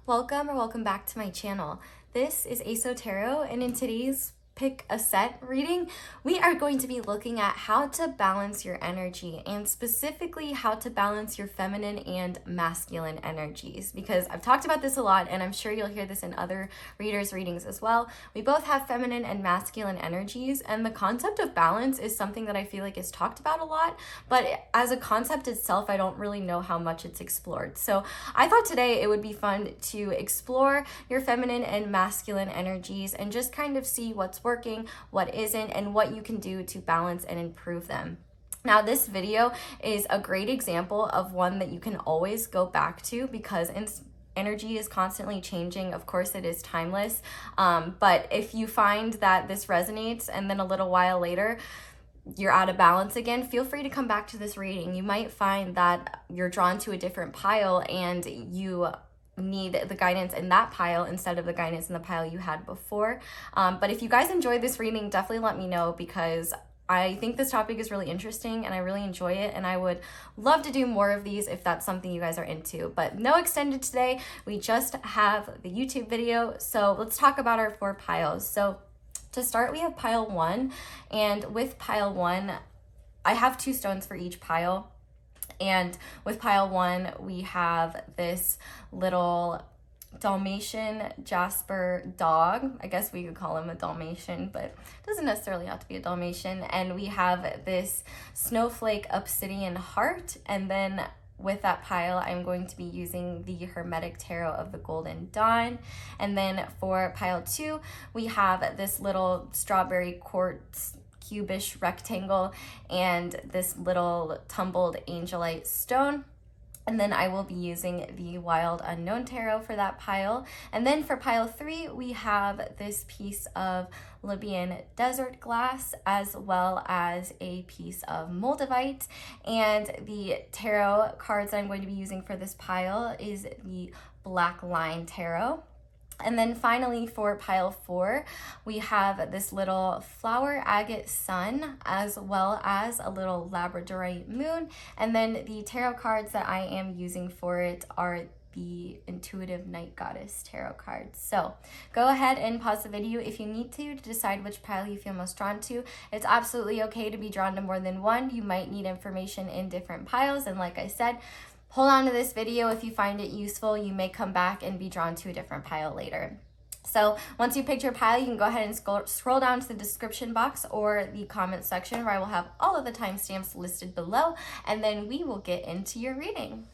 Welcome or welcome back to my channel. This is Aso Tarot, and in today's pick a set reading, we are going to be looking at how to balance your energy, and specifically how to balance your feminine and masculine energies, because I've talked about this a lot and I'm sure you'll hear this in other readers' readings as well. We both have feminine and masculine energies, and the concept of balance is something that I feel like is talked about a lot, but as a concept itself, I don't really know how much it's explored. So I thought today it would be fun to explore your feminine and masculine energies and just kind of see what's working, what isn't, and what you can do to balance and improve them. Now, this video is a great example of one that you can always go back to because energy is constantly changing. Of course, it is timeless. But if you find that this resonates and then a little while later, you're out of balance again, feel free to come back to this reading. You might find that you're drawn to a different pile and you need the guidance in that pile instead of the guidance in the pile you had before. But if you guys enjoyed this reading, definitely let me know, because I think this topic is really interesting and I really enjoy it, and I would love to do more of these if that's something you guys are into. But no extended today, we just have the YouTube video. So let's talk about our 4 piles. So to start, we have pile 1, and with pile 1, I have 2 stones for each pile. And with pile 1, we have this little Dalmatian Jasper dog. I guess we could call him a Dalmatian, but it doesn't necessarily have to be a Dalmatian. And we have this snowflake obsidian heart. And then with that pile, I'm going to be using the Hermetic Tarot of the Golden Dawn. And then for pile 2, we have this little strawberry quartz cubish rectangle and this little tumbled angelite stone. And then I will be using the Wild Unknown Tarot for that pile. And then for pile 3, we have this piece of Libyan desert glass, as well as a piece of moldavite. And the tarot cards that I'm going to be using for this pile is the Black Line Tarot. And then finally for pile 4, we have this little flower agate sun, as well as a little labradorite moon. And then the tarot cards that I am using for it are the Intuitive Night Goddess tarot cards. So go ahead and pause the video if you need to decide which pile you feel most drawn to. It's absolutely okay to be drawn to more than one. You might need information in different piles, and like I said, hold on to this video if you find it useful. You may come back and be drawn to a different pile later. So once you picked your pile, you can go ahead and scroll down to the description box or the comment section, where I will have all of the timestamps listed below, and then we will get into your reading.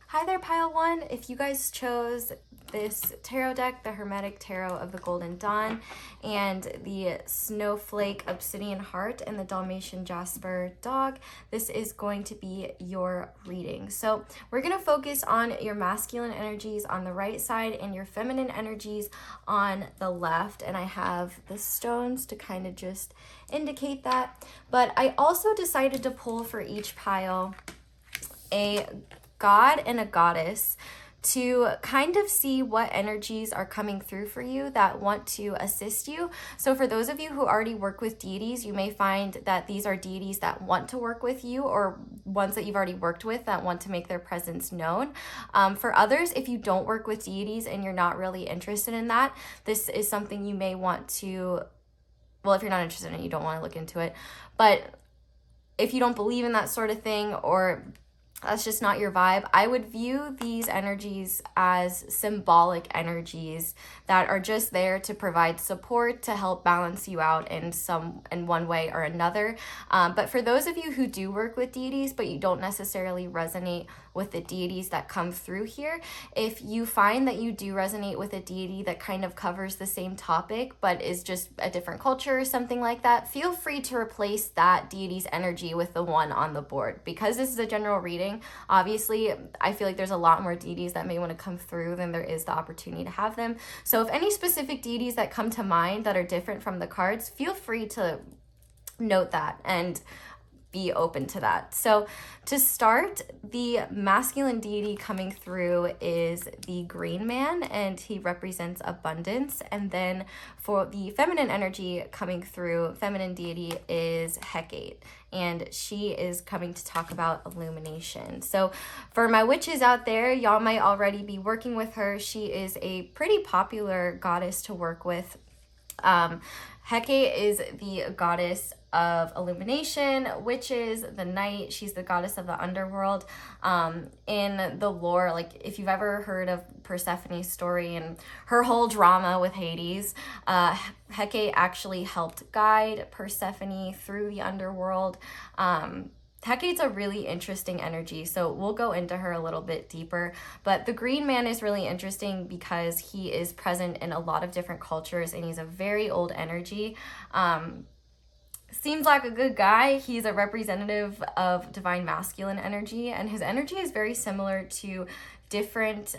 Hi there, pile 1. If you guys chose this tarot deck, the Hermetic Tarot of the Golden Dawn, and the Snowflake Obsidian Heart, and the Dalmatian Jasper Dog, this is going to be your reading. So we're going to focus on your masculine energies on the right side and your feminine energies on the left. And I have the stones to kind of just indicate that. But I also decided to pull for each pile a god and a goddess to kind of see what energies are coming through for you that want to assist you. So for those of you who already work with deities, you may find that these are deities that want to work with you, or ones that you've already worked with that want to make their presence known. For others, if you don't work with deities and you're not really interested in that, this is something you may want to, well, if you're not interested in it, you don't want to look into it. But if you don't believe in that sort of thing, or that's just not your vibe, I would view these energies as symbolic energies that are just there to provide support, to help balance you out in one way or another. But for those of you who do work with deities, but you don't necessarily resonate with the deities that come through here, if you find that you do resonate with a deity that kind of covers the same topic but is just a different culture or something like that, feel free to replace that deity's energy with the one on the board. Because this is a general reading, obviously I feel like there's a lot more deities that may want to come through than there is the opportunity to have them. So if any specific deities that come to mind that are different from the cards, feel free to note that. And be open to that. So to start, the masculine deity coming through is the green man, and he represents abundance. And then for the feminine energy coming through, feminine deity is Hecate, and she is coming to talk about illumination. So for my witches out there, y'all might already be working with her. She is a pretty popular goddess to work with. Hecate is the goddess of illumination, witches, the night. She's the goddess of the underworld. In the lore, like if you've ever heard of Persephone's story and her whole drama with Hades, Hecate actually helped guide Persephone through the underworld. Hecate's a really interesting energy, so we'll go into her a little bit deeper. But the green man is really interesting because he is present in a lot of different cultures, and he's a very old energy. Seems like a good guy. He's a representative of divine masculine energy, and his energy is very similar to different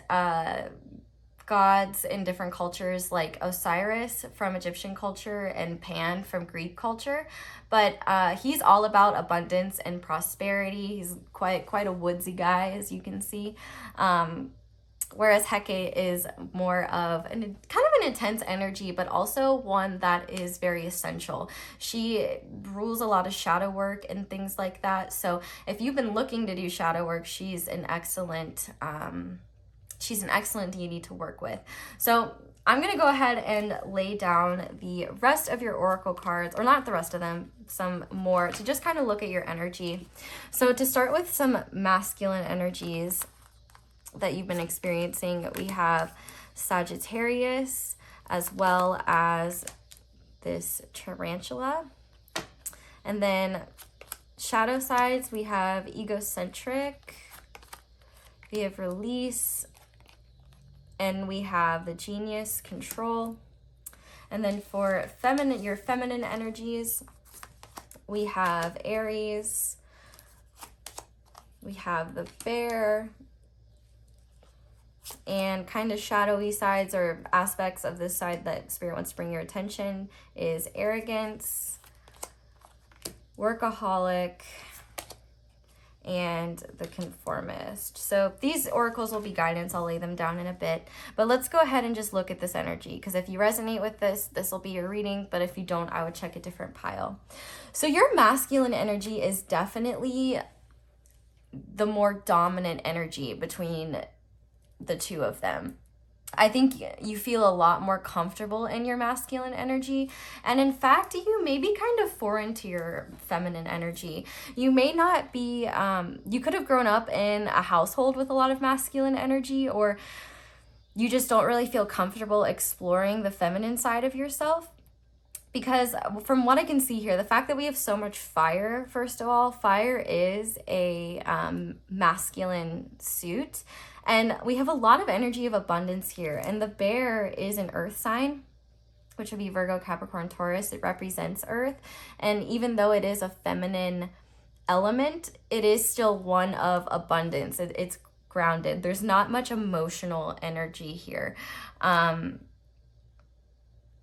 gods in different cultures, like Osiris from Egyptian culture and Pan from Greek culture. But he's all about abundance and prosperity. He's quite a woodsy guy, as you can see. Whereas Hecate is more of kind of an intense energy, but also one that is very essential. She rules a lot of shadow work and things like that. So if you've been looking to do shadow work, she's an excellent deity to work with. So I'm going to go ahead and lay down the rest of your oracle cards, or not the rest of them, some more, to just kind of look at your energy. So to start with some masculine energies that you've been experiencing, we have Sagittarius, as well as this tarantula. And then shadow sides, we have egocentric, we have release, and we have the genius, control. And then for your feminine energies, we have Aries, we have the bear, and kind of shadowy sides or aspects of this side that Spirit wants to bring your attention is arrogance, workaholic, and the conformist. So these oracles will be guidance. I'll lay them down in a bit, but let's go ahead and just look at this energy, because if you resonate with this will be your reading, but if you don't, I would check a different pile. So your masculine energy is definitely the more dominant energy between the two of them. I think you feel a lot more comfortable in your masculine energy. And in fact, you may be kind of foreign to your feminine energy. You may not be, you could have grown up in a household with a lot of masculine energy, or you just don't really feel comfortable exploring the feminine side of yourself. Because from what I can see here, the fact that we have so much fire, first of all, fire is a masculine suit. And we have a lot of energy of abundance here. And the bear is an earth sign, which would be Virgo, Capricorn, Taurus. It represents earth. And even though it is a feminine element, it is still one of abundance. It's grounded. There's not much emotional energy here. But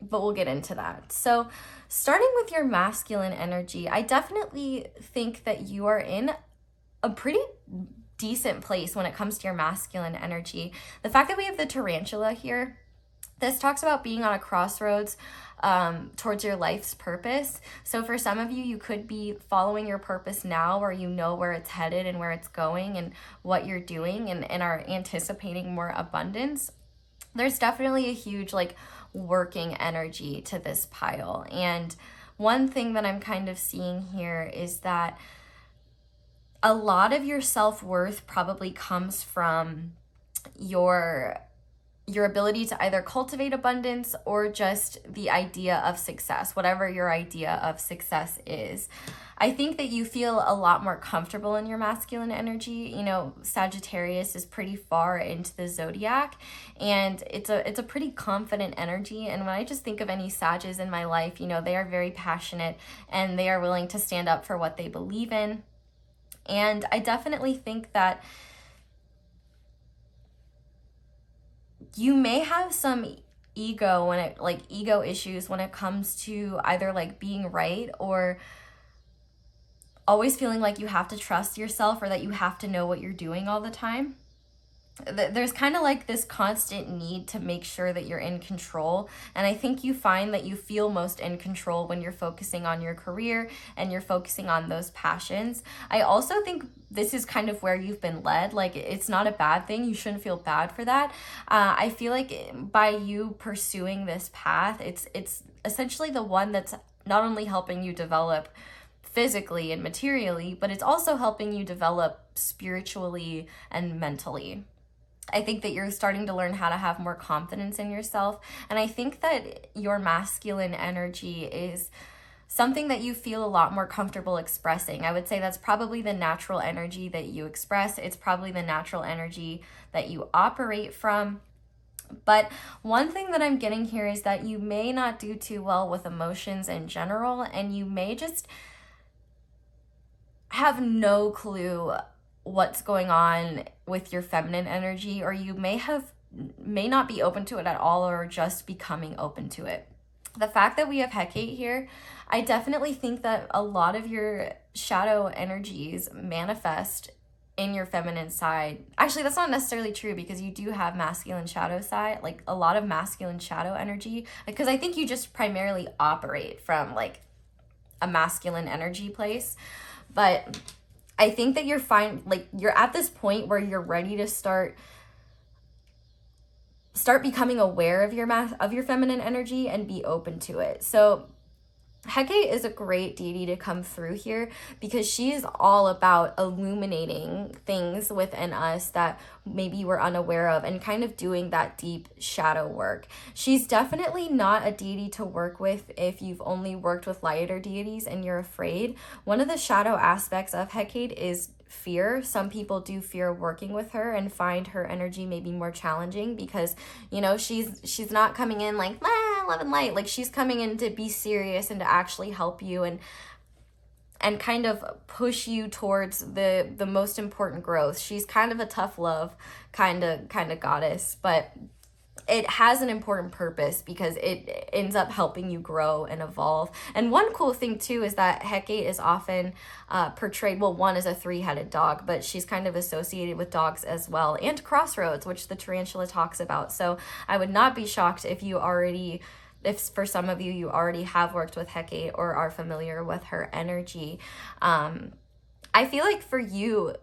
we'll get into that. So starting with your masculine energy, I definitely think that you are in a pretty decent place when it comes to your masculine energy. The fact that we have the tarantula here, this talks about being on a crossroads towards your life's purpose. So for some of you, you could be following your purpose now, where you know where it's headed and where it's going and what you're doing, and are anticipating more abundance. There's definitely a huge working energy to this pile. And one thing that I'm kind of seeing here is that a lot of your self-worth probably comes from your ability to either cultivate abundance or just the idea of success, whatever your idea of success is. I think that you feel a lot more comfortable in your masculine energy. You know, Sagittarius is pretty far into the Zodiac, and it's a pretty confident energy. And when I just think of any Sages in my life, you know, they are very passionate and they are willing to stand up for what they believe in. And I definitely think that you may have some ego ego issues when it comes to either being right or always feeling like you have to trust yourself or that you have to know what you're doing all the time. There's kind of like this constant need to make sure that you're in control. And I think you find that you feel most in control when you're focusing on your career and you're focusing on those passions. I also think this is kind of where you've been led. Like, it's not a bad thing. You shouldn't feel bad for that. I feel like by you pursuing this path, it's essentially the one that's not only helping you develop physically and materially, but it's also helping you develop spiritually and mentally. I think that you're starting to learn how to have more confidence in yourself. And I think that your masculine energy is something that you feel a lot more comfortable expressing. I would say that's probably the natural energy that you express. It's probably the natural energy that you operate from. But one thing that I'm getting here is that you may not do too well with emotions in general, and you may just have no clue what's going on with your feminine energy, or you may not be open to it at all, or just becoming open to it. The fact that we have Hecate here, I definitely think that a lot of your shadow energies manifest in your feminine side. Actually, that's not necessarily true, because you do have masculine shadow side, like a lot of masculine shadow energy, because I think you just primarily operate from like a masculine energy place. But I think that you're at this point where you're ready to start becoming aware of your feminine energy and be open to it. So Hecate is a great deity to come through here, because she is all about illuminating things within us that maybe we're unaware of, and kind of doing that deep shadow work. She's definitely not a deity to work with if you've only worked with lighter deities and you're afraid. One of the shadow aspects of Hecate is fear. Some people do fear working with her and find her energy maybe more challenging, because, you know, she's not coming in like love and light. Like, she's coming in to be serious and to actually help you and kind of push you towards the most important growth. She's kind of a tough love kind of goddess, but it has an important purpose, because it ends up helping you grow and evolve. And one cool thing too is that Hecate is often portrayed, well, one is a three-headed dog, but she's kind of associated with dogs as well, and crossroads, which the tarantula talks about. So I would not be shocked if for some of you, you already have worked with Hecate or are familiar with her energy. I feel like for you,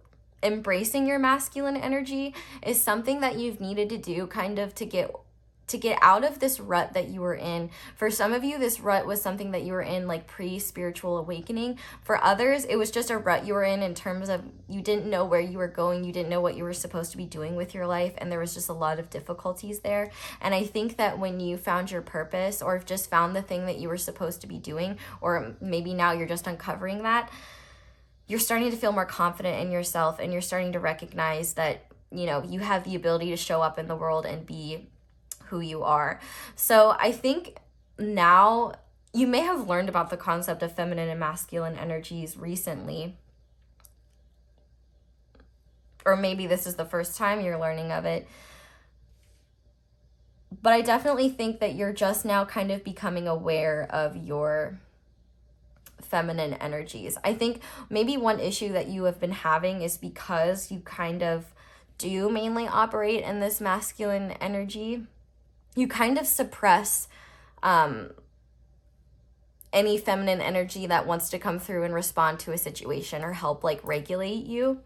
embracing your masculine energy is something that you've needed to do kind of to get out of this rut that you were in. For some of you, this rut was something that you were in like pre-spiritual awakening. For others, it was just a rut you were in terms of you didn't know where you were going, you didn't know what you were supposed to be doing with your life, and there was just a lot of difficulties there. And I think that when you found your purpose, or just found the thing that you were supposed to be doing, or maybe now you're just uncovering that, you're starting to feel more confident in yourself, and you're starting to recognize that, you know, you have the ability to show up in the world and be who you are. So I think now you may have learned about the concept of feminine and masculine energies recently, or maybe this is the first time you're learning of it. But I definitely think that you're just now kind of becoming aware of your feminine energies. I think maybe one issue that you have been having is because you kind of do mainly operate in this masculine energy, you kind of suppress any feminine energy that wants to come through and respond to a situation or help like regulate you.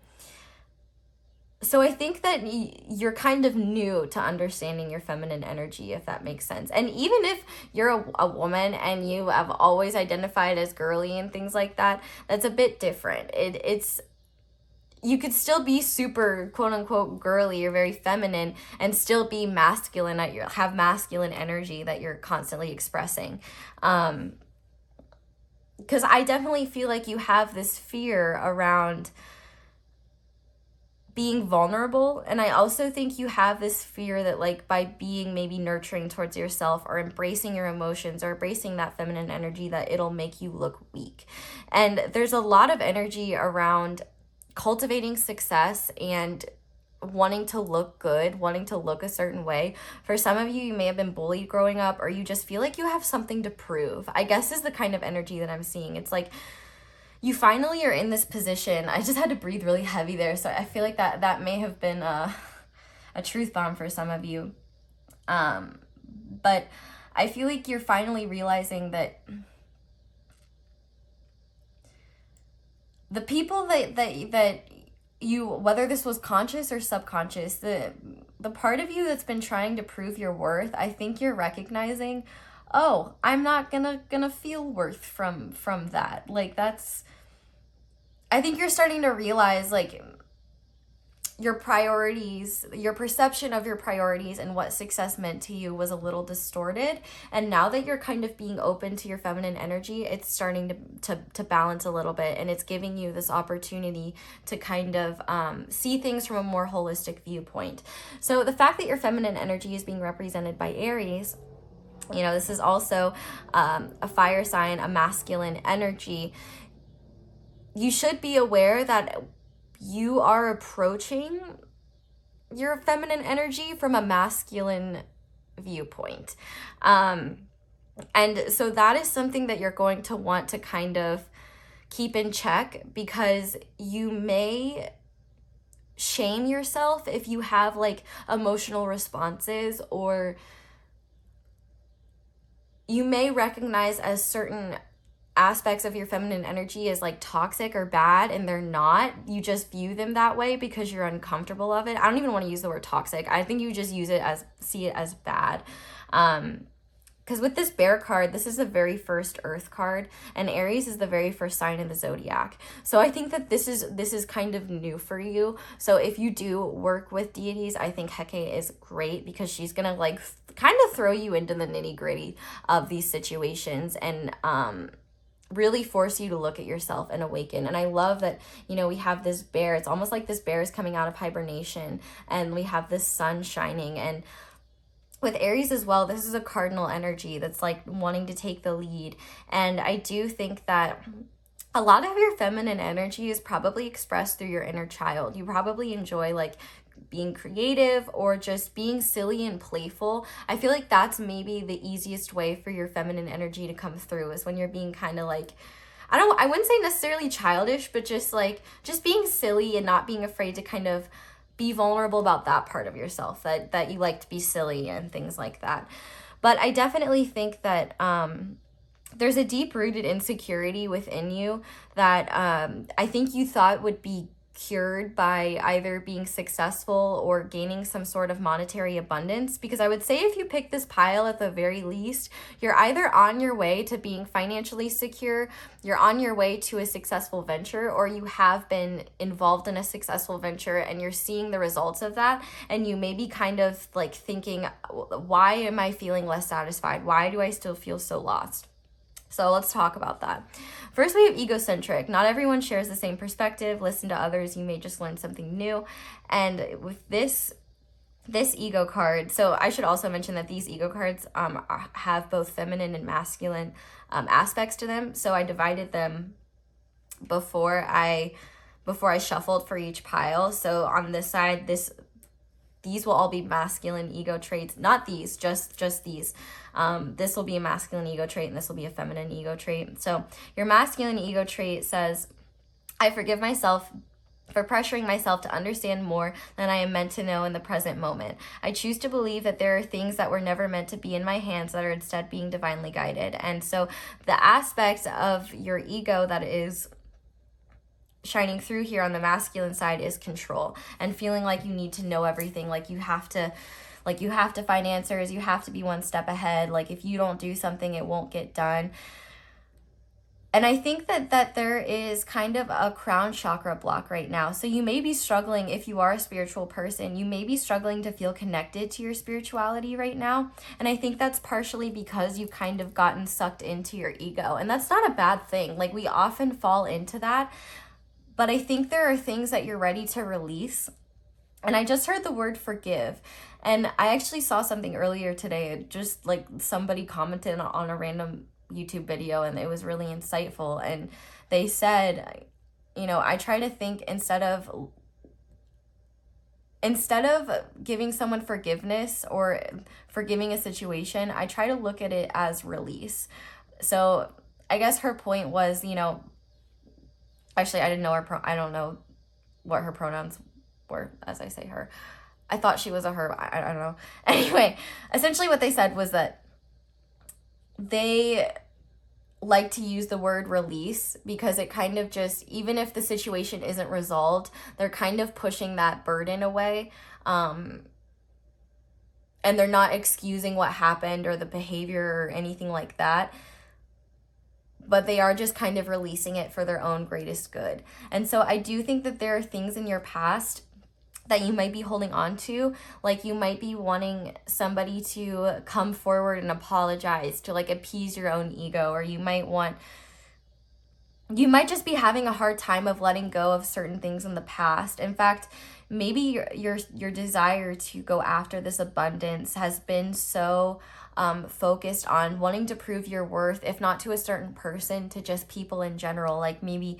So I think that you're kind of new to understanding your feminine energy, if that makes sense. And even if you're a woman and you have always identified as girly and things like that, that's a bit different. It's you could still be super quote unquote girly or very feminine and still be masculine, have masculine energy that you're constantly expressing. Because I definitely feel like you have this fear around being vulnerable, and I also think you have this fear that like by being maybe nurturing towards yourself or embracing your emotions or embracing that feminine energy, that it'll make you look weak. And there's a lot of energy around cultivating success and wanting to look good, wanting to look a certain way. For some of you, you may have been bullied growing up, or you just feel like you have something to prove, I guess, is the kind of energy that I'm seeing. It's like you finally are in this position. I just had to breathe really heavy there, so I feel like that may have been a truth bomb for some of you. But I feel like you're finally realizing that the people that you, whether this was conscious or subconscious, the part of you that's been trying to prove your worth, I think you're recognizing, oh, I'm not gonna feel worth from that. Like, that's, I think you're starting to realize, like, your priorities, your perception of your priorities and what success meant to you was a little distorted. And now that you're kind of being open to your feminine energy, it's starting to balance a little bit. And it's giving you this opportunity to kind of see things from a more holistic viewpoint. So the fact that your feminine energy is being represented by Aries, you know, this is also a fire sign, a masculine energy. You should be aware that you are approaching your feminine energy from a masculine viewpoint. And so that is something that you're going to want to kind of keep in check, because you may shame yourself if you have like emotional responses, or you may recognize as certain aspects of your feminine energy as like toxic or bad, and they're not. You just view them that way because you're uncomfortable of it. I don't even want to use the word toxic. I think you just see it as bad. Because with this bear card, this is the very first earth card, and Aries is the very first sign in the Zodiac. So I think that this is kind of new for you. So if you do work with deities, I think Hecate is great, because she's gonna like kind of throw you into the nitty gritty of these situations, and really force you to look at yourself and awaken. And I love that, you know, we have this bear. It's almost like this bear is coming out of hibernation, and we have this sun shining. And with Aries as well, this is a cardinal energy that's like wanting to take the lead. And I do think that a lot of your feminine energy is probably expressed through your inner child. You probably enjoy like being creative or just being silly and playful. I feel like that's maybe the easiest way for your feminine energy to come through, is when you're being kind of like, I wouldn't say necessarily childish, but just being silly and not being afraid to kind of be vulnerable about that part of yourself, that you like to be silly and things like that. But I definitely think that there's a deep-rooted insecurity within you that I think you thought would be cured by either being successful or gaining some sort of monetary abundance. Because I would say if you pick this pile, at the very least, you're either on your way to being financially secure, you're on your way to a successful venture, or you have been involved in a successful venture and you're seeing the results of that, and you may be kind of like thinking, why am I feeling less satisfied? Why do I still feel so lost? So let's talk about that. First, we have egocentric. Not everyone shares the same perspective. Listen to others. You may just learn something new. And with this ego card, so I should also mention that these ego cards have both feminine and masculine aspects to them. So I divided them before I shuffled for each pile. So on this side, these will all be masculine ego traits. Not these, just these. This will be a masculine ego trait, and this will be a feminine ego trait. So your masculine ego trait says, I forgive myself for pressuring myself to understand more than I am meant to know in the present moment. I choose to believe that there are things that were never meant to be in my hands that are instead being divinely guided. And so the aspect of your ego that is shining through here on the masculine side is control, and feeling like you need to know everything, like you have to find answers, you have to be one step ahead, like if you don't do something, it won't get done. And I think that there is kind of a crown chakra block right now. So you may be struggling, if you are a spiritual person, you may be struggling to feel connected to your spirituality right now. And I think that's partially because you've kind of gotten sucked into your ego. And that's not a bad thing. Like, we often fall into that. But I think there are things that you're ready to release. And I just heard the word forgive. And I actually saw something earlier today, just like somebody commented on a random YouTube video, and it was really insightful. And they said, you know, I try to think, instead of giving someone forgiveness or forgiving a situation, I try to look at it as release. So I guess her point was, you know, Actually, I didn't know I don't know what her pronouns were as I say her. I thought she was a her. I don't know. Anyway, essentially what they said was that they like to use the word release because it kind of just, even if the situation isn't resolved, they're kind of pushing that burden away. And they're not excusing what happened or the behavior or anything like that, but they are just kind of releasing it for their own greatest good. And so I do think that there are things in your past that you might be holding on to, like you might be wanting somebody to come forward and apologize to like appease your own ego, or you might just be having a hard time of letting go of certain things in the past. In fact, maybe your desire to go after this abundance has been so focused on wanting to prove your worth, if not to a certain person, to just people in general. Like maybe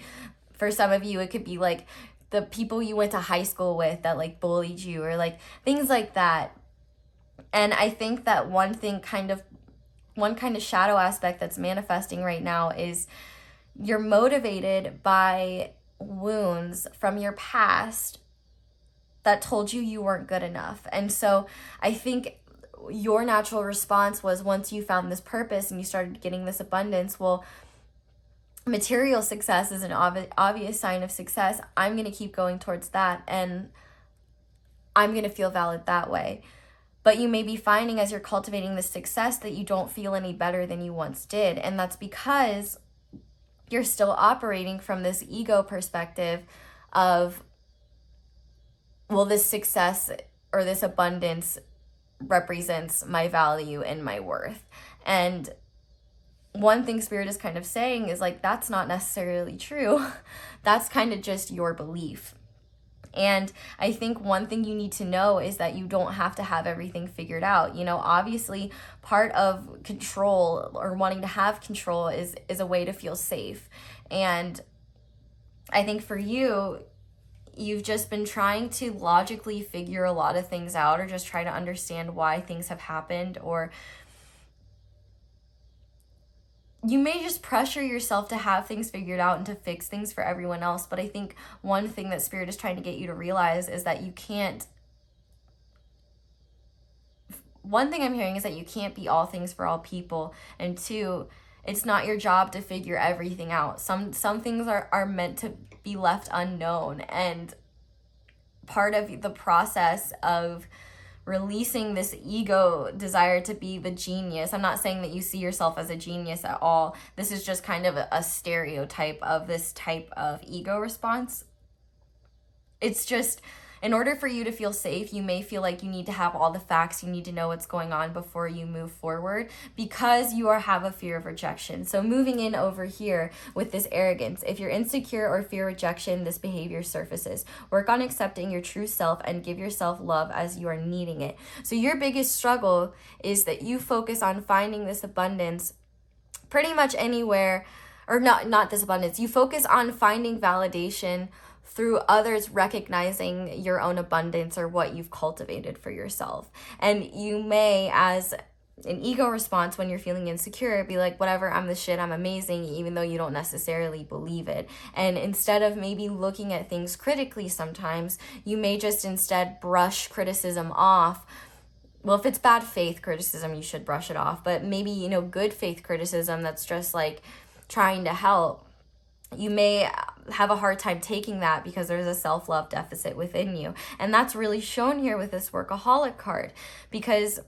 for some of you, it could be like the people you went to high school with that like bullied you, or like things like that. And I think that one kind of shadow aspect that's manifesting right now is you're motivated by wounds from your past that told you weren't good enough. And so I think your natural response was, once you found this purpose and you started getting this abundance, well, material success is an obvious sign of success. I'm going to keep going towards that, and I'm going to feel valid that way. But you may be finding as you're cultivating this success that you don't feel any better than you once did. And that's because you're still operating from this ego perspective of, well, this success or this abundance represents my value and my worth. And one thing Spirit is kind of saying is like, that's not necessarily true. That's kind of just your belief. And I think one thing you need to know is that you don't have to have everything figured out. You know, obviously part of control, or wanting to have control, is a way to feel safe. And I think for you, you've just been trying to logically figure a lot of things out, or just try to understand why things have happened, or you may just pressure yourself to have things figured out and to fix things for everyone else. But I think one thing that Spirit is trying to get you to realize is that you can't, one thing I'm hearing is that you can't be all things for all people. And two, it's not your job to figure everything out. Some things are meant to be left unknown. And part of the process of releasing this ego desire to be the genius, I'm not saying that you see yourself as a genius at all. This is just kind of a stereotype of this type of ego response. It's just, in order for you to feel safe, you may feel like you need to have all the facts, you need to know what's going on before you move forward, because you have a fear of rejection. So moving in over here with this arrogance, if you're insecure or fear rejection, this behavior surfaces. Work on accepting your true self and give yourself love as you are needing it. So your biggest struggle is that you focus on finding this abundance pretty much anywhere, or not this abundance. You focus on finding validation through others recognizing your own abundance or what you've cultivated for yourself. And you may, as an ego response when you're feeling insecure, be like, whatever, I'm the shit, I'm amazing, even though you don't necessarily believe it. And instead of maybe looking at things critically sometimes, you may just instead brush criticism off. Well, if it's bad faith criticism, you should brush it off. But maybe, good faith criticism that's just like trying to help, you may have a hard time taking that because there's a self-love deficit within you. And that's really shown here with this workaholic card, because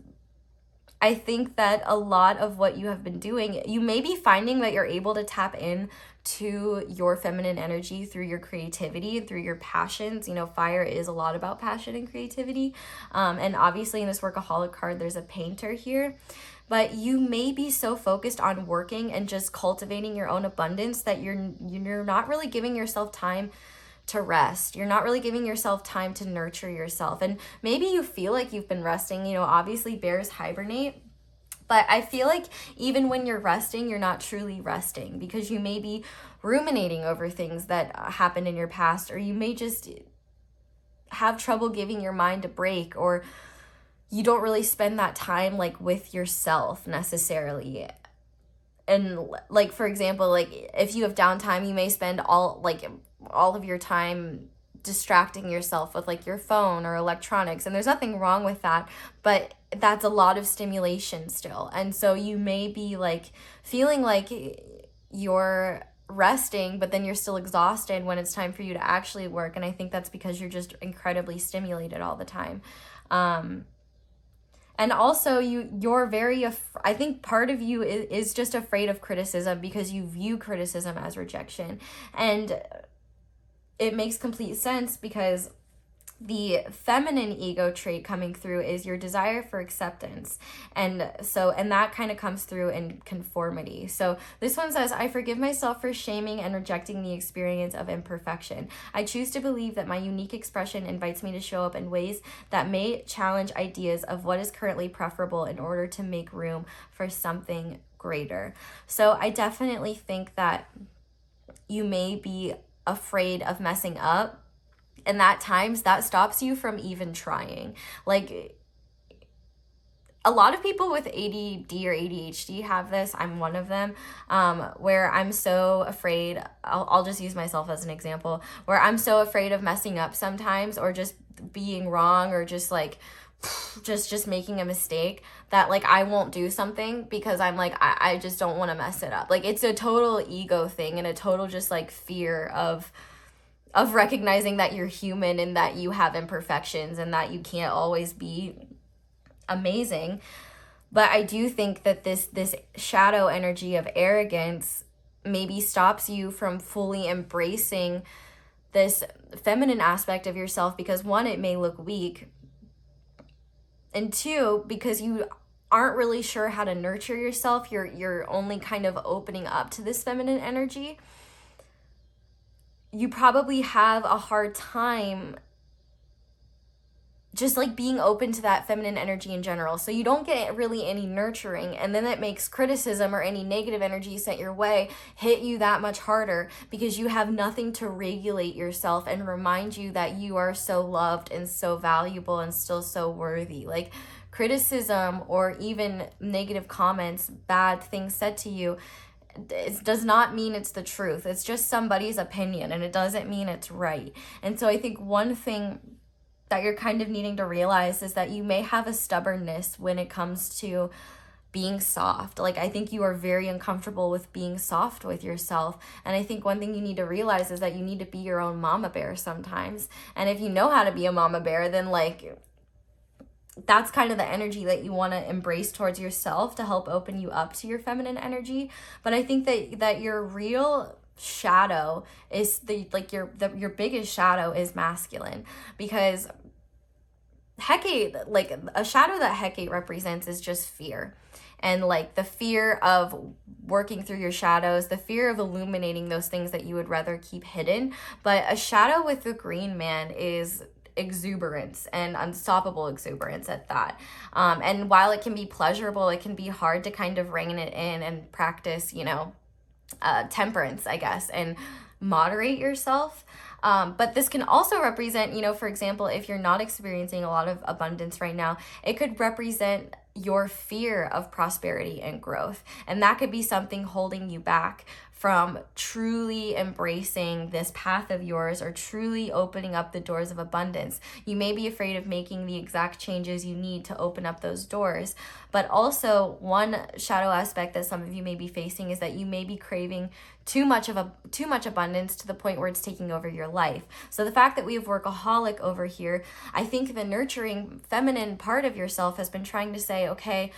I think that a lot of what you have been doing, you may be finding that you're able to tap in to your feminine energy through your creativity and through your passions. Fire is a lot about passion and creativity. And obviously in this workaholic card, there's a painter here. But you may be so focused on working and just cultivating your own abundance that you're not really giving yourself time to rest. You're not really giving yourself time to nurture yourself. And maybe you feel like you've been resting. Obviously bears hibernate. But I feel like even when you're resting, you're not truly resting, because you may be ruminating over things that happened in your past, or you may just have trouble giving your mind a break, or you don't really spend that time like with yourself necessarily. and like, for example, like if you have downtime, you may spend all of your time distracting yourself with like your phone or electronics, and there's nothing wrong with that, but that's a lot of stimulation still. And so you may be like feeling like you're resting, but then you're still exhausted when it's time for you to actually work. And I think that's because you're just incredibly stimulated all the time. And also you're very, I think part of you is just afraid of criticism because you view criticism as rejection. And it makes complete sense because the feminine ego trait coming through is your desire for acceptance. And that kind of comes through in conformity. So this one says, I forgive myself for shaming and rejecting the experience of imperfection. I choose to believe that my unique expression invites me to show up in ways that may challenge ideas of what is currently preferable in order to make room for something greater. So I definitely think that you may be afraid of messing up, and at times that stops you from even trying. Like, a lot of people with ADD or ADHD have this. I'm one of them, where I'm so afraid, I'll just use myself as an example, where I'm so afraid of messing up sometimes, or just being wrong, or just like just making a mistake, that like I won't do something because I'm like, I just don't want to mess it up. Like, it's a total ego thing and a total just like fear of recognizing that you're human and that you have imperfections and that you can't always be amazing. But I do think that this shadow energy of arrogance maybe stops you from fully embracing this feminine aspect of yourself, because one, it may look weak, and two, because you aren't really sure how to nurture yourself. You're only kind of opening up to this feminine energy. You probably have a hard time just like being open to that feminine energy in general. So you don't get really any nurturing, and then it makes criticism or any negative energy sent your way hit you that much harder, because you have nothing to regulate yourself and remind you that you are so loved and so valuable and still so worthy. Like, criticism or even negative comments, bad things said to you, it does not mean it's the truth. It's just somebody's opinion, and it doesn't mean it's right. And so I think one thing that you're kind of needing to realize is that you may have a stubbornness when it comes to being soft. Like, I think you are very uncomfortable with being soft with yourself. And I think one thing you need to realize is that you need to be your own mama bear sometimes. And if you know how to be a mama bear, then like, that's kind of the energy that you want to embrace towards yourself to help open you up to your feminine energy. But I think that your real shadow is your biggest shadow is masculine, because Hecate, like a shadow that Hecate represents is just fear. And like the fear of working through your shadows, the fear of illuminating those things that you would rather keep hidden. But a shadow with the green man is exuberance, and unstoppable exuberance at that. And while it can be pleasurable, it can be hard to kind of rein it in and practice, temperance, I guess, and moderate yourself. But this can also represent, for example, if you're not experiencing a lot of abundance right now, it could represent your fear of prosperity and growth. And that could be something holding you back from truly embracing this path of yours, or truly opening up the doors of abundance. You may be afraid of making the exact changes you need to open up those doors. But also, one shadow aspect that some of you may be facing is that you may be craving too much abundance to the point where it's taking over your life. So the fact that we have workaholic over here, I think the nurturing feminine part of yourself has been trying to say, okay,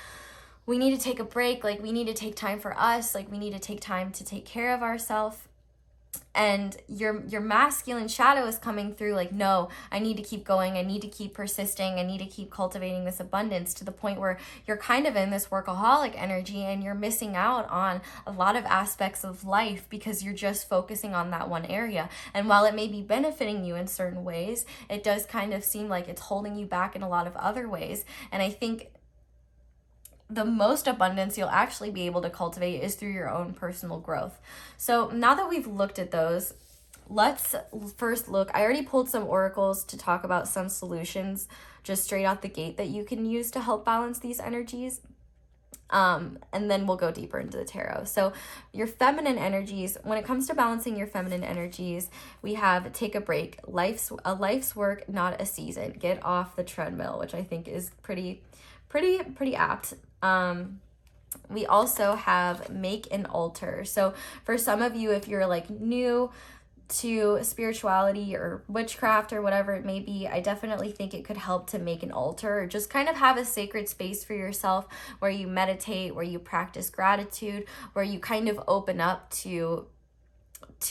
we need to take a break. Like, we need to take time for us. Like, we need to take time to take care of ourselves. And your masculine shadow is coming through like, no, I need to keep going. I need to keep persisting. I need to keep cultivating this abundance, to the point where you're kind of in this workaholic energy and you're missing out on a lot of aspects of life because you're just focusing on that one area. And while it may be benefiting you in certain ways, it does kind of seem like it's holding you back in a lot of other ways. And I think the most abundance you'll actually be able to cultivate is through your own personal growth. So now that we've looked at those, let's first look. I already pulled some oracles to talk about some solutions just straight out the gate that you can use to help balance these energies. And then we'll go deeper into the tarot. So your feminine energies, when it comes to balancing your feminine energies, we have take a break, life's work, not a season. Get off the treadmill, which I think is pretty apt. We also have make an altar. So for some of you, if you're like new to spirituality or witchcraft or whatever it may be, I definitely think it could help to make an altar, or just kind of have a sacred space for yourself where you meditate, where you practice gratitude, where you kind of open up to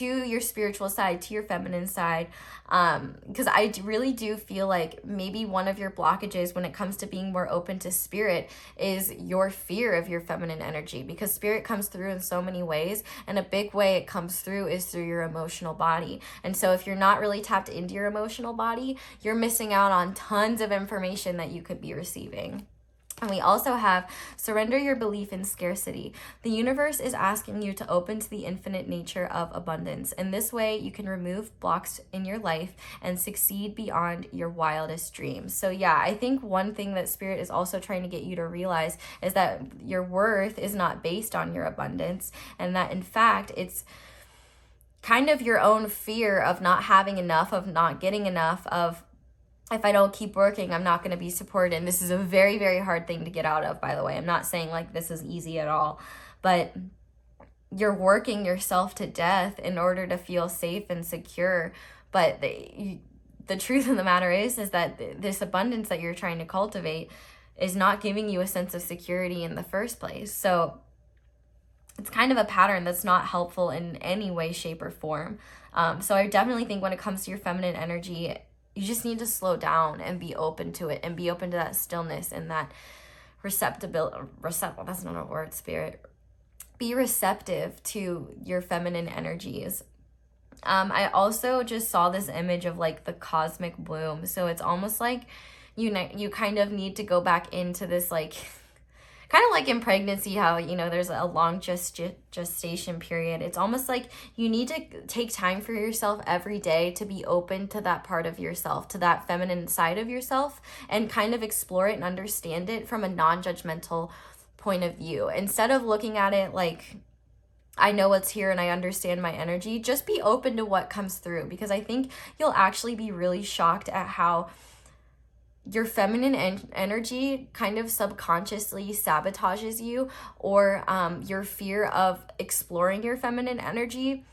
your spiritual side, to your feminine side, because I really do feel like maybe one of your blockages when it comes to being more open to spirit is your fear of your feminine energy, because spirit comes through in so many ways, and a big way it comes through is through your emotional body. And so if you're not really tapped into your emotional body, you're missing out on tons of information that you could be receiving. And we also have surrender your belief in scarcity. The universe is asking you to open to the infinite nature of abundance. In this way, you can remove blocks in your life and succeed beyond your wildest dreams. So yeah, I think one thing that Spirit is also trying to get you to realize is that your worth is not based on your abundance, and that in fact, it's kind of your own fear of not having enough, of not getting enough, of if I don't keep working, I'm not going to be supported. And this is a very, very hard thing to get out of, by the way. I'm not saying like this is easy at all, but you're working yourself to death in order to feel safe and secure. But the truth of the matter is that this abundance that you're trying to cultivate is not giving you a sense of security in the first place. So it's kind of a pattern that's not helpful in any way, shape, or form. So I definitely think when it comes to your feminine energy, you just need to slow down and be open to it, and be open to that stillness and that receptibility. That's not a word, Spirit. Be receptive to your feminine energies. I also just saw this image of like the cosmic bloom. So it's almost like you kind of need to go back into this like kind of like in pregnancy, how, you know, there's a long gestation period. It's almost like you need to take time for yourself every day to be open to that part of yourself, to that feminine side of yourself, and kind of explore it and understand it from a non-judgmental point of view. Instead of looking at it like, I know what's here and I understand my energy, just be open to what comes through, because I think you'll actually be really shocked at how your feminine energy kind of subconsciously sabotages you, or your fear of exploring your feminine energy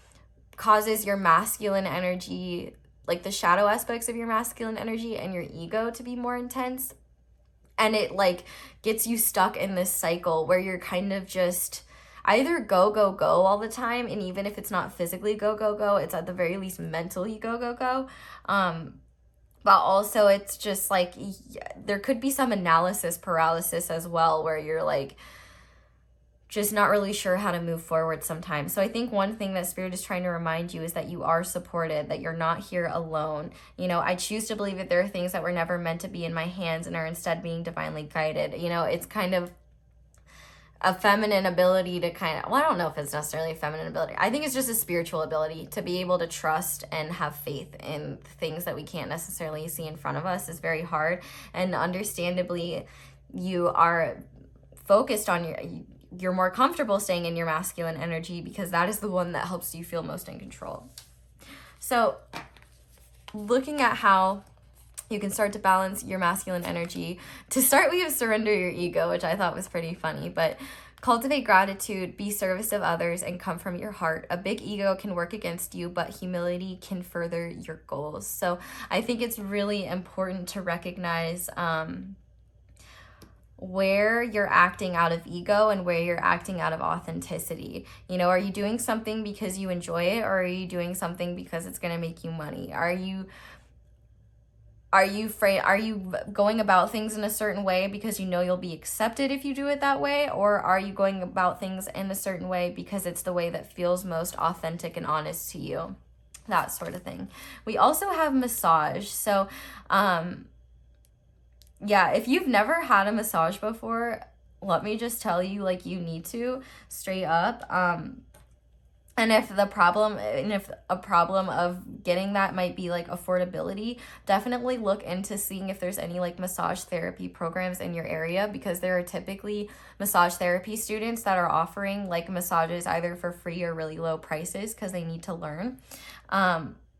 causes your masculine energy, like the shadow aspects of your masculine energy and your ego, to be more intense. And it like gets you stuck in this cycle where you're kind of just either go all the time, and even if it's not physically go, it's at the very least mentally go. But also it's just like there could be some analysis paralysis as well, where you're like just not really sure how to move forward sometimes. So I think one thing that Spirit is trying to remind you is that you are supported, that you're not here alone. You know, I choose to believe that there are things that were never meant to be in my hands and are instead being divinely guided. You know, it's kind of a feminine ability to kind of, well, I don't know if it's necessarily a feminine ability. I think it's just a spiritual ability to be able to trust and have faith in things that we can't necessarily see in front of us is very hard. And understandably, you are focused on you're more comfortable staying in your masculine energy, because that is the one that helps you feel most in control. So looking at how you can start to balance your masculine energy. To start, we have surrender your ego, which I thought was pretty funny, but cultivate gratitude, be service of others, and come from your heart. A big ego can work against you, but humility can further your goals. So I think it's really important to recognize where you're acting out of ego and where you're acting out of authenticity. You know, are you doing something because you enjoy it, or are you doing something because it's going to make you money? Are you going about things in a certain way because you know you'll be accepted if you do it that way? Or are you going about things in a certain way because it's the way that feels most authentic and honest to you? That sort of thing. We also have massage. So, yeah, if you've never had a massage before, let me just tell you, like, you need to, straight up. And if a problem of getting that might be like affordability, definitely look into seeing if there's any like massage therapy programs in your area, because there are typically massage therapy students that are offering like massages either for free or really low prices because they need to learn.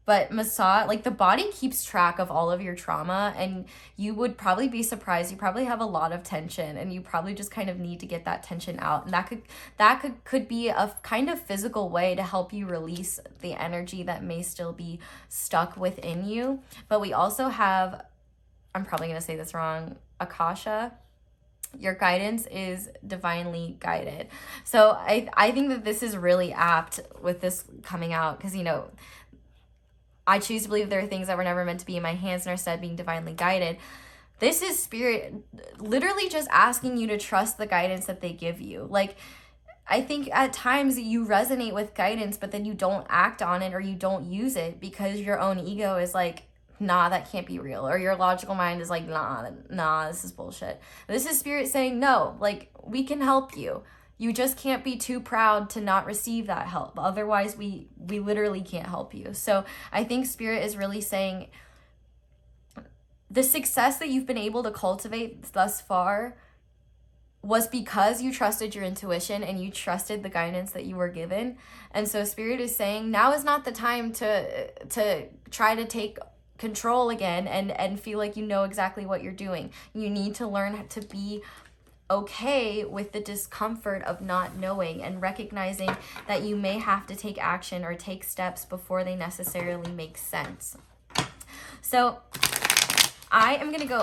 But massage, like the body keeps track of all of your trauma, and you would probably be surprised. You probably have a lot of tension, and you probably just kind of need to get that tension out. And that could be a kind of physical way to help you release the energy that may still be stuck within you. But we also have, I'm probably going to say this wrong, Akasha. Your guidance is divinely guided. So I think that this is really apt with this coming out, because, you know, I choose to believe there are things that were never meant to be in my hands and are instead being divinely guided. This is spirit literally just asking you to trust the guidance that they give you. Like, I think at times you resonate with guidance, but then you don't act on it or you don't use it because your own ego is like, nah, that can't be real. Or your logical mind is like, nah, this is bullshit. This is spirit saying, no, like, we can help you. You just can't be too proud to not receive that help. Otherwise, we literally can't help you. So I think spirit is really saying the success that you've been able to cultivate thus far was because you trusted your intuition and you trusted the guidance that you were given. And so spirit is saying now is not the time to try to take control again and feel like you know exactly what you're doing. You need to learn to be okay with the discomfort of not knowing and recognizing that you may have to take action or take steps before they necessarily make sense. So I am going to go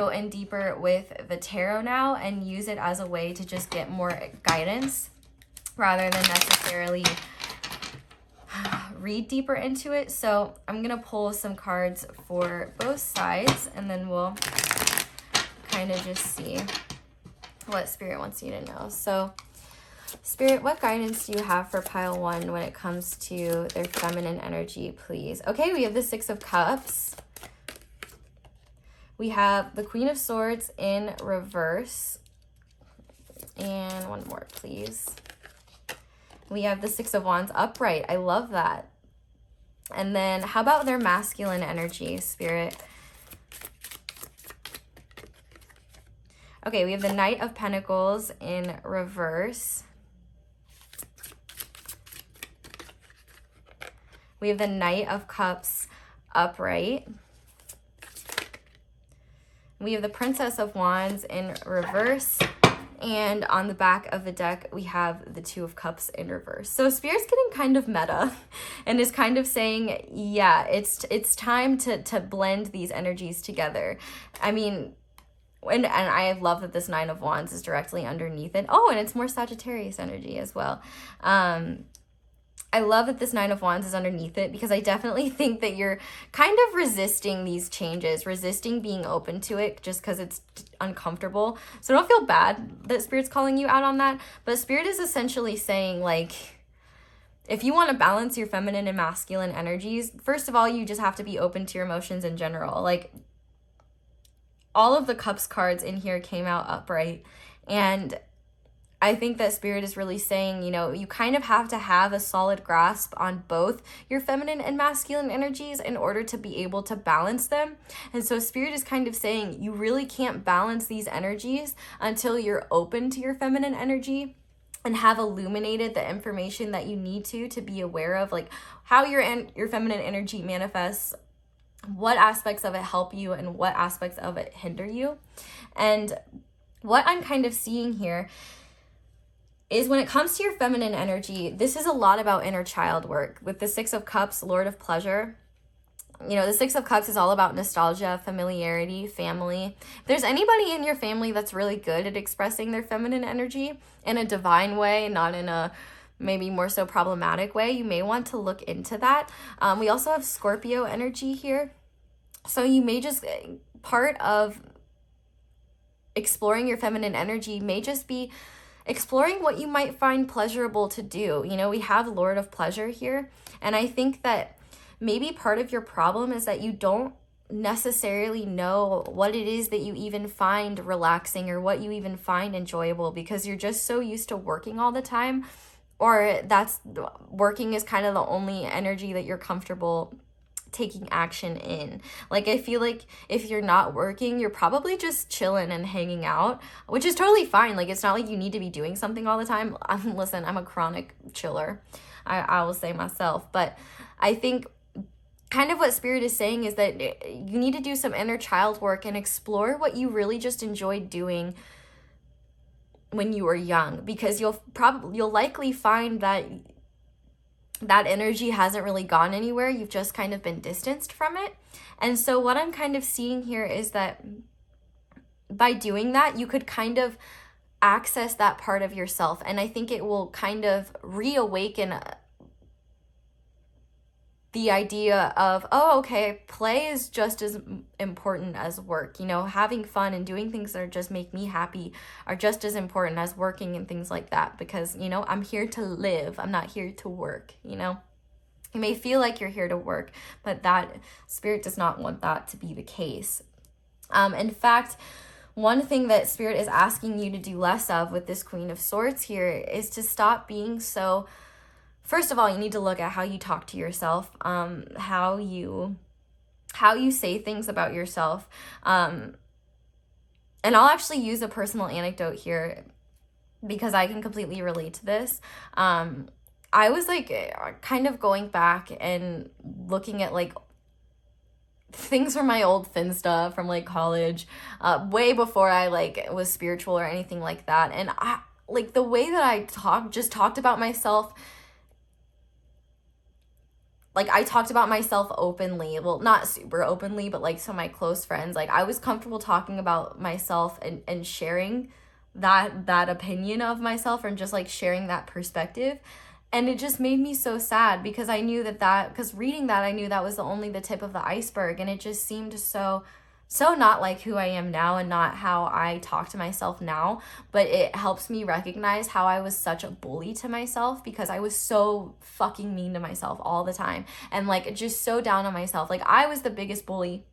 in deeper with the tarot now and use it as a way to just get more guidance rather than necessarily read deeper into it. So I'm going to pull some cards for both sides, and then we'll kind of just see what spirit wants you to know. So spirit, what guidance do you have for pile 1 when it comes to their feminine energy, please? Okay, we have the 6 of Cups. We have the Queen of Swords in reverse. And one more, please. We have the 6 of Wands upright. I love that. And then how about their masculine energy, spirit? Okay, we have the Knight of Pentacles in reverse. We have the Knight of Cups upright. We have the Princess of Wands in reverse. And on the back of the deck, we have the 2 of Cups in reverse. So Spirit's getting kind of meta and is kind of saying, yeah, it's time to blend these energies together. I mean, and I love that this 9 of Wands is directly underneath it. Oh, and it's more Sagittarius energy as well. I love that this 9 of Wands is underneath it because I definitely think that you're kind of resisting these changes, resisting being open to it just because it's uncomfortable. So don't feel bad that Spirit's calling you out on that. But Spirit is essentially saying, like, if you want to balance your feminine and masculine energies, first of all, you just have to be open to your emotions in general. Like, all of the Cups cards in here came out upright, and I think that Spirit is really saying, you know, you kind of have to have a solid grasp on both your feminine and masculine energies in order to be able to balance them. And so Spirit is kind of saying you really can't balance these energies until you're open to your feminine energy and have illuminated the information that you need to be aware of, like how your feminine energy manifests, what aspects of it help you and what aspects of it hinder you. And what I'm kind of seeing here is when it comes to your feminine energy, this is a lot about inner child work. With the 6 of Cups, Lord of Pleasure, you know, the 6 of Cups is all about nostalgia, familiarity, family. If there's anybody in your family that's really good at expressing their feminine energy in a divine way, not in a maybe more so problematic way, you may want to look into that. We also have Scorpio energy here. So you may just, part of exploring your feminine energy may just be exploring what you might find pleasurable to do. You know, we have Lord of Pleasure here. And I think that maybe part of your problem is that you don't necessarily know what it is that you even find relaxing or what you even find enjoyable because you're just so used to working all the time or that's working is kind of the only energy that you're comfortable taking action in. Like, I feel like if you're not working, you're probably just chilling and hanging out, which is totally fine. Like, it's not like you need to be doing something all the time. Listen, I'm a chronic chiller. I will say myself. But I think kind of what Spirit is saying is that you need to do some inner child work and explore what you really just enjoyed doing when you were young, because you'll likely find that energy hasn't really gone anywhere. You've just kind of been distanced from it. And so what I'm kind of seeing here is that by doing that, you could kind of access that part of yourself. And I think it will kind of reawaken the idea of, oh, okay, play is just as important as work. You know, having fun and doing things that are just make me happy are just as important as working and things like that. Because, you know, I'm here to live. I'm not here to work, you know. You may feel like you're here to work, but that Spirit does not want that to be the case. In fact, one thing that Spirit is asking you to do less of with this Queen of Swords here is to stop being so... First of all, you need to look at how you talk to yourself, how you say things about yourself. And I'll actually use a personal anecdote here because I can completely relate to this. I was like kind of going back and looking at like things from my old Finsta from like college, way before I like was spiritual or anything like that. And I like the way that I talked about myself. Like, I talked about myself openly, well, not super openly, but like to my close friends. Like, I was comfortable talking about myself and sharing that opinion of myself and just like sharing that perspective. And it just made me so sad because I knew because reading that, I knew that was only the tip of the iceberg. And it just seemed so not like who I am now and not how I talk to myself now. But it helps me recognize how I was such a bully to myself because I was so fucking mean to myself all the time. And like just so down on myself. Like I was the biggest bully.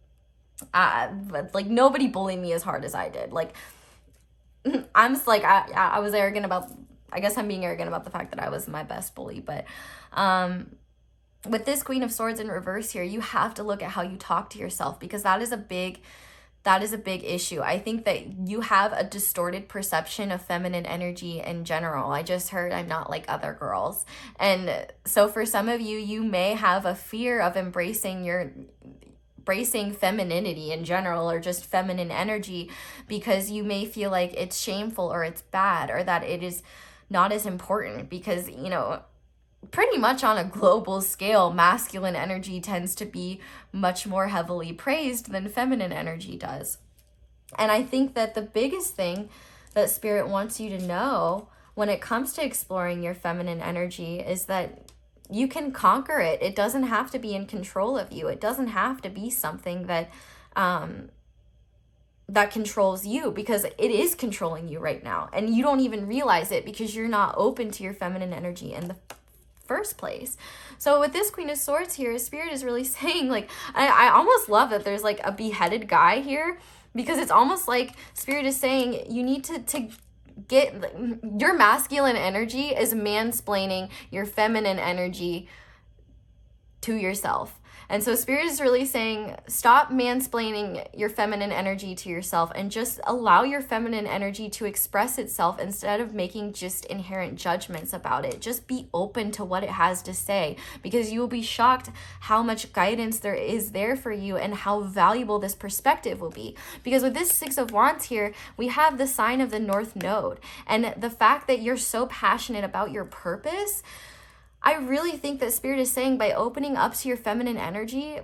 But like nobody bullied me as hard as I did. Like I'm just like, I was arrogant about, I guess I'm being arrogant about the fact that I was my best bully. But with this Queen of Swords in reverse here, you have to look at how you talk to yourself because that is a big issue. I think that you have a distorted perception of feminine energy in general. I just heard I'm not like other girls. And so for some of you, you may have a fear of embracing femininity in general or just feminine energy because you may feel like it's shameful or it's bad or that it is not as important because, you know, pretty much on a global scale, masculine energy tends to be much more heavily praised than feminine energy does. And I think that the biggest thing that Spirit wants you to know when it comes to exploring your feminine energy is that you can conquer it. It doesn't have to be in control of you. It doesn't have to be something that controls you because it is controlling you right now. And you don't even realize it because you're not open to your feminine energy in the first place. So with this Queen of Swords here, Spirit is really saying, like, I almost love that there's like a beheaded guy here because it's almost like Spirit is saying you need to get your masculine energy is mansplaining your feminine energy to yourself. And so Spirit is really saying, stop mansplaining your feminine energy to yourself and just allow your feminine energy to express itself instead of making just inherent judgments about it. Just be open to what it has to say because you will be shocked how much guidance there is there for you and how valuable this perspective will be. Because with this Six of Wands here, we have the sign of the North Node. And the fact that you're so passionate about your purpose, I really think that Spirit is saying by opening up to your feminine energy,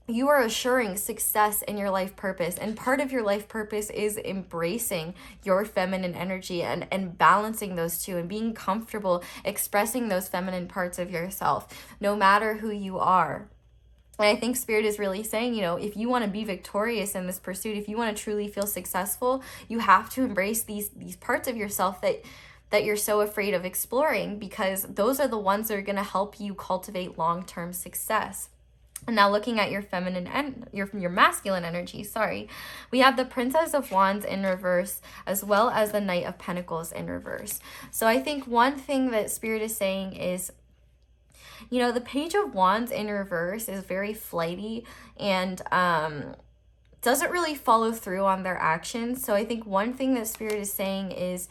you are assuring success in your life purpose. And part of your life purpose is embracing your feminine energy and balancing those two and being comfortable expressing those feminine parts of yourself, no matter who you are. And I think Spirit is really saying, you know, if you want to be victorious in this pursuit, if you want to truly feel successful, you have to embrace these parts of yourself that you're so afraid of exploring because those are the ones that are going to help you cultivate long-term success. And now looking at your feminine and your masculine energy, sorry, we have the Princess of Wands in reverse, as well as the Knight of Pentacles in reverse. So I think one thing that Spirit is saying is, you know, the Page of Wands in reverse is very flighty and doesn't really follow through on their actions. So I think one thing that Spirit is saying is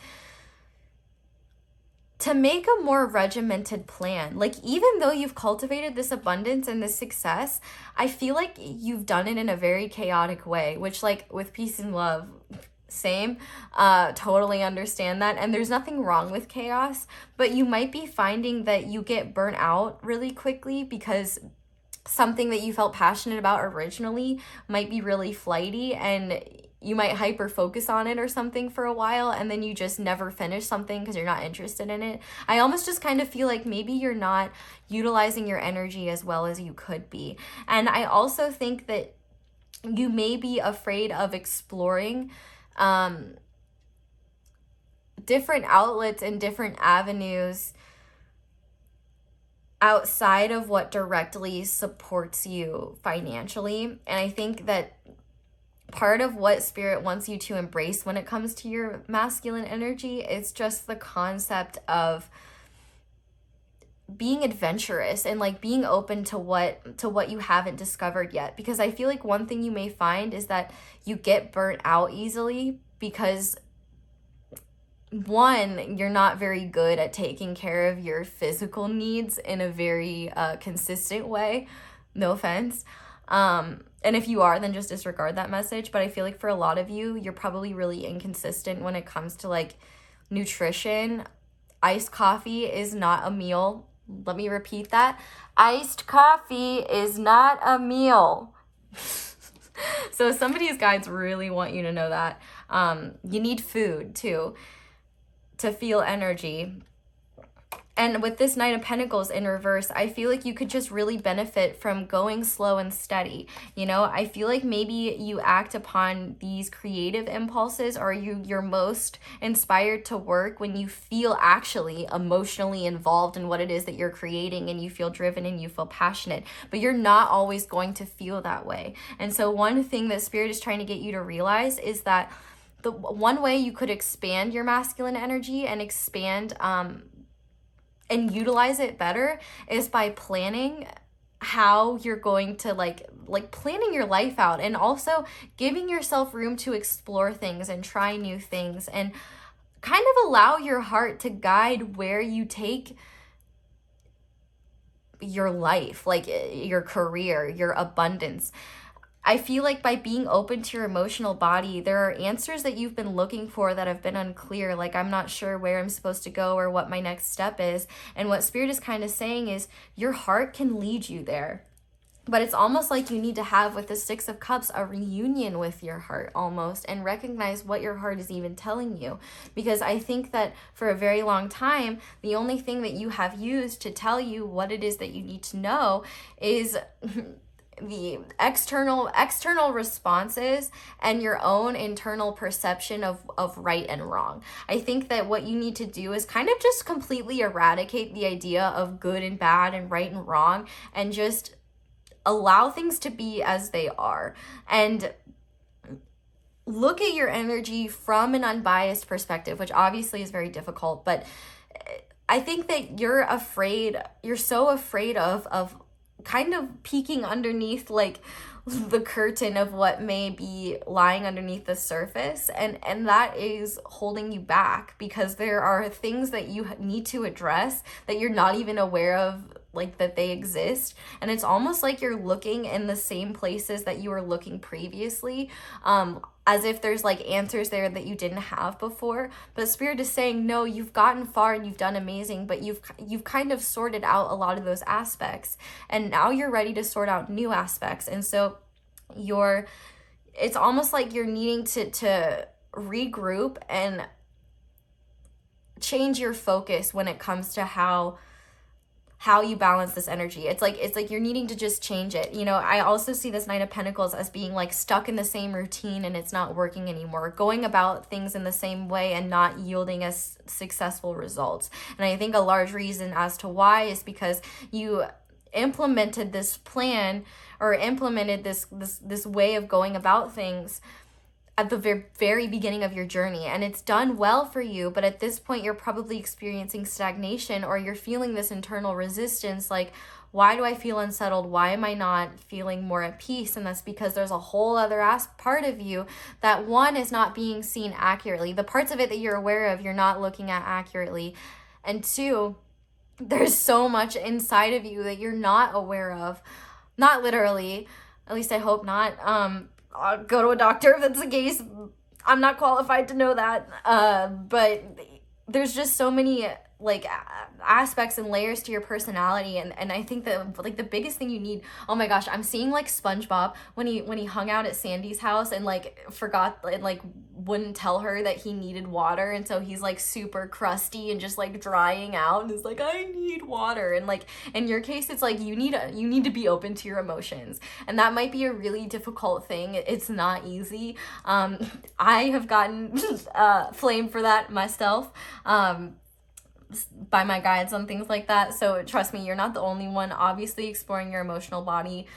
to make a more regimented plan. Like, even though you've cultivated this abundance and this success, I feel like you've done it in a very chaotic way, which, like, with peace and love, same. Totally understand that. And there's nothing wrong with chaos, but you might be finding that you get burnt out really quickly because something that you felt passionate about originally might be really flighty, and you might hyper focus on it or something for a while, and then you just never finish something because you're not interested in it. I almost just kind of feel like maybe you're not utilizing your energy as well as you could be. And I also think that you may be afraid of exploring different outlets and different avenues outside of what directly supports you financially. And I think that part of what Spirit wants you to embrace when it comes to your masculine energy is just the concept of being adventurous and like being open to what you haven't discovered yet. Because I feel like one thing you may find is that you get burnt out easily because, one, you're not very good at taking care of your physical needs in a very consistent way. No offense. And if you are, then just disregard that message. But I feel like for a lot of you, you're probably really inconsistent when it comes to like nutrition. Iced coffee is not a meal. Let me repeat that. Iced coffee is not a meal. So somebody's guides really want you to know that. You need food too to feel energy. And with this Knight of Pentacles in reverse, I feel like you could just really benefit from going slow and steady. You know, I feel like maybe you act upon these creative impulses, or you're most inspired to work when you feel actually emotionally involved in what it is that you're creating, and you feel driven and you feel passionate. But you're not always going to feel that way. And so one thing that Spirit is trying to get you to realize is that the one way you could expand your masculine energy and expand and utilize it better is by planning how you're going to like planning your life out, and also giving yourself room to explore things and try new things, and kind of allow your heart to guide where you take your life, like your career, your abundance. I feel like by being open to your emotional body, there are answers that you've been looking for that have been unclear. Like, I'm not sure where I'm supposed to go or what my next step is. And what Spirit is kind of saying is your heart can lead you there. But it's almost like you need to have, with the Six of Cups, a reunion with your heart almost, and recognize what your heart is even telling you. Because I think that for a very long time, the only thing that you have used to tell you what it is that you need to know is the external responses and your own internal perception of right and wrong. I think that what you need to do is kind of just completely eradicate the idea of good and bad and right and wrong, and just allow things to be as they are, and look at your energy from an unbiased perspective, which obviously is very difficult. But I think that you're so afraid of kind of peeking underneath like the curtain of what may be lying underneath the surface, and that is holding you back, because there are things that you need to address that you're not even aware of, like that they exist. And it's almost like you're looking in the same places that you were looking previously, as if there's like answers there that you didn't have before. But Spirit is saying, no, you've gotten far and you've done amazing, but you've kind of sorted out a lot of those aspects, and now you're ready to sort out new aspects. And so it's almost like you're needing to regroup and change your focus when it comes to how you balance this energy. It's like you're needing to just change it. You know, I also see this Knight of Pentacles as being like stuck in the same routine and it's not working anymore, going about things in the same way and not yielding as successful results. And I think a large reason as to why is because you implemented this plan or implemented this way of going about things at the very beginning of your journey, and it's done well for you, but at this point you're probably experiencing stagnation, or you're feeling this internal resistance, like, why do I feel unsettled? Why am I not feeling more at peace? And that's because there's a whole other part of you that, one, is not being seen accurately. The parts of it that you're aware of, you're not looking at accurately. And two, there's so much inside of you that you're not aware of. Not literally, at least I hope not. I'll go to a doctor if that's the case. I'm not qualified to know that. But there's just so many like aspects and layers to your personality, and I think that like the biggest thing you need, oh my gosh, I'm seeing like SpongeBob when he hung out at Sandy's house and like forgot and like wouldn't tell her that he needed water, and so he's like super crusty and just like drying out and is like, I need water. And like in your case, it's like you need to be open to your emotions, and that might be a really difficult thing. It's not easy. I have gotten flamed for that myself, by my guides on things like that. So trust me, you're not the only one. Obviously, exploring your emotional body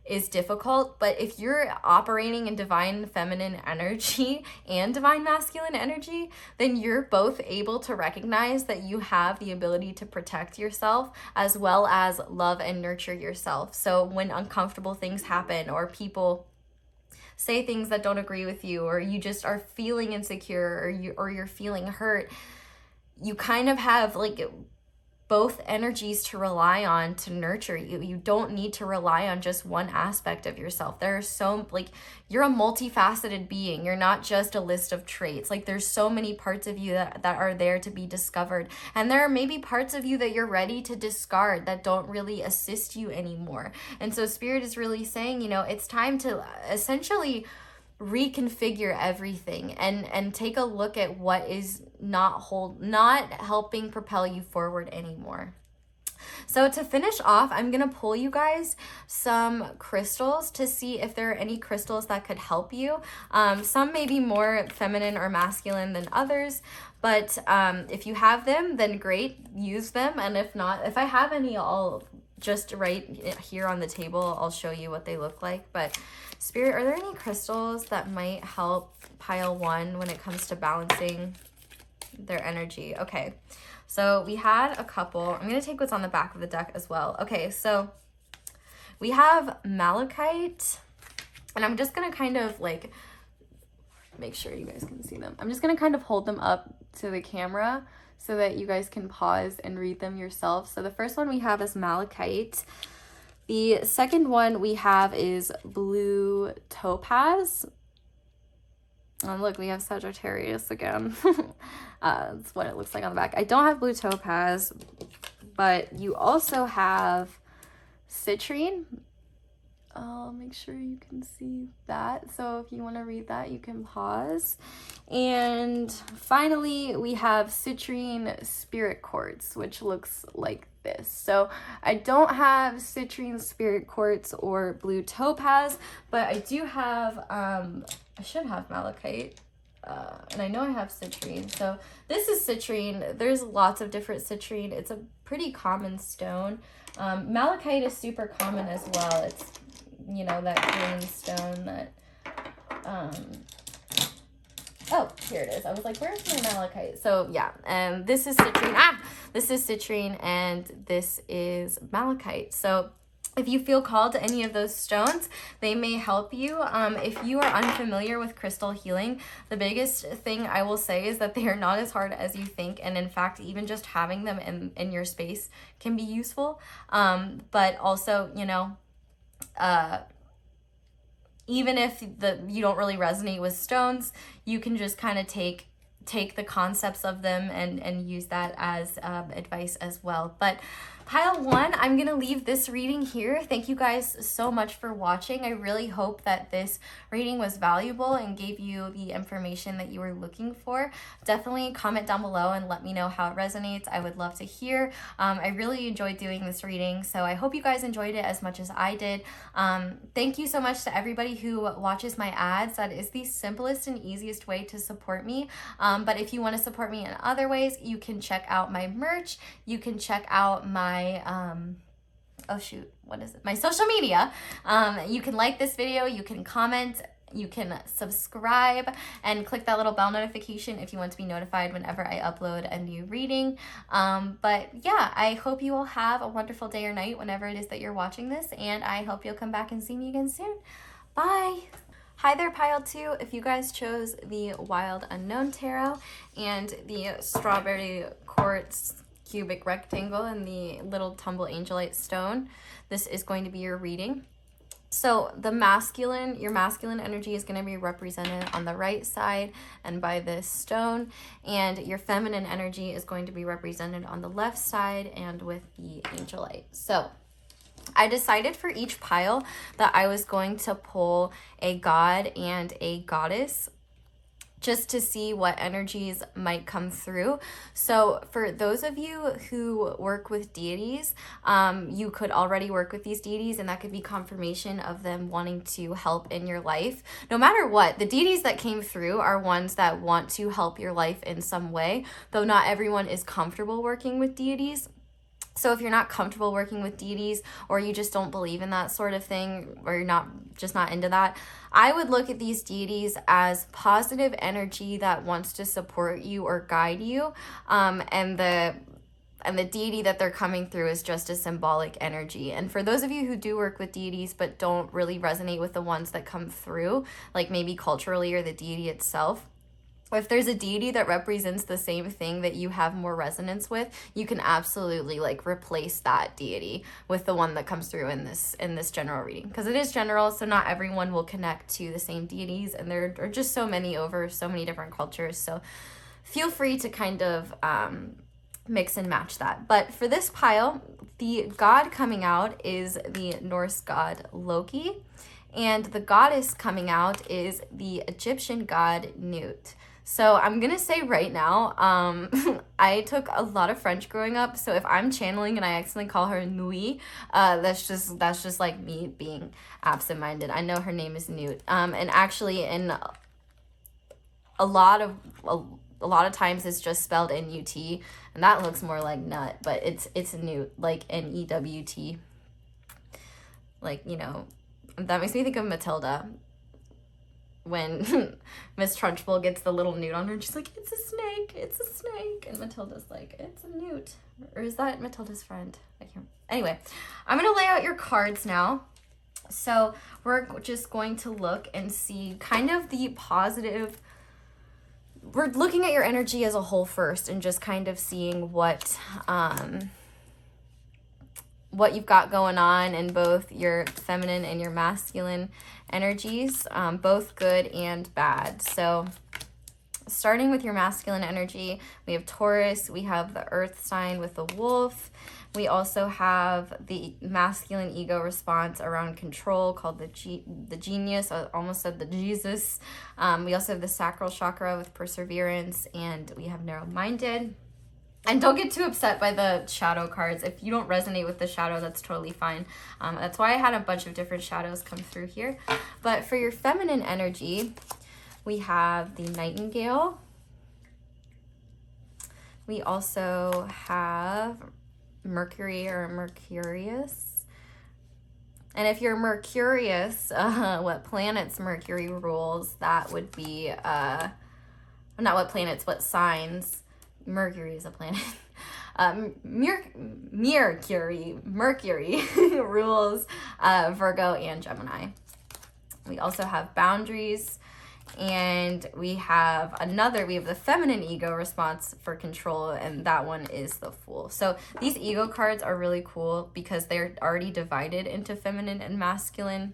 is difficult, but if you're operating in divine feminine energy and divine masculine energy, then you're both able to recognize that you have the ability to protect yourself as well as love and nurture yourself. So when uncomfortable things happen, or people say things that don't agree with you, or you just are feeling insecure, or you're feeling hurt, you kind of have like both energies to rely on to nurture you. You don't need to rely on just one aspect of yourself. There's so, like, you're a multifaceted being. You're not just a list of traits. Like, there's so many parts of you that are there to be discovered. And there are maybe parts of you that you're ready to discard that don't really assist you anymore. And so Spirit is really saying, you know, it's time to essentially reconfigure everything and take a look at what is not helping propel you forward anymore. So to finish off, I'm going to pull you guys some crystals to see if there are any crystals that could help you. Some may be more feminine or masculine than others, but if you have them, then great, use them. And if not, if I have any, I'll just right here on the table, I'll show you what they look like. But Spirit, are there any crystals that might help pile one when it comes to balancing their energy? Okay, so we had a couple. I'm going to take what's on the back of the deck as well. Okay, so we have malachite, and I'm just going to kind of like make sure you guys can see them. I'm just going to kind of hold them up to the camera so that you guys can pause and read them yourself. So the first one we have is malachite. The second one we have is blue topaz. And look, we have Sagittarius again. That's what it looks like on the back. I don't have blue topaz, but you also have citrine. I'll make sure you can see that. So if you want to read that, you can pause. And finally, we have citrine spirit quartz, which looks like this. So I don't have citrine spirit quartz or blue topaz, but I do have, I should have malachite. And I know I have citrine. So this is citrine. There's lots of different citrine. It's a pretty common stone. Malachite is super common as well. It's, you know, that green stone that, oh, here it is. I was like, where's my malachite? So yeah, and this is citrine. This is citrine, and this is malachite. So if you feel called to any of those stones, they may help you. If you are unfamiliar with crystal healing, the biggest thing I will say is that they are not as hard as you think. And in fact, even just having them in your space can be useful. But also, you know, even if you don't really resonate with stones, you can just kind of take the concepts of them and use that as advice as well. But pile one, I'm gonna leave this reading here. Thank you guys so much for watching. I really hope that this reading was valuable and gave you the information that you were looking for. Definitely comment down below and let me know how it resonates. I would love to hear. I really enjoyed doing this reading, so I hope you guys enjoyed it as much as I did. Thank you so much to everybody who watches my ads. That is the simplest and easiest way to support me. But if you want to support me in other ways, you can check out my merch. You can check out my oh shoot, what is it? My social media. You can like this video, you can comment, you can subscribe, and click that little bell notification if you want to be notified whenever I upload a new reading. But yeah, I hope you all have a wonderful day or night whenever it is that you're watching this, and I hope you'll come back and see me again soon. Bye! Hi there, Pile 2. If you guys chose the Wild Unknown Tarot and the Strawberry Quartz Cubic Rectangle and the little Tumble Angelite Stone, this is going to be your reading. So the masculine, your masculine energy is going to be represented on the right side and by this stone, and your feminine energy is going to be represented on the left side and with the Angelite. So I decided for each pile that I was going to pull a god and a goddess just to see what energies might come through. So for those of you who work with deities, you could already work with these deities, and that could be confirmation of them wanting to help in your life. No matter what, the deities that came through are ones that want to help your life in some way, though not everyone is comfortable working with deities. So if you're not comfortable working with deities, or you just don't believe in that sort of thing, or you're not into that, I would look at these deities as positive energy that wants to support you or guide you, and the deity that they're coming through is just a symbolic energy. And for those of you who do work with deities but don't really resonate with the ones that come through, like maybe culturally or the deity itself, if there's a deity that represents the same thing that you have more resonance with, you can absolutely like replace that deity with the one that comes through in this general reading, because it is general, so not everyone will connect to the same deities, and there are just so many over so many different cultures. So feel free to kind of mix and match that. But for this pile, the god coming out is the Norse god Loki, and the goddess coming out is the Egyptian god Nut. So I'm going to say right now, I took a lot of French growing up, so if I'm channeling and I accidentally call her Nui, that's just like me being absent-minded. I know her name is Nut. And actually in a lot of times it's just spelled N-U-T, and that looks more like nut, but it's Newt, like N-E-W-T. Like, you know, that makes me think of Matilda. When Miss Trunchbull gets the little newt on her, and she's like, it's a snake, and Matilda's like, it's a newt. Or is that Matilda's friend? I can't. Anyway, I'm going to lay out your cards now. So we're just going to look and see kind of the positive. We're looking at your energy as a whole first, and just kind of seeing what you've got going on in both your feminine and your masculine energies, both good and bad. So starting with your masculine energy, we have Taurus, we have the earth sign with the wolf. We also have the masculine ego response around control called the genius. I almost said the Jesus. We also have the sacral chakra with perseverance, and we have narrow-minded. And don't get too upset by the shadow cards. If you don't resonate with the shadow, that's totally fine. That's why I had a bunch of different shadows come through here. But for your feminine energy, we have the Nightingale. We also have Mercury or Mercurius. And if you're Mercurius, what planets Mercury rules, that would be, not what planets, what signs. Mercury is a planet. Mercury rules Virgo and Gemini. We also have boundaries, and we have the feminine ego response for control, and that one is the Fool. So these ego cards are really cool because they're already divided into feminine and masculine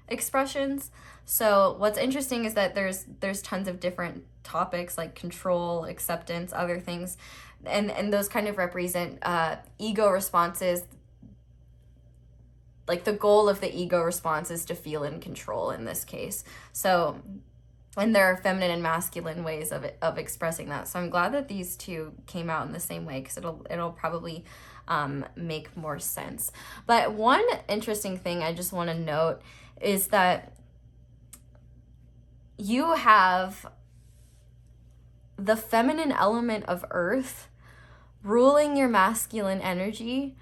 expressions. So what's interesting is that there's tons of different topics like control, acceptance, other things, and those kind of represent ego responses. Like the goal of the ego response is to feel in control in this case. So, and there are feminine and masculine ways of expressing that. So I'm glad that these two came out in the same way, because it'll probably make more sense. But one interesting thing I just want to note is that you have the feminine element of earth ruling your masculine energy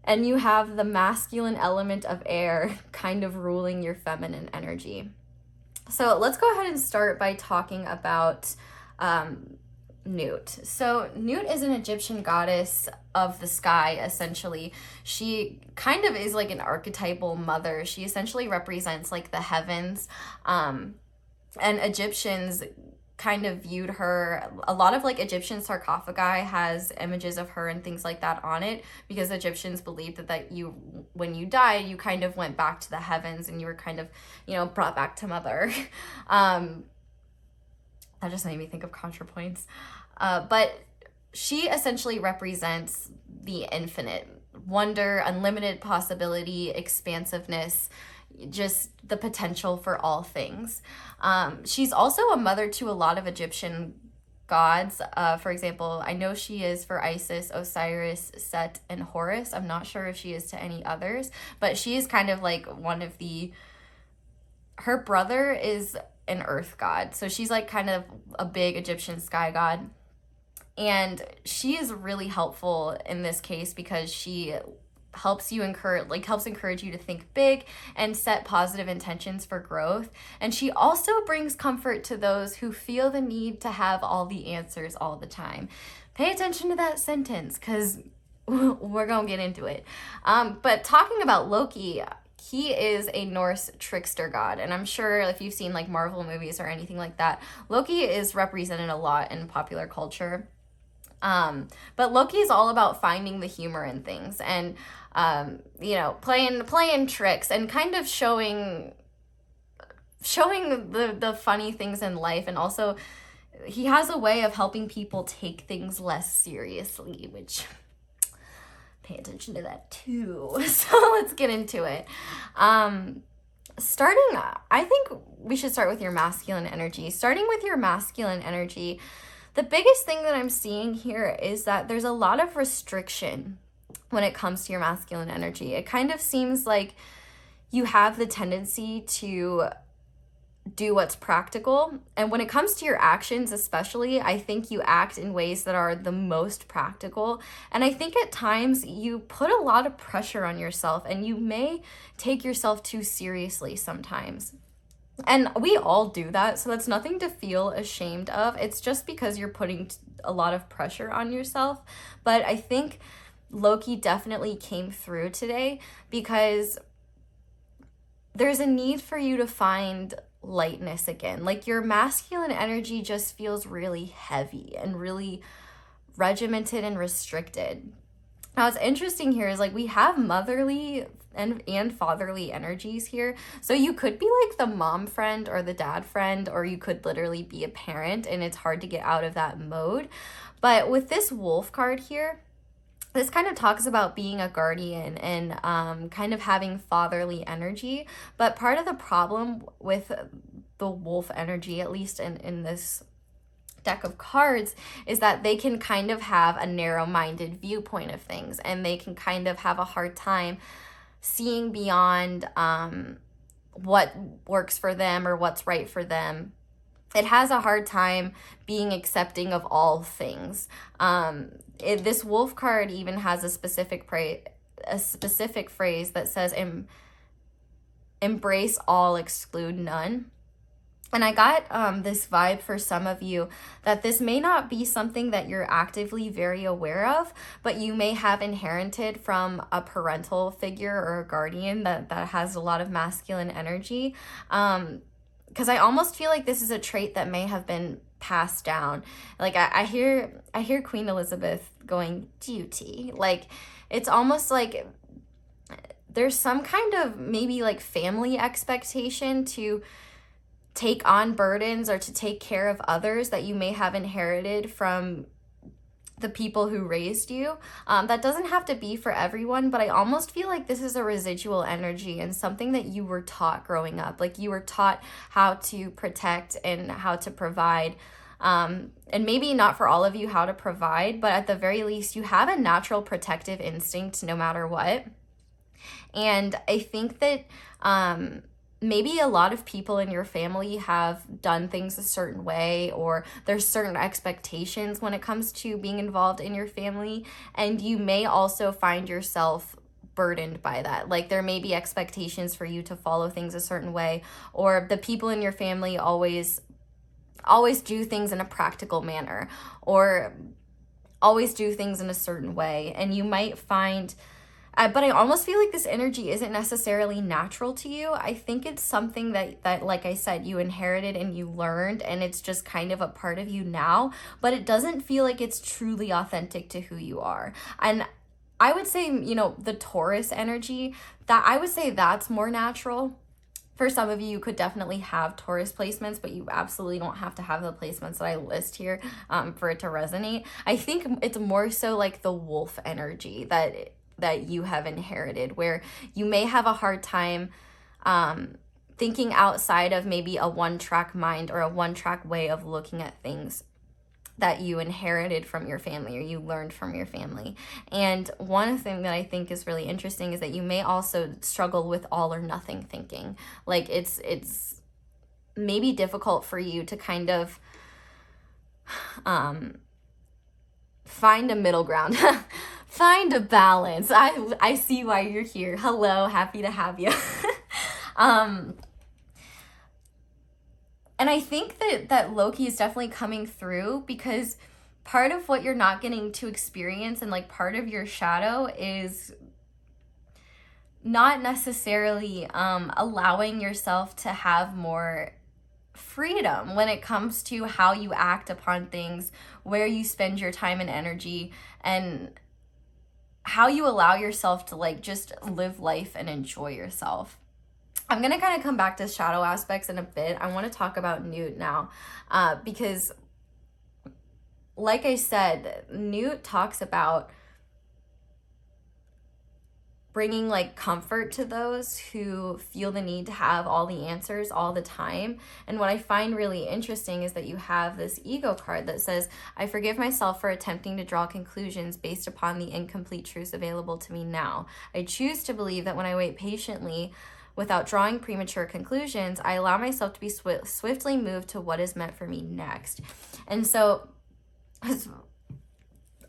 And you have the masculine element of air kind of ruling your feminine energy. So let's go ahead and start by talking about Nut. So Nut is an Egyptian goddess of the sky, essentially. She kind of is like an archetypal mother. She essentially represents like the heavens. And Egyptians kind of viewed her, a lot of like Egyptian sarcophagi has images of her and things like that on it, because Egyptians believed that you, when you died, you kind of went back to the heavens and you were kind of, you know, brought back to mother. That just made me think of ContraPoints. But she essentially represents the infinite wonder, unlimited possibility, expansiveness, just the potential for all things. She's also a mother to a lot of Egyptian gods. For example, I know she is for Isis, Osiris, Set, and Horus. I'm not sure if she is to any others, but she is kind of like one of the, her brother is an earth god. So she's like kind of a big Egyptian sky god. And she is really helpful in this case because she helps encourage you to think big and set positive intentions for growth. And she also brings comfort to those who feel the need to have all the answers all the time. Pay attention to that sentence because we're gonna get into it. But talking about Loki, he is a Norse trickster god, and I'm sure if you've seen like Marvel movies or anything like that, Loki is represented a lot in popular culture. But Loki is all about finding the humor in things and, you know, playing tricks and kind of showing the funny things in life. And also he has a way of helping people take things less seriously, which pay attention to that too. So let's get into it. I think we should start with your masculine energy. Starting with your masculine energy, the biggest thing that I'm seeing here is that there's a lot of restriction when it comes to your masculine energy. It kind of seems like you have the tendency to do what's practical. And when it comes to your actions, especially, I think you act in ways that are the most practical. And I think at times you put a lot of pressure on yourself and you may take yourself too seriously sometimes. And we all do that, so that's nothing to feel ashamed of. It's just because you're putting a lot of pressure on yourself. But I think Loki definitely came through today because there's a need for you to find lightness again. Like your masculine energy just feels really heavy and really regimented and restricted. Now, what's interesting here is like we have motherly and fatherly energies here. So you could be like the mom friend or the dad friend, or you could literally be a parent, and it's hard to get out of that mode. But with this wolf card here, this kind of talks about being a guardian and kind of having fatherly energy. But part of the problem with the wolf energy, at least in this deck of cards, is that they can kind of have a narrow-minded viewpoint of things, and they can kind of have a hard time seeing beyond what works for them or what's right for them. It has a hard time being accepting of all things. This wolf card even has a specific phrase that says, embrace all, exclude none. And I got this vibe for some of you that this may not be something that you're actively very aware of, but you may have inherited from a parental figure or a guardian that has a lot of masculine energy. Because I almost feel like this is a trait that may have been passed down. Like I hear Queen Elizabeth going, duty. Like it's almost like there's some kind of maybe like family expectation to take on burdens or to take care of others that you may have inherited from the people who raised you. That doesn't have to be for everyone, but I almost feel like this is a residual energy and something that you were taught growing up. Like you were taught how to protect and how to provide. And maybe not for all of you how to provide, but at the very least, you have a natural protective instinct no matter what. And I think that maybe a lot of people in your family have done things a certain way, or there's certain expectations when it comes to being involved in your family, and you may also find yourself burdened by that. Like there may be expectations for you to follow things a certain way, or the people in your family always do things in a practical manner, or always do things in a certain way. And you might find, but I almost feel like this energy isn't necessarily natural to you. I think it's something that, like I said, you inherited and you learned, and it's just kind of a part of you now, but it doesn't feel like it's truly authentic to who you are. And I would say, you know, the Taurus energy, that I would say that's more natural. For some of you, you could definitely have Taurus placements, but you absolutely don't have to have the placements that I list here for it to resonate. I think it's more so like the wolf energy that you have inherited, where you may have a hard time thinking outside of maybe a one-track mind or a one-track way of looking at things that you inherited from your family or you learned from your family. And one thing that I think is really interesting is that you may also struggle with all or nothing thinking. Like it's maybe difficult for you to kind of find a middle ground, find a balance. I see why you're here. Hello, happy to have you. And I think that Loki is definitely coming through, because part of what you're not getting to experience and like part of your shadow is not necessarily allowing yourself to have more freedom when it comes to how you act upon things, where you spend your time and energy, and how you allow yourself to like just live life and enjoy yourself. I'm going to kind of come back to shadow aspects in a bit. I want to talk about Newt now because, like I said, Newt talks about bringing like comfort to those who feel the need to have all the answers all the time. And what I find really interesting is that you have this ego card that says, I forgive myself for attempting to draw conclusions based upon the incomplete truths available to me now. I choose to believe that when I wait patiently, without drawing premature conclusions, I allow myself to be swiftly moved to what is meant for me next. And so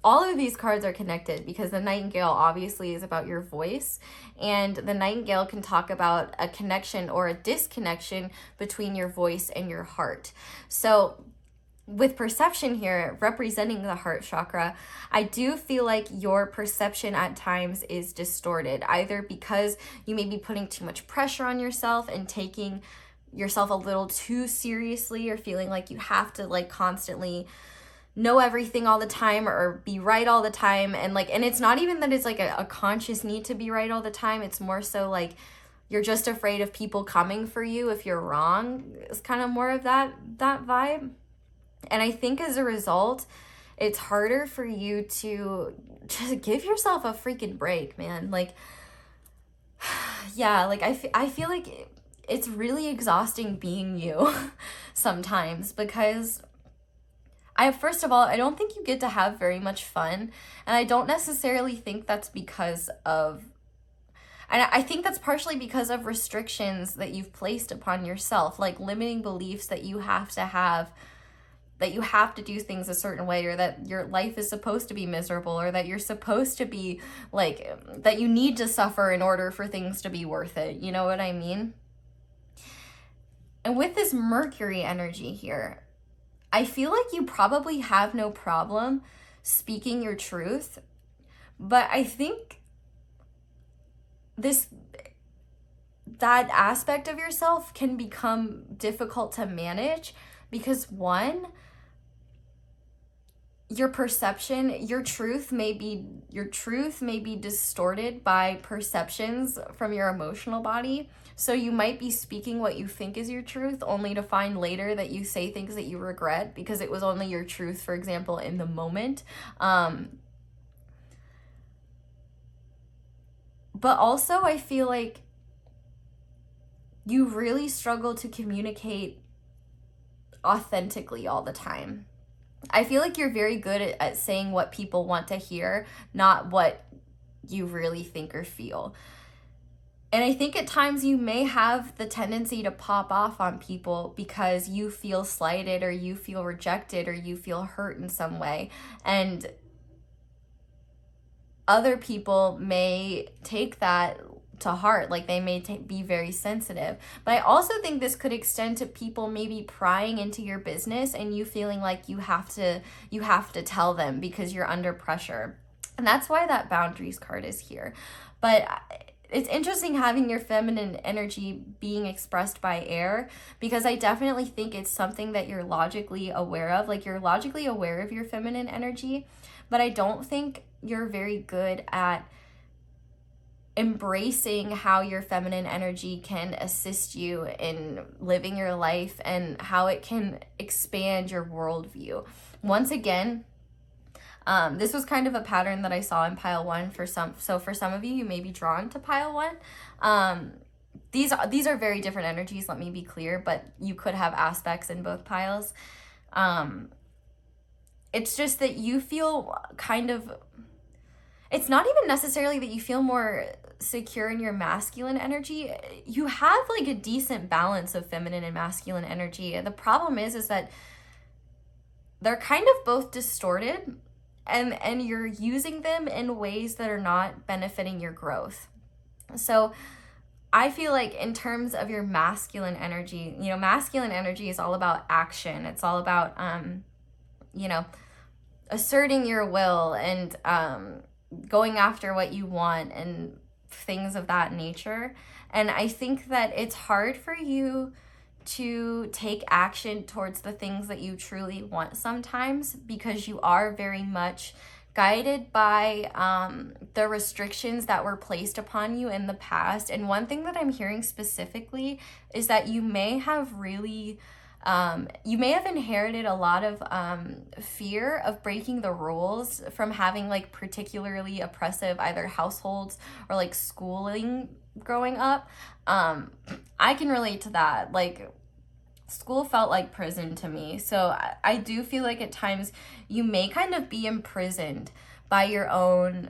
all of these cards are connected, because the Nightingale obviously is about your voice, and the Nightingale can talk about a connection or a disconnection between your voice and your heart. So with perception here representing the heart chakra, I do feel like your perception at times is distorted, either because you may be putting too much pressure on yourself and taking yourself a little too seriously, or feeling like you have to like constantly know everything all the time or be right all the time. And it's not even that it's like a conscious need to be right all the time. It's more so like you're just afraid of people coming for you if you're wrong. It's kind of more of that vibe. And I think as a result, it's harder for you to just give yourself a freaking break, man. Like, yeah, like I feel like it's really exhausting being you sometimes, because first of all, I don't think you get to have very much fun. And I don't necessarily think that's because of, and I think that's partially because of restrictions that you've placed upon yourself, like limiting beliefs that you have to have, that you have to do things a certain way, or that your life is supposed to be miserable, or that you're supposed to be like, that you need to suffer in order for things to be worth it. You know what I mean? And with this Mercury energy here, I feel like you probably have no problem speaking your truth, but I think that aspect of yourself can become difficult to manage, because one, your perception, your truth may be distorted by perceptions from your emotional body. So you might be speaking what you think is your truth, only to find later that you say things that you regret because it was only your truth, for example, in the moment. But also I feel like you really struggle to communicate authentically all the time. I feel like you're very good at saying what people want to hear, not what you really think or feel. And I think at times you may have the tendency to pop off on people because you feel slighted, or you feel rejected, or you feel hurt in some way. And other people may take that to heart, like they may be very sensitive. But I also think this could extend to people maybe prying into your business and you feeling like you have to tell them because you're under pressure. And that's why that boundaries card is here. But it's interesting having your feminine energy being expressed by air, because I definitely think it's something that you're logically aware of. Like, you're logically aware of your feminine energy, but I don't think you're very good at embracing how your feminine energy can assist you in living your life and how it can expand your worldview. Once again, this was kind of a pattern that I saw in pile 1 for some. So for some of you, you may be drawn to pile 1. These are very different energies, let me be clear, but you could have aspects in both piles. It's just that you feel kind of, it's not even necessarily that you feel more secure in your masculine energy. You have like a decent balance of feminine and masculine energy. The problem is that they're kind of both distorted, and you're using them in ways that are not benefiting your growth. So I feel like in terms of your masculine energy, masculine energy is all about action. It's all about, asserting your will and going after what you want and things of that nature. And I think that it's hard for you to take action towards the things that you truly want sometimes, because you are very much guided by the restrictions that were placed upon you in the past. And one thing that I'm hearing specifically is that you may have inherited a lot of fear of breaking the rules from having like particularly oppressive either households or like schooling growing up. I can relate to that. Like, school felt like prison to me. So I do feel like at times you may kind of be imprisoned by your own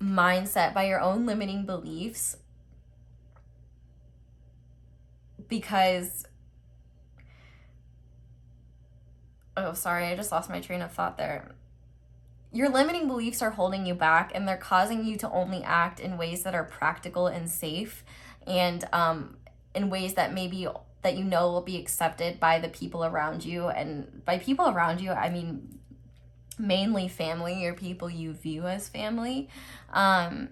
mindset, by your own limiting beliefs, because, oh, sorry, I just lost my train of thought there. Your limiting beliefs are holding you back, and they're causing you to only act in ways that are practical and safe, and in ways that maybe that will be accepted by the people around you. And by people around you, I mean mainly family or people you view as family. But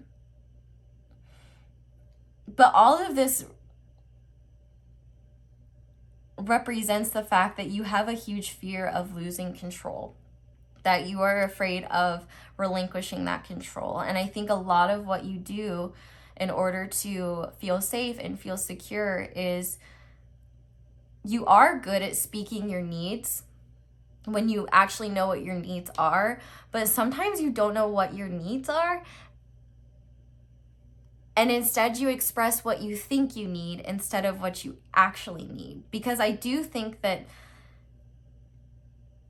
all of this represents the fact that you have a huge fear of losing control, that you are afraid of relinquishing that control. And I think a lot of what you do in order to feel safe and feel secure is you are good at speaking your needs when you actually know what your needs are, but sometimes you don't know what your needs are. And instead you express what you think you need instead of what you actually need. Because I do think that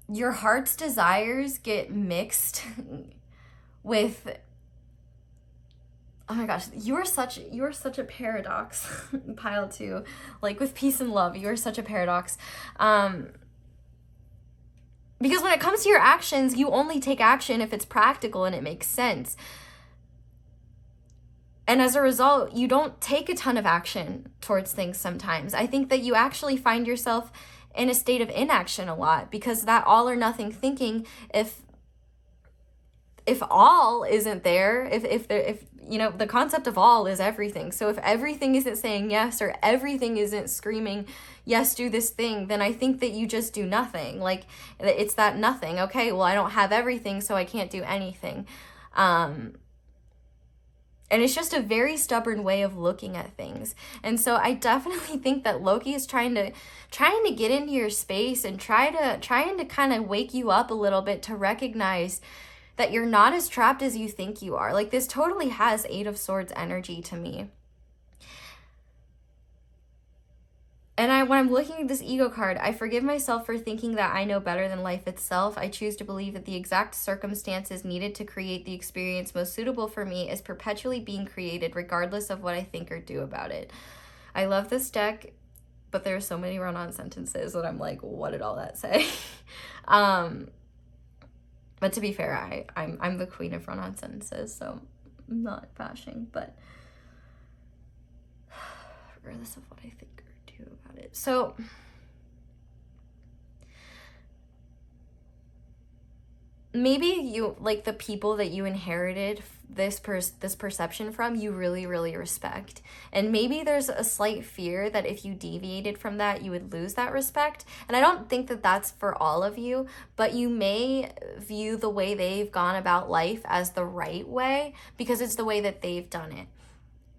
your heart's desires get mixed with, oh my gosh, you are such a paradox. Pile 2, like with peace and love, you are such a paradox. Because when it comes to your actions, you only take action if it's practical and it makes sense. And as a result, you don't take a ton of action towards things sometimes. I think that you actually find yourself in a state of inaction a lot, because that all or nothing thinking, if all isn't there, if the concept of all is everything. So if everything isn't saying yes, or everything isn't screaming, yes, do this thing, then I think that you just do nothing. Like, it's that nothing. Okay, well, I don't have everything, so I can't do anything. And it's just a very stubborn way of looking at things. And so I definitely think that Loki is trying to get into your space and trying to kind of wake you up a little bit to recognize that you're not as trapped as you think you are. Like, this totally has 8 of Swords energy to me. And when I'm looking at this ego card, I forgive myself for thinking that I know better than life itself. I choose to believe that the exact circumstances needed to create the experience most suitable for me is perpetually being created, regardless of what I think or do about it. I love this deck, but there are so many run-on sentences that I'm like, what did all that say? But to be fair, I'm the queen of run-on sentences, so I'm not bashing, but regardless of what I think or do about it. So maybe you, like, the people that you inherited this perception from, you really, really respect. And maybe there's a slight fear that if you deviated from that, you would lose that respect. And I don't think that that's for all of you, but you may view the way they've gone about life as the right way because it's the way that they've done it.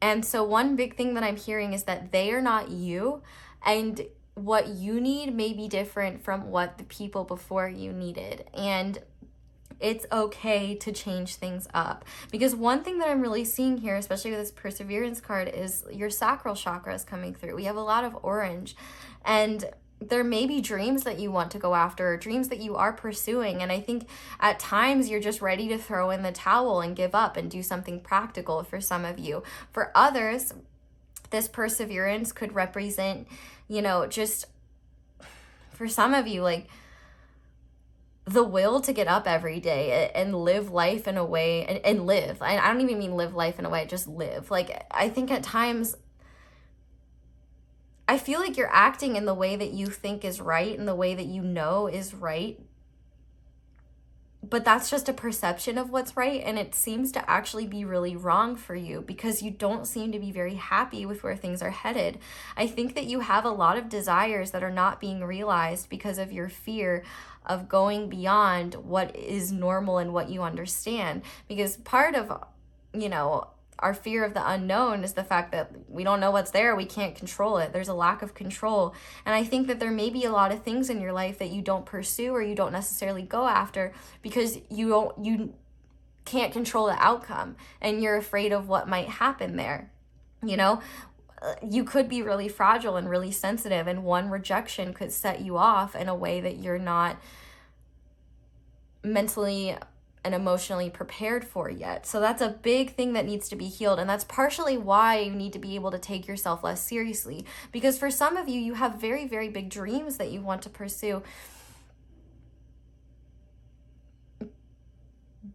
And so one big thing that I'm hearing is that they are not you, and what you need may be different from what the people before you needed. And it's okay to change things up, because one thing that I'm really seeing here, especially with this perseverance card, is your sacral chakra is coming through. We have a lot of orange, and there may be dreams that you want to go after, or dreams that you are pursuing. And I think at times you're just ready to throw in the towel and give up and do something practical for some of you. For others, this perseverance could represent, you know, just for some of you, like, the will to get up every day and live life in a way, and live. I don't even mean live life in a way, just live. Like, I think at times, I feel like you're acting in the way that you think is right and the way that you know is right. But that's just a perception of what's right, and it seems to actually be really wrong for you because you don't seem to be very happy with where things are headed. I think that you have a lot of desires that are not being realized because of your fear of going beyond what is normal and what you understand. Because part of, you know, our fear of the unknown is the fact that we don't know what's there. We can't control it. There's a lack of control. And I think that there may be a lot of things in your life that you don't pursue or you don't necessarily go after because you can't control the outcome and you're afraid of what might happen there. You know, you could be really fragile and really sensitive, and one rejection could set you off in a way that you're not mentally and emotionally prepared for yet. So that's a big thing that needs to be healed. And that's partially why you need to be able to take yourself less seriously. Because for some of you, you have very, very big dreams that you want to pursue.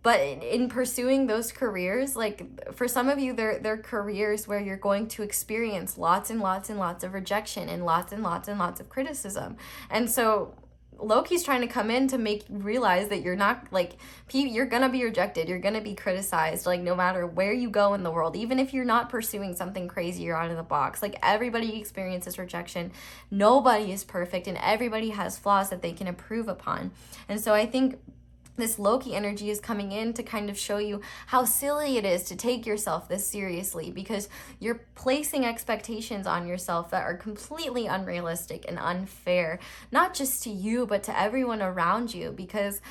But in pursuing those careers, like, for some of you, they're careers where you're going to experience lots and lots and lots of rejection and lots of criticism. And so Loki's trying to come in to make you realize that you're not, like, you're gonna be rejected, you're gonna be criticized, like, no matter where you go in the world, even if you're not pursuing something crazy or out of the box. Like, everybody experiences rejection. Nobody is perfect, and everybody has flaws that they can improve upon. And so I think this Loki energy is coming in to kind of show you how silly it is to take yourself this seriously, because you're placing expectations on yourself that are completely unrealistic and unfair, not just to you, but to everyone around you. Because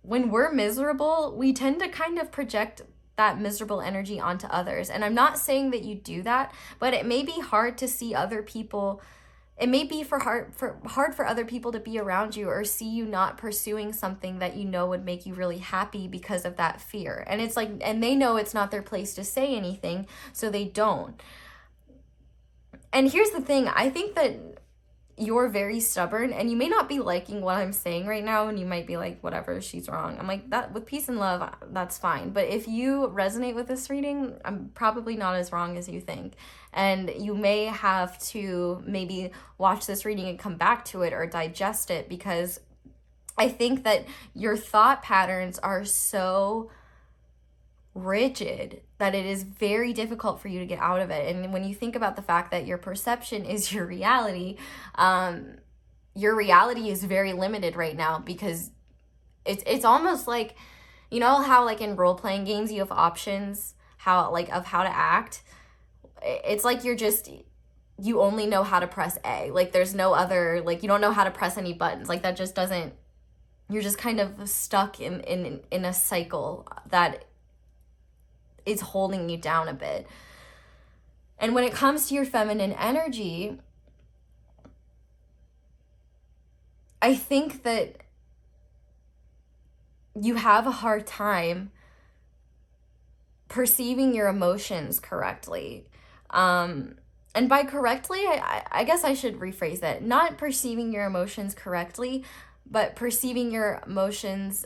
when we're miserable, we tend to kind of project that miserable energy onto others. And I'm not saying that you do that, but it may be hard to see other people. It may be hard for other people to be around you or see you not pursuing something that you know would make you really happy because of that fear. And it's like, and they know it's not their place to say anything, so they don't. And here's the thing, I think that you're very stubborn, and you may not be liking what I'm saying right now, and you might be like, whatever, she's wrong. I'm like, that with peace and love, that's fine. But if you resonate with this reading, I'm probably not as wrong as you think. And you may have to maybe watch this reading and come back to it or digest it, because I think that your thought patterns are so rigid that it is very difficult for you to get out of it. And when you think about the fact that your perception is your reality is very limited right now, because it's almost like, you know how, like, in role-playing games you have options of how to act. It's like you only know how to press A. Like, there's no other, like, you don't know how to press any buttons. Like, that just doesn't, you're just kind of stuck in a cycle that is holding you down a bit. And when it comes to your feminine energy, I think that you have a hard time perceiving your emotions correctly. And by correctly, I guess I should rephrase that. Not perceiving your emotions correctly, but perceiving your emotions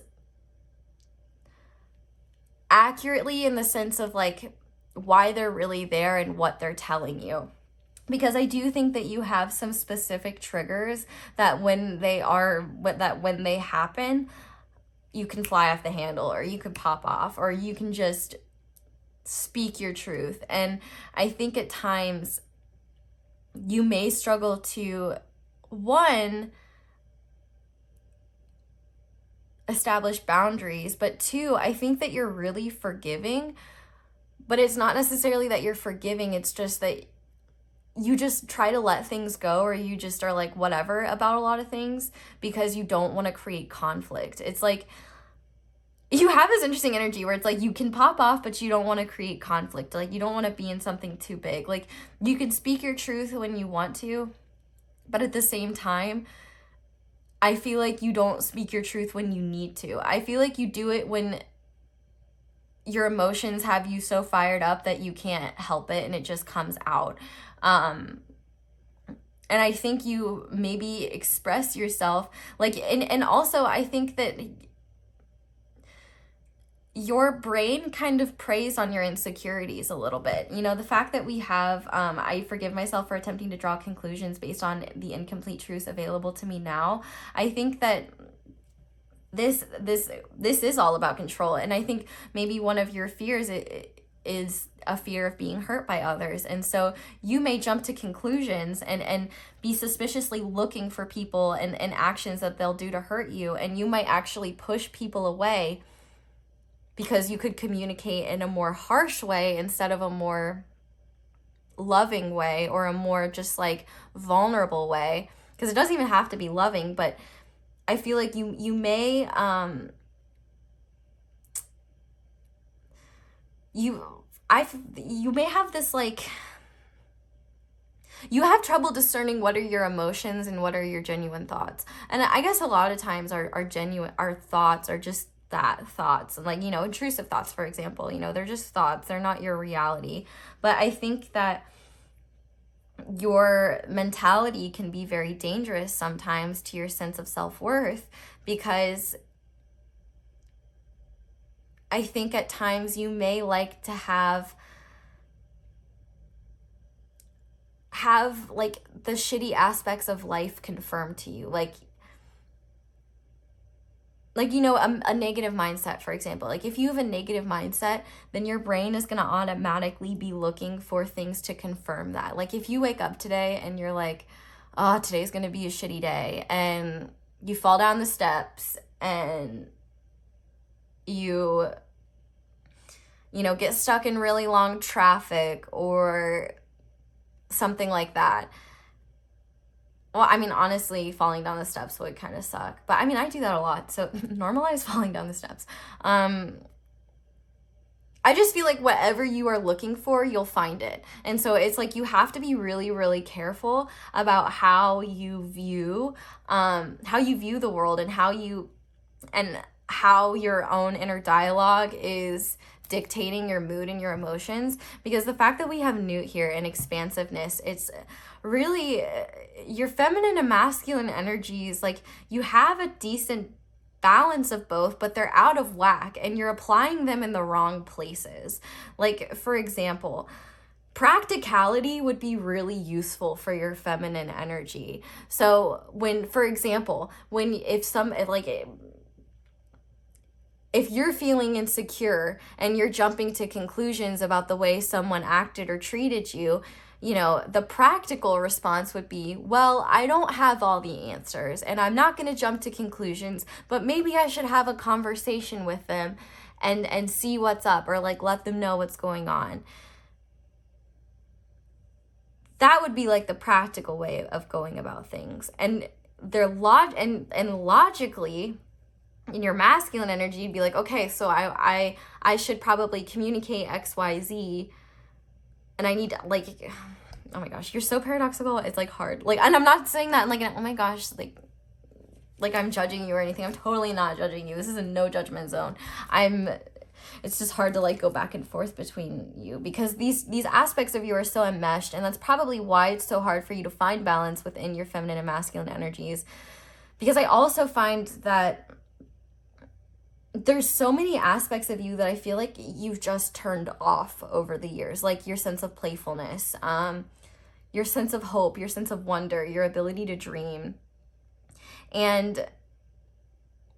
accurately in the sense of like why they're really there and what they're telling you. Because I do think that you have some specific triggers that when they happen, you can fly off the handle, or you could pop off, or you can just speak your truth. And I think at times you may struggle to, one, establish boundaries, but two, I think that you're really forgiving, but it's not necessarily that you're forgiving, it's just that you just try to let things go, or you just are like whatever about a lot of things because you don't want to create conflict. It's like you have this interesting energy where it's like you can pop off, but you don't want to create conflict. Like you don't want to be in something too big. Like you can speak your truth when you want to, but at the same time, I feel like you don't speak your truth when you need to. I feel like you do it when your emotions have you so fired up that you can't help it and it just comes out. And I think you maybe express yourself like, and also I think that your brain kind of preys on your insecurities a little bit. You know, the fact that we have, I forgive myself for attempting to draw conclusions based on the incomplete truths available to me now. I think that this is all about control. And I think maybe one of your fears is a fear of being hurt by others. And so you may jump to conclusions and be suspiciously looking for people and actions that they'll do to hurt you. And you might actually push people away because you could communicate in a more harsh way instead of a more loving way, or a more just like vulnerable way. Because it doesn't even have to be loving, but I feel like you may you may have this like, you have trouble discerning what are your emotions and what are your genuine thoughts. And I guess a lot of times our thoughts are just that, thoughts, and like, you know, intrusive thoughts, for example, you know, they're just thoughts, they're not your reality. But I think that your mentality can be very dangerous sometimes to your sense of self-worth, because I think at times you may like to have like the shitty aspects of life confirmed to you, like you know, a negative mindset, for example. Like if you have a negative mindset, then your brain is going to automatically be looking for things to confirm that. Like if you wake up today and you're like, oh, today's going to be a shitty day, and you fall down the steps and you know, get stuck in really long traffic or something like that. Well, I mean, honestly, falling down the steps would kind of suck. But I mean, I do that a lot. So normalize falling down the steps. I just feel like whatever you are looking for, you'll find it. And so it's like you have to be really, really careful about how you view the world, and how your own inner dialogue is dictating your mood and your emotions. Because the fact that we have Newt here and expansiveness, it's really your feminine and masculine energies, like you have a decent balance of both, but they're out of whack and you're applying them in the wrong places. Like, for example, practicality would be really useful for your feminine energy. So if you're feeling insecure and you're jumping to conclusions about the way someone acted or treated you, you know, the practical response would be, well, I don't have all the answers and I'm not going to jump to conclusions, but maybe I should have a conversation with them and see what's up, or like let them know what's going on. That would be like the practical way of going about things. And logically, in your masculine energy, you'd be like, okay, so I should probably communicate XYZ, and I need to, like, oh my gosh, you're so paradoxical, it's like hard. Like, and I'm not saying that like, oh my gosh, like I'm judging you or anything. I'm totally not judging you. This is a no judgment zone. It's just hard to like go back and forth between you, because these aspects of you are so enmeshed, and that's probably why it's so hard for you to find balance within your feminine and masculine energies. because I also find that there's so many aspects of you that I feel like you've just turned off over the years, like your sense of playfulness, your sense of hope, your sense of wonder, your ability to dream. And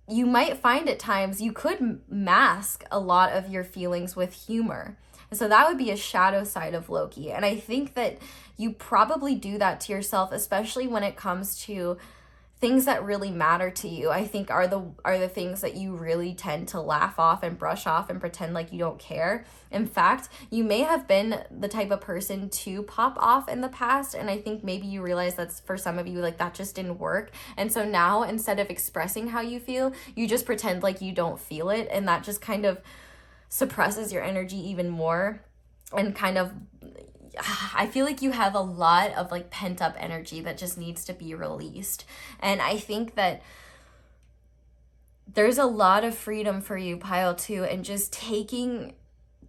you might find at times you could mask a lot of your feelings with humor. And so that would be a shadow side of Loki. And I think that you probably do that to yourself, especially when it comes to things that really matter to you. I think are the things that you really tend to laugh off and brush off and pretend like you don't care. In fact, you may have been the type of person to pop off in the past, and I think maybe you realize that's, for some of you, like that just didn't work. And so now, instead of expressing how you feel, you just pretend like you don't feel it, and that just kind of suppresses your energy even more. And kind of, I feel like you have a lot of like pent up energy that just needs to be released. And I think that there's a lot of freedom for you, Pile 2, and just taking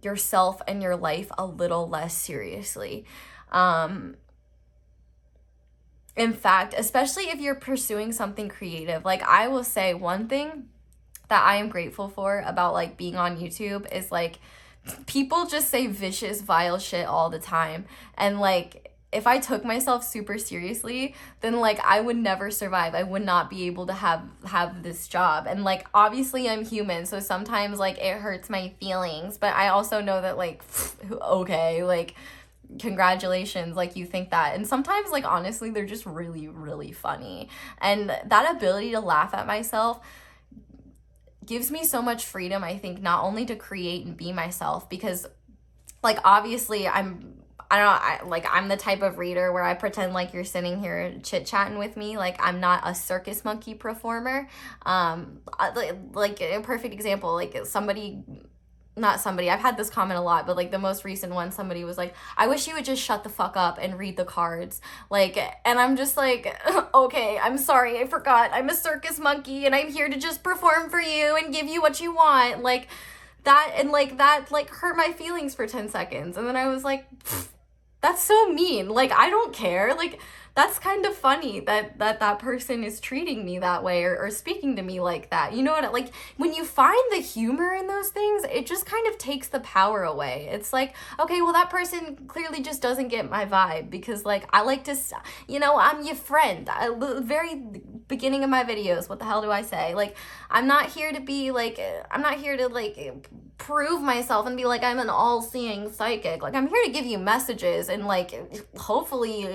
yourself and your life a little less seriously. In fact, especially if you're pursuing something creative, like I will say one thing that I am grateful for about like being on YouTube is like, people just say vicious, vile shit all the time. And like, if I took myself super seriously, then like I would never survive. I would not be able to have this job. And like, obviously I'm human, so sometimes like it hurts my feelings, but I also know that like, okay, like congratulations, like you think that. And sometimes like honestly, they're just really, really funny. And that ability to laugh at myself gives me so much freedom, I think, not only to create and be myself, because like obviously I'm the type of reader where I pretend like you're sitting here chit-chatting with me. Like I'm not a circus monkey performer. Like a perfect example, like I've had this comment a lot, but like the most recent one, somebody was like, I wish you would just shut the fuck up and read the cards. Like, and I'm just like, okay, I'm sorry, I forgot. I'm a circus monkey and I'm here to just perform for you and give you what you want. Like that, and like that like hurt my feelings for 10 seconds. And then I was like, that's so mean. Like, I don't care. Like, that's kind of funny that person is treating me that way or speaking to me like that. You know what? Like, when you find the humor in those things, it just kind of takes the power away. It's like, okay, well, that person clearly just doesn't get my vibe because, like, I like to, I'm your friend. The very beginning of my videos, what the hell do I say? Like, I'm not here to be, like, prove myself and be like, I'm an all-seeing psychic. Like, I'm here to give you messages and, like, hopefully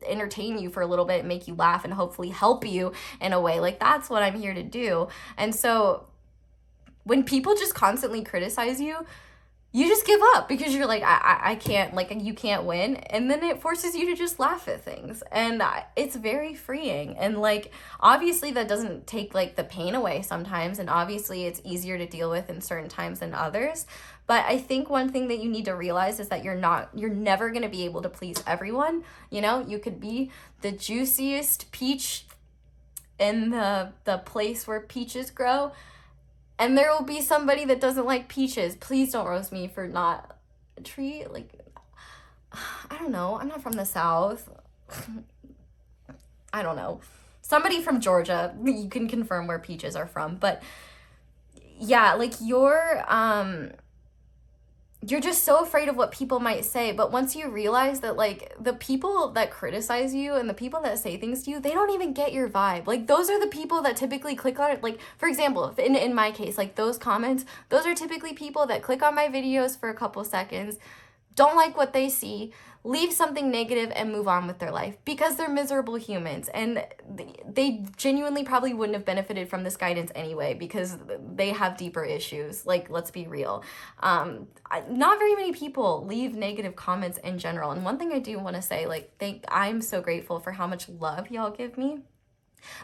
entertain you for a little bit, make you laugh, and hopefully help you in a way. Like, that's what I'm here to do. And so when people just constantly criticize you, you just give up because you're like, I can't, like, you can't win. And then it forces you to just laugh at things. And it's very freeing. And, like, obviously that doesn't take, like, the pain away sometimes. And obviously it's easier to deal with in certain times than others. But I think one thing that you need to realize is that you're never going to be able to please everyone. You know, you could be the juiciest peach in the place where peaches grow, and there will be somebody that doesn't like peaches. Please don't roast me for not a tree. Like, I don't know. I'm not from the South. I don't know. Somebody from Georgia, you can confirm where peaches are from. But yeah, like you're just so afraid of what people might say. But once you realize that, like, the people that criticize you and the people that say things to you, they don't even get your vibe. Like, those are the people that typically click on it. Like, for example, in my case, like, those comments, those are typically people that click on my videos for a couple seconds, don't like what they see, leave something negative and move on with their life because they're miserable humans, and they genuinely probably wouldn't have benefited from this guidance anyway because they have deeper issues. Like, let's be real. Not very many people leave negative comments in general. And one thing I do want to say, like, I'm so grateful for how much love y'all give me.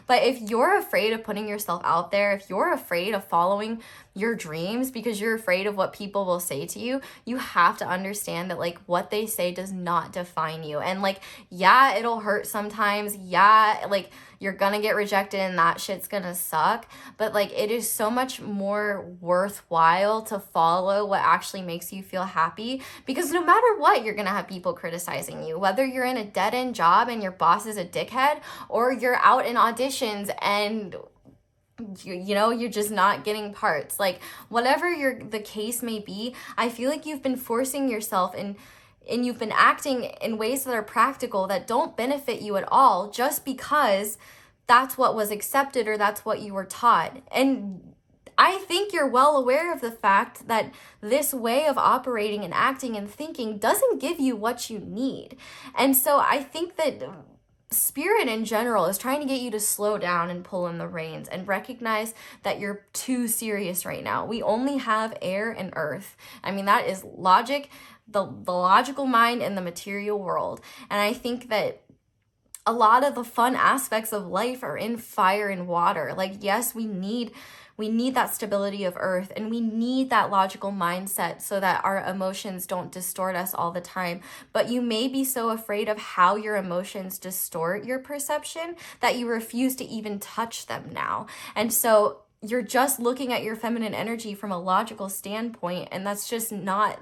But if you're afraid of putting yourself out there, if you're afraid of following your dreams because you're afraid of what people will say to you, you have to understand that, like, what they say does not define you. And, like, yeah, it'll hurt sometimes. Yeah, like, you're gonna get rejected and that shit's gonna suck. But like, it is so much more worthwhile to follow what actually makes you feel happy, because no matter what, you're gonna have people criticizing you, whether you're in a dead-end job and your boss is a dickhead, or you're out in auditions and you know, you're just not getting parts. Like, whatever the case may be, I feel like you've been forcing yourself and you've been acting in ways that are practical that don't benefit you at all, just because that's what was accepted or that's what you were taught. And I think you're well aware of the fact that this way of operating and acting and thinking doesn't give you what you need. And so I think that Spirit in general is trying to get you to slow down and pull in the reins and recognize that you're too serious right now. We only have air and earth. I mean, that is logic, the logical mind in the material world. And I think that a lot of the fun aspects of life are in fire and water. Like, yes, we need that stability of earth, and we need that logical mindset so that our emotions don't distort us all the time. But you may be so afraid of how your emotions distort your perception that you refuse to even touch them now. And so you're just looking at your feminine energy from a logical standpoint, and that's just not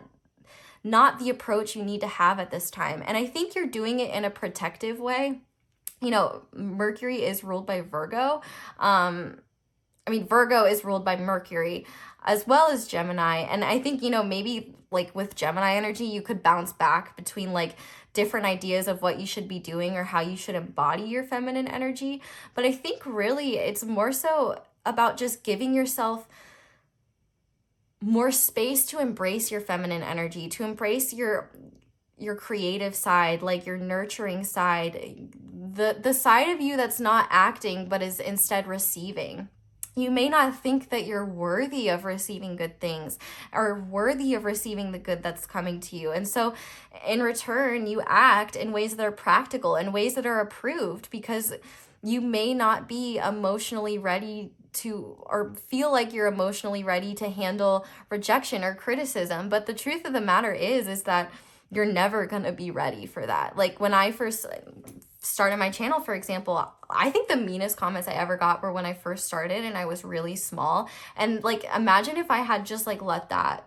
the approach you need to have at this time. And I think you're doing it in a protective way. You know, Mercury is ruled by Virgo. Virgo is ruled by Mercury as well as Gemini. And I think, you know, maybe like with Gemini energy, you could bounce back between like different ideas of what you should be doing or how you should embody your feminine energy. But I think really it's more so about just giving yourself more space to embrace your feminine energy, to embrace your creative side, like your nurturing side, the side of you that's not acting but is instead receiving. You may not think that you're worthy of receiving good things or worthy of receiving the good that's coming to you. And so in return, you act in ways that are practical, in ways that are approved, because you may not be emotionally ready to, or feel like you're emotionally ready to handle rejection or criticism. But the truth of the matter is that you're never going to be ready for that. Like, when I first started my channel, for example, I think the meanest comments I ever got were when I first started and I was really small. And like, imagine if I had just like let that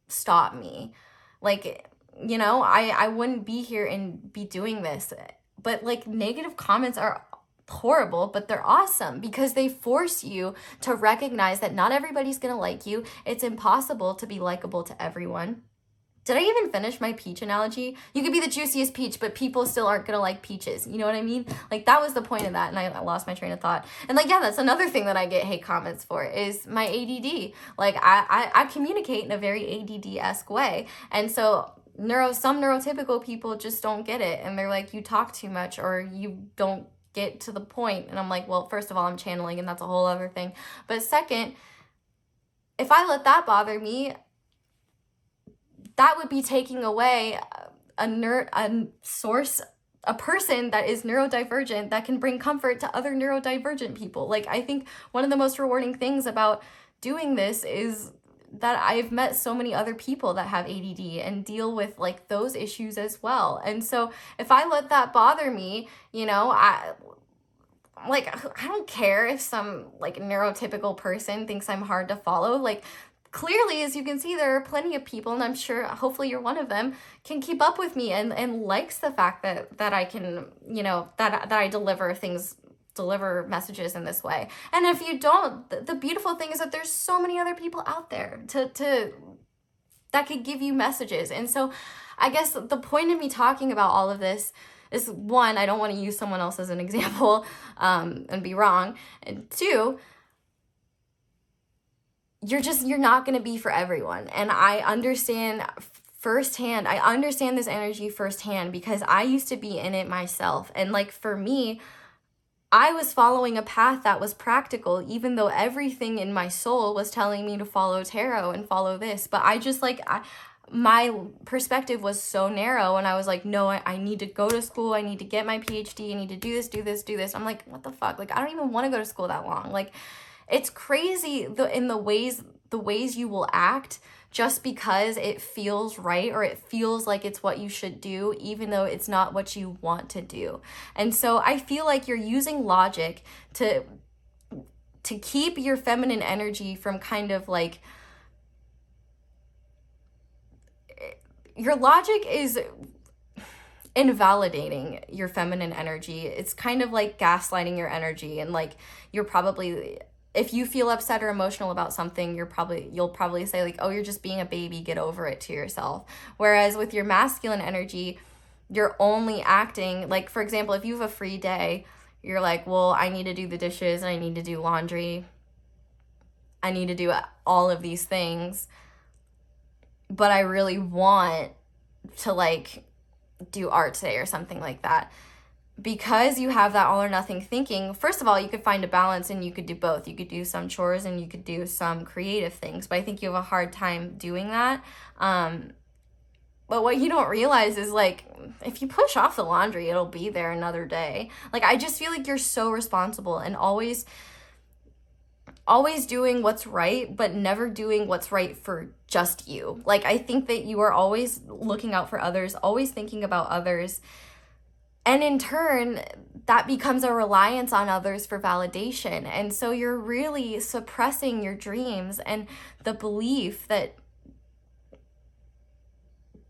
stop me. Like, you know, I wouldn't be here and be doing this. But like, negative comments are horrible, but they're awesome because they force you to recognize that not everybody's gonna like you. It's impossible to be likable to everyone. Did I even finish my peach analogy? You could be the juiciest peach, but people still aren't gonna like peaches. You know what I mean? Like, that was the point of that, and I lost my train of thought. And like, yeah, that's another thing that I get hate comments for is my ADD. Like, I communicate in a very ADD-esque way. And so some neurotypical people just don't get it. And they're like, you talk too much or you don't get to the point. And I'm like, well, first of all, I'm channeling, and that's a whole other thing. But second, if I let that bother me, that would be taking away a person that is neurodivergent that can bring comfort to other neurodivergent people. Like, I think one of the most rewarding things about doing this is that I've met so many other people that have ADD and deal with like those issues as well. And so if I let that bother me, you know, I don't care if some like neurotypical person thinks I'm hard to follow. Like, clearly, as you can see, there are plenty of people, and I'm sure hopefully you're one of them, can keep up with me and likes the fact that I can, you know, that I deliver messages in this way. And if you don't, the beautiful thing is that there's so many other people out there that could give you messages. And so I guess the point of me talking about all of this is, one, I don't want to use someone else as an example and be wrong. And two, you're not going to be for everyone. And I understand firsthand. I understand this energy firsthand because I used to be in it myself. And like, for me, I was following a path that was practical, even though everything in my soul was telling me to follow tarot and follow this. But I just my perspective was so narrow, and I was like, no, I need to go to school. I need to get my PhD. I need to do this. I'm like, what the fuck? Like, I don't even want to go to school that long. Like, it's crazy in the ways you will act just because it feels right or it feels like it's what you should do, even though it's not what you want to do. And so I feel like you're using logic to keep your feminine energy from kind of like, your logic is invalidating your feminine energy. It's kind of like gaslighting your energy, and like you're probably, if you feel upset or emotional about something, you'll probably say like, oh, you're just being a baby, get over it, to yourself. Whereas with your masculine energy, you're only acting like, for example, if you have a free day, you're like, well, I need to do the dishes and I need to do laundry. I need to do all of these things, but I really want to like do art today or something like that. Because you have that all or nothing thinking, first of all, you could find a balance and you could do both. You could do some chores and you could do some creative things, but I think you have a hard time doing that. But what you don't realize is like, if you push off the laundry, it'll be there another day. Like, I just feel like you're so responsible and always doing what's right, but never doing what's right for just you. Like, I think that you are always looking out for others, always thinking about others. And in turn, that becomes a reliance on others for validation. And so you're really suppressing your dreams and the belief that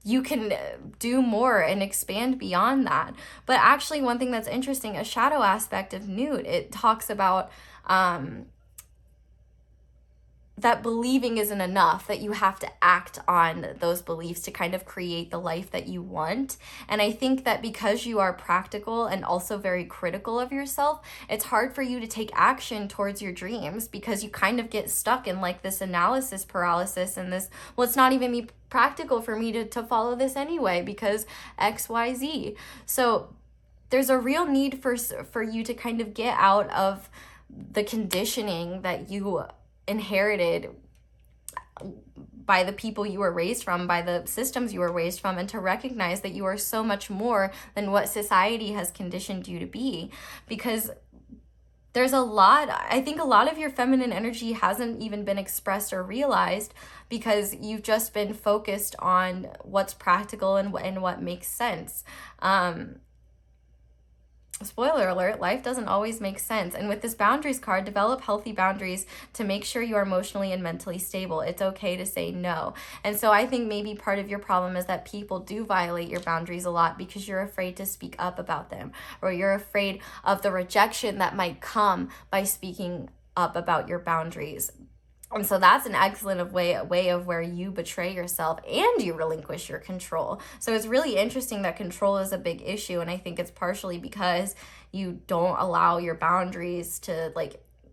you can do more and expand beyond that. But actually, one thing that's interesting, a shadow aspect of Newt, it talks about that believing isn't enough, that you have to act on those beliefs to kind of create the life that you want. And I think that because you are practical and also very critical of yourself, it's hard for you to take action towards your dreams because you kind of get stuck in like this analysis paralysis and this, well, it's not even practical for me to follow this anyway because XYZ. So there's a real need for you to kind of get out of the conditioning that you inherited by the people you were raised from, by the systems you were raised from, and to recognize that you are so much more than what society has conditioned you to be. Because there's I think a lot of your feminine energy hasn't even been expressed or realized because you've just been focused on what's practical and what makes sense. Spoiler alert, life doesn't always make sense. And with this boundaries card, develop healthy boundaries to make sure you are emotionally and mentally stable. It's okay to say no. And so I think maybe part of your problem is that people do violate your boundaries a lot because you're afraid to speak up about them, or you're afraid of the rejection that might come by speaking up about your boundaries. And so that's an excellent way of where you betray yourself and you relinquish your control. So it's really interesting that control is a big issue. And I think it's partially because you don't allow your boundaries to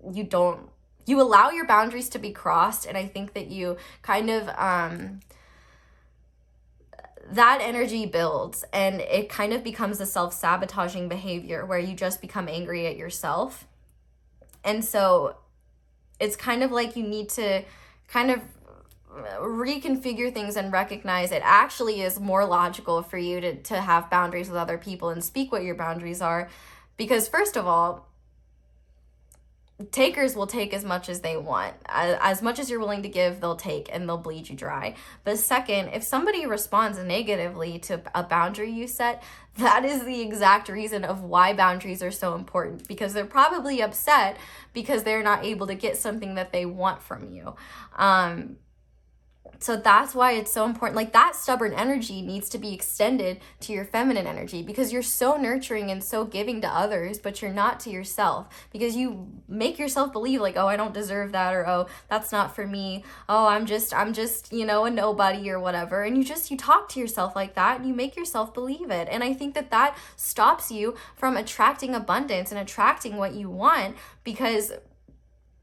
you allow your boundaries to be crossed. And I think that you kind of, that energy builds and it kind of becomes a self-sabotaging behavior where you just become angry at yourself. And so it's kind of like you need to kind of reconfigure things and recognize it actually is more logical for you to have boundaries with other people and speak what your boundaries are. Because first of all, takers will take as much as they want. As much as you're willing to give, they'll take and they'll bleed you dry. But second, if somebody responds negatively to a boundary you set, that is the exact reason of why boundaries are so important, because they're probably upset because they're not able to get something that they want from you. So that's why it's so important. Like, that stubborn energy needs to be extended to your feminine energy, because you're so nurturing and so giving to others, but you're not to yourself, because you make yourself believe like, oh, I don't deserve that, or oh, that's not for me. Oh, I'm just, a nobody or whatever. And you talk to yourself like that and you make yourself believe it. And I think that stops you from attracting abundance and attracting what you want, because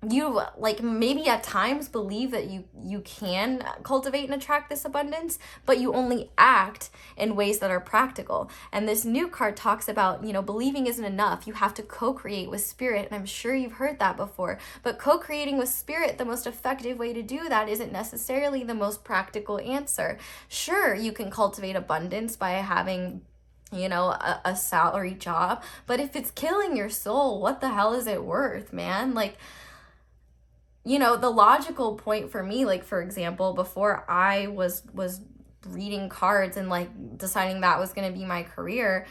you maybe at times believe that you can cultivate and attract this abundance, but you only act in ways that are practical. And this new card talks about, believing isn't enough. You have to co-create with spirit. And I'm sure you've heard that before, but co-creating with spirit, the most effective way to do that isn't necessarily the most practical answer. Sure, you can cultivate abundance by having a salary job, but if it's killing your soul, what the hell is it worth, man? Like, you know, the logical point for me, like, for example, before I was reading cards and like deciding that was going to be my career,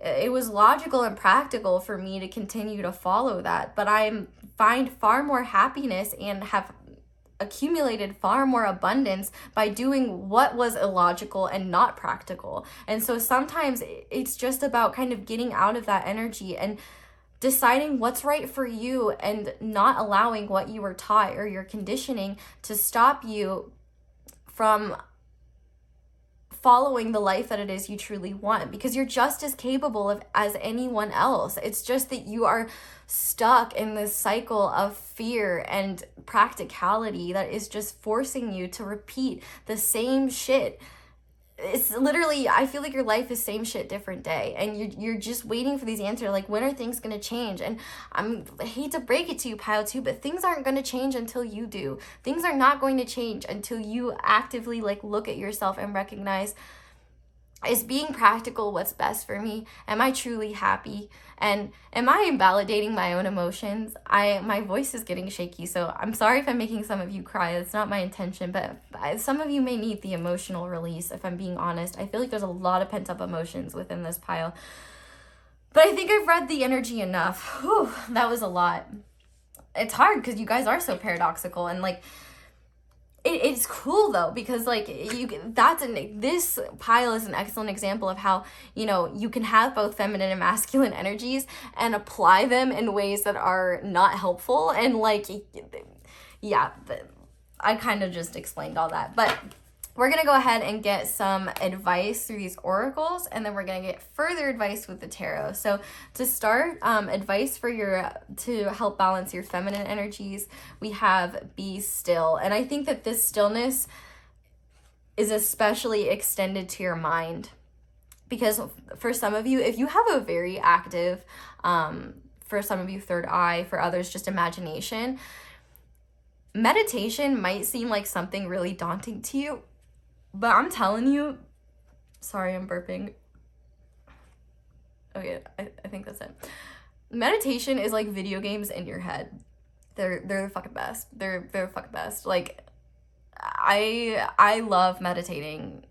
it was logical and practical for me to continue to follow that. But I find far more happiness and have accumulated far more abundance by doing what was illogical and not practical. And so sometimes it's just about kind of getting out of that energy and deciding what's right for you, and not allowing what you were taught or your conditioning to stop you from following the life that it is you truly want, because you're just as capable of as anyone else. It's just that you are stuck in this cycle of fear and practicality that is just forcing you to repeat the same shit. It's literally, I feel like your life is same shit, different day, and you're just waiting for these answers, like, when are things going to change? And I hate to break it to you, Pile 2, but things aren't going to change until you do. Things are not going to change until you actively, like, look at yourself and recognize, is being practical what's best for me? Am I truly happy? And am I invalidating my own emotions? My voice is getting shaky, so I'm sorry if I'm making some of you cry. It's not my intention, but some of you may need the emotional release, if I'm being honest. I feel like there's a lot of pent-up emotions within this pile. But I think I've read the energy enough. Whew, that was a lot. It's hard because you guys are so paradoxical, and like, it's cool though, because like this pile is an excellent example of how, you know, you can have both feminine and masculine energies and apply them in ways that are not helpful. And like, yeah, I kind of just explained all that, but we're going to go ahead and get some advice through these oracles, and then we're going to get further advice with the tarot. So to start, advice for to help balance your feminine energies, we have be still. And I think that this stillness is especially extended to your mind, because for some of you, if you have a very active, for some of you, third eye, for others, just imagination, meditation might seem like something really daunting to you. But I'm telling you, sorry, I'm burping. Okay, I think that's it. Meditation is like video games in your head. They're the fucking best. They're the fucking best. Like, I love meditating.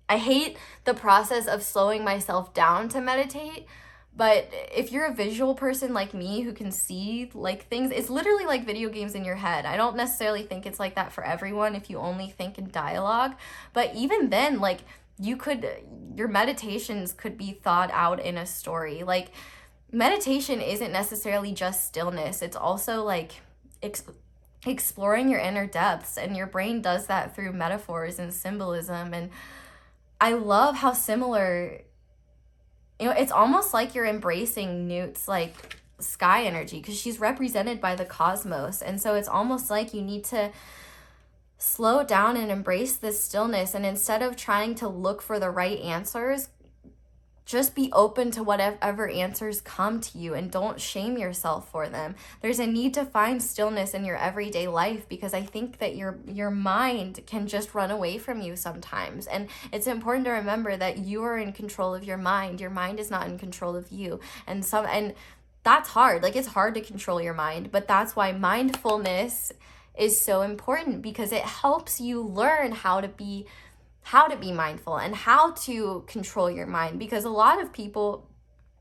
I hate the process of slowing myself down to meditate. But if you're a visual person like me who can see like things, it's literally like video games in your head. I don't necessarily think it's like that for everyone if you only think in dialogue. But even then, like, your meditations could be thought out in a story. Like, meditation isn't necessarily just stillness. It's also like exploring your inner depths, and your brain does that through metaphors and symbolism. And I love how similar, you know, it's almost like you're embracing Newt's like sky energy, because she's represented by the cosmos. And so it's almost like you need to slow down and embrace this stillness. And instead of trying to look for the right answers, just be open to whatever answers come to you, and don't shame yourself for them. There's a need to find stillness in your everyday life, because I think that your mind can just run away from you sometimes. And it's important to remember that you are in control of your mind. Your mind is not in control of you. And that's hard. Like, it's hard to control your mind, but that's why mindfulness is so important, because it helps you learn how to be mindful and how to control your mind. Because a lot of people,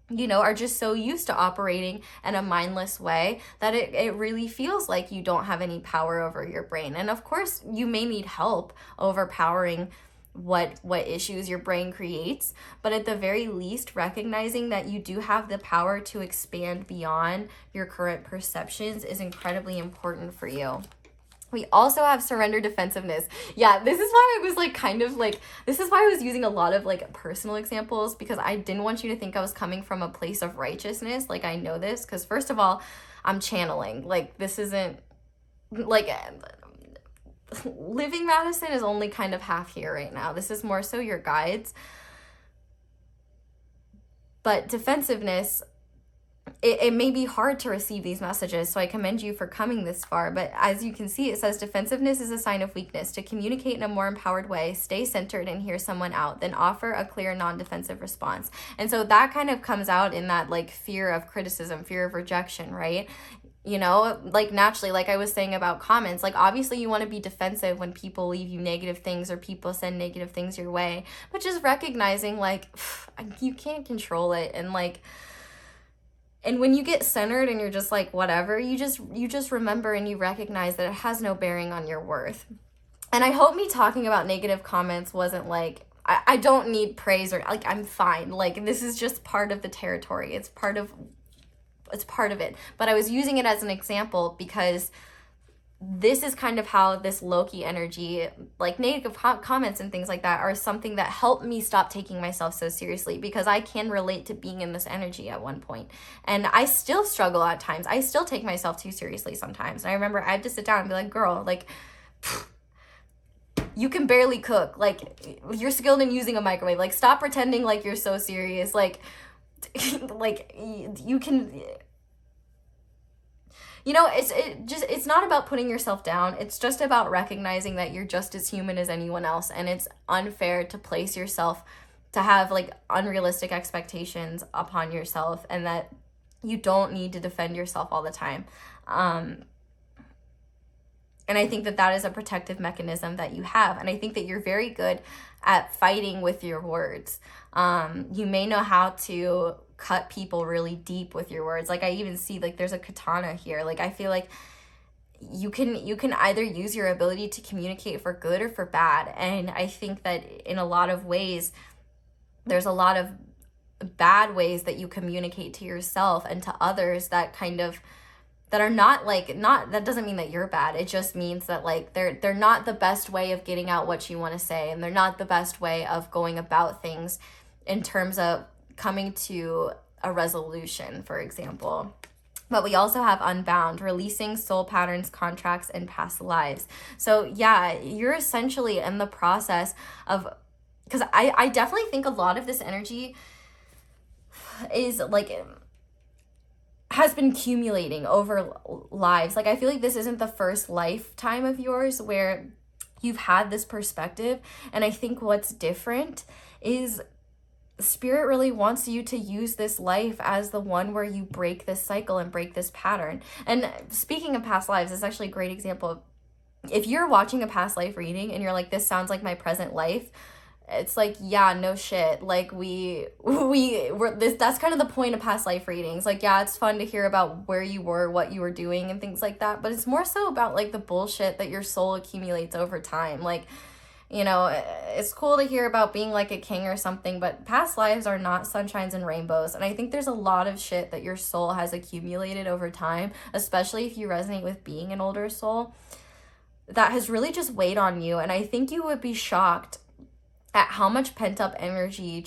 you know, are just so used to operating in a mindless way that it really feels like you don't have any power over your brain. And of course, you may need help overpowering what issues your brain creates, but at the very least, recognizing that you do have the power to expand beyond your current perceptions is incredibly important for you. We also have surrender defensiveness. Yeah, this is why I was like this is why I was using a lot of like personal examples, because I didn't want you to think I was coming from a place of righteousness. Like, I know this because, first of all, I'm channeling. Like, this isn't like living Madison is only kind of half here right now. This is more so your guides. But defensiveness, it may be hard to receive these messages, so I commend you for coming this far. But as you can see, it says defensiveness is a sign of weakness. To communicate in a more empowered way, stay centered and hear someone out, then offer a clear non-defensive response. And so that kind of comes out in that like fear of criticism, fear of rejection, right? You know, like naturally, like I was saying about comments, like obviously you want to be defensive when people leave you negative things or people send negative things your way, but just recognizing like you can't control it. And like, and when you get centered and you're just like whatever, you just remember and you recognize that it has no bearing on your worth. And I hope me talking about negative comments wasn't like, I don't need praise, or like I'm fine, like this is just part of the territory, it's part of it. But I was using it as an example because this is kind of how this Loki energy, like negative comments and things like that, are something that helped me stop taking myself so seriously, because I can relate to being in this energy at one point. And I still struggle at times. I still take myself too seriously sometimes. And I remember I had to sit down and be like, girl, like, you can barely cook. Like, you're skilled in using a microwave. Like, stop pretending like you're so serious. Like, like you can, you know, it's not about putting yourself down. It's just about recognizing that you're just as human as anyone else, and it's unfair to place yourself, to have like unrealistic expectations upon yourself, and that you don't need to defend yourself all the time. And I think that that is a protective mechanism that you have. And I think that you're very good at fighting with your words. You may know how to cut people really deep with your words. Like I even see like there's a katana here. Like I feel like you can either use your ability to communicate for good or for bad. And I think that in a lot of ways, there's a lot of bad ways that you communicate to yourself and to others that kind of, that are not that doesn't mean that you're bad. It just means that like they're not the best way of getting out what you want to say, and they're not the best way of going about things in terms of coming to a resolution, for example. But we also have unbound, releasing soul patterns, contracts, and past lives. So yeah, you're essentially in the process of, because I definitely think a lot of this energy is like, has been accumulating over lives. Like I feel like this isn't the first lifetime of yours where you've had this perspective. And I think what's different is Spirit really wants you to use this life as the one where you break this cycle and break this pattern. And speaking of past lives, it's actually a great example. If you're watching a past life reading and you're like, this sounds like my present life, it's like, yeah, no shit. Like that's kind of the point of past life readings. Like, yeah, it's fun to hear about where you were, what you were doing and things like that. But it's more so about like the bullshit that your soul accumulates over time. Like, you know, it's cool to hear about being like a king or something, but past lives are not sunshines and rainbows. And I think there's a lot of shit that your soul has accumulated over time, especially if you resonate with being an older soul, that has really just weighed on you. And I think you would be shocked at how much pent-up energy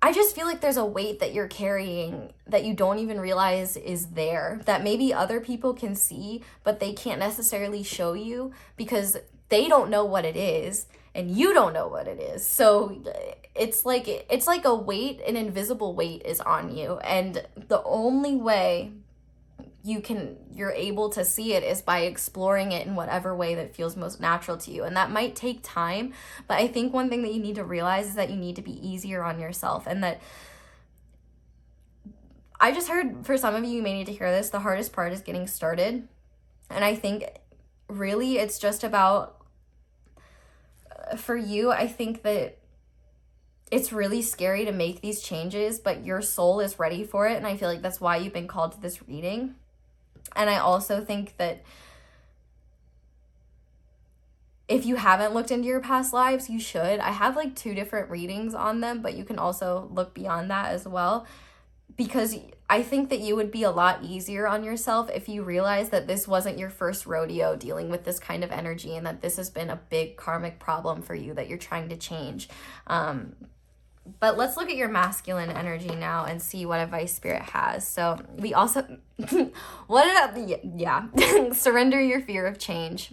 I just feel like there's a weight that you're carrying that you don't even realize is there, that maybe other people can see, but they can't necessarily show you because they don't know what it is and you don't know what it is. So it's like a weight, an invisible weight is on you, and the only way you're able to see it is by exploring it in whatever way that feels most natural to you. And that might take time, but I think one thing that you need to realize is that you need to be easier on yourself. And that I just heard, for some of you may need to hear this, the hardest part is getting started. And I think really it's just about, for you, I think that it's really scary to make these changes, but your soul is ready for it. And I feel like that's why you've been called to this reading. And I also think that if you haven't looked into your past lives, you should. I have like 2 different readings on them, but you can also look beyond that as well, because I think that you would be a lot easier on yourself if you realize that this wasn't your first rodeo dealing with this kind of energy, and that this has been a big karmic problem for you that you're trying to change. But let's look at your masculine energy now and see what advice Spirit has. So we also, surrender your fear of change.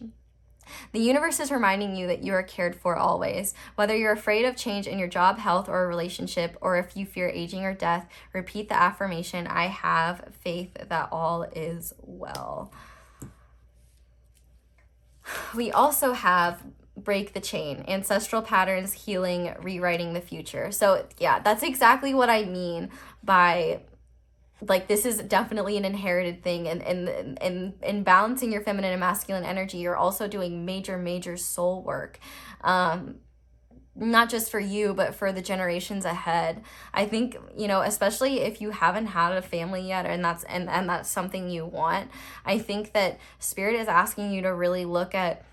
The universe is reminding you that you are cared for always. Whether you're afraid of change in your job, health, or a relationship, or if you fear aging or death, repeat the affirmation, I have faith that all is well. We also have break the chain, ancestral patterns, healing, rewriting the future. So yeah, that's exactly what I mean by like this is definitely an inherited thing, and in balancing your feminine and masculine energy, you're also doing major soul work, not just for you, but for the generations ahead. I think, you know, especially if you haven't had a family yet, and that's something you want, I think that spirit is asking you to really look at,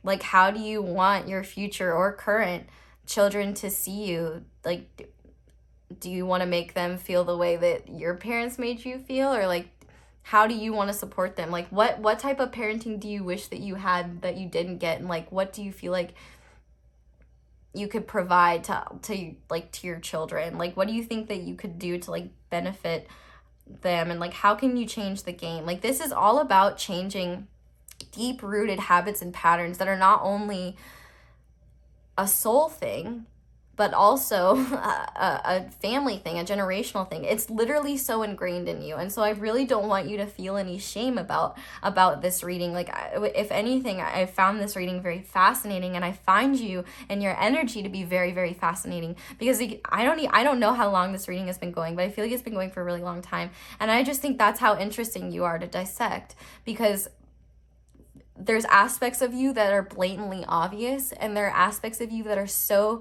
like, how do you want your future or current children to see you? Like, do you want to make them feel the way that your parents made you feel? Or like, how do you want to support them? Like, what type of parenting do you wish that you had that you didn't get? And like, what do you feel like you could provide to your children? Like, what do you think that you could do to like benefit them? And like, how can you change the game? Like, this is all about changing deep rooted habits and patterns that are not only a soul thing, but also a family thing, a generational thing. It's literally so ingrained in you. And so I really don't want you to feel any shame about this reading. Like, if anything, I found this reading very fascinating, and I find you and your energy to be very fascinating, because I don't know how long this reading has been going, but I feel like it's been going for a really long time. And I just think that's how interesting you are to dissect, because there's aspects of you that are blatantly obvious, and there are aspects of you that are so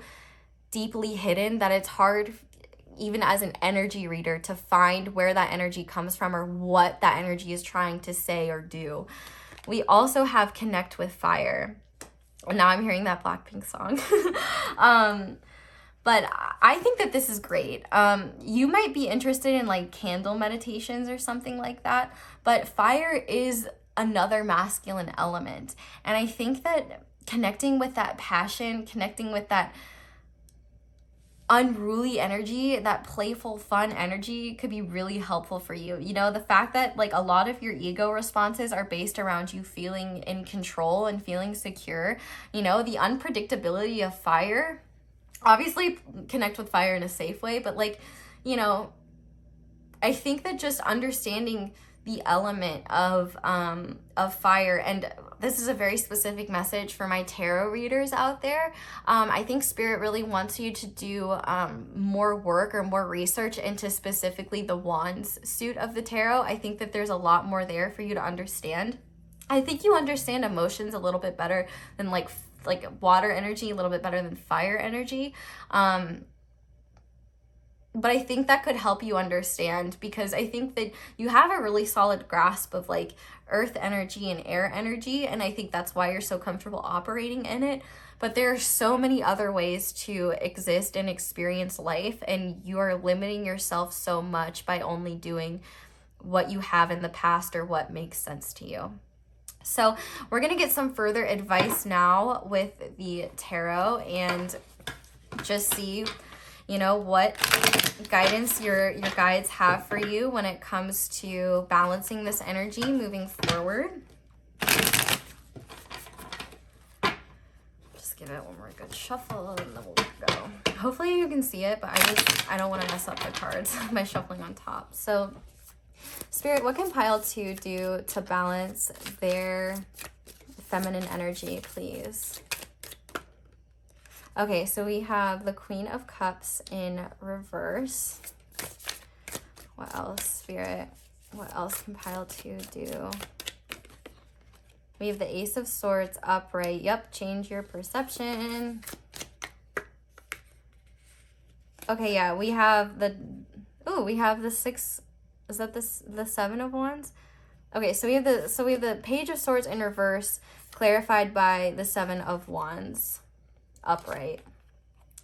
deeply hidden that it's hard, even as an energy reader, to find where that energy comes from or what that energy is trying to say or do. We also have Connect with Fire. Now I'm hearing that Blackpink song. But I think that this is great. You might be interested in like candle meditations or something like that, but fire is another masculine element. And I think that connecting with that passion, connecting with that unruly energy, that playful, fun energy, could be really helpful for you. You know, the fact that like a lot of your ego responses are based around you feeling in control and feeling secure, you know, the unpredictability of fire, obviously connect with fire in a safe way, but like, you know, I think that just understanding the element of fire, and this is a very specific message for my tarot readers out there. I think Spirit really wants you to do more work or more research into specifically the Wands suit of the tarot. I think that there's a lot more there for you to understand. I think you understand emotions a little bit better than like water energy, a little bit better than fire energy. But I think that could help you understand, because I think that you have a really solid grasp of like earth energy and air energy, and I think that's why you're so comfortable operating in it. But there are so many other ways to exist and experience life, and you are limiting yourself so much by only doing what you have in the past or what makes sense to you. So we're going to get some further advice now with the tarot and just see, you know, what guidance your guides have for you when it comes to balancing this energy moving forward. Just give it one more good shuffle and then we'll go. Hopefully you can see it, but I don't want to mess up the cards by shuffling on top. So Spirit, what can pile 2 do to balance their feminine energy, please? Okay, so we have the Queen of Cups in reverse. What else, Spirit? What else can pile 2 do? We have the Ace of Swords upright. Yep, change your perception. Okay, yeah, we have the six. Is that the 7 of Wands? Okay, so we have the Page of Swords in reverse, clarified by the 7 of Wands upright.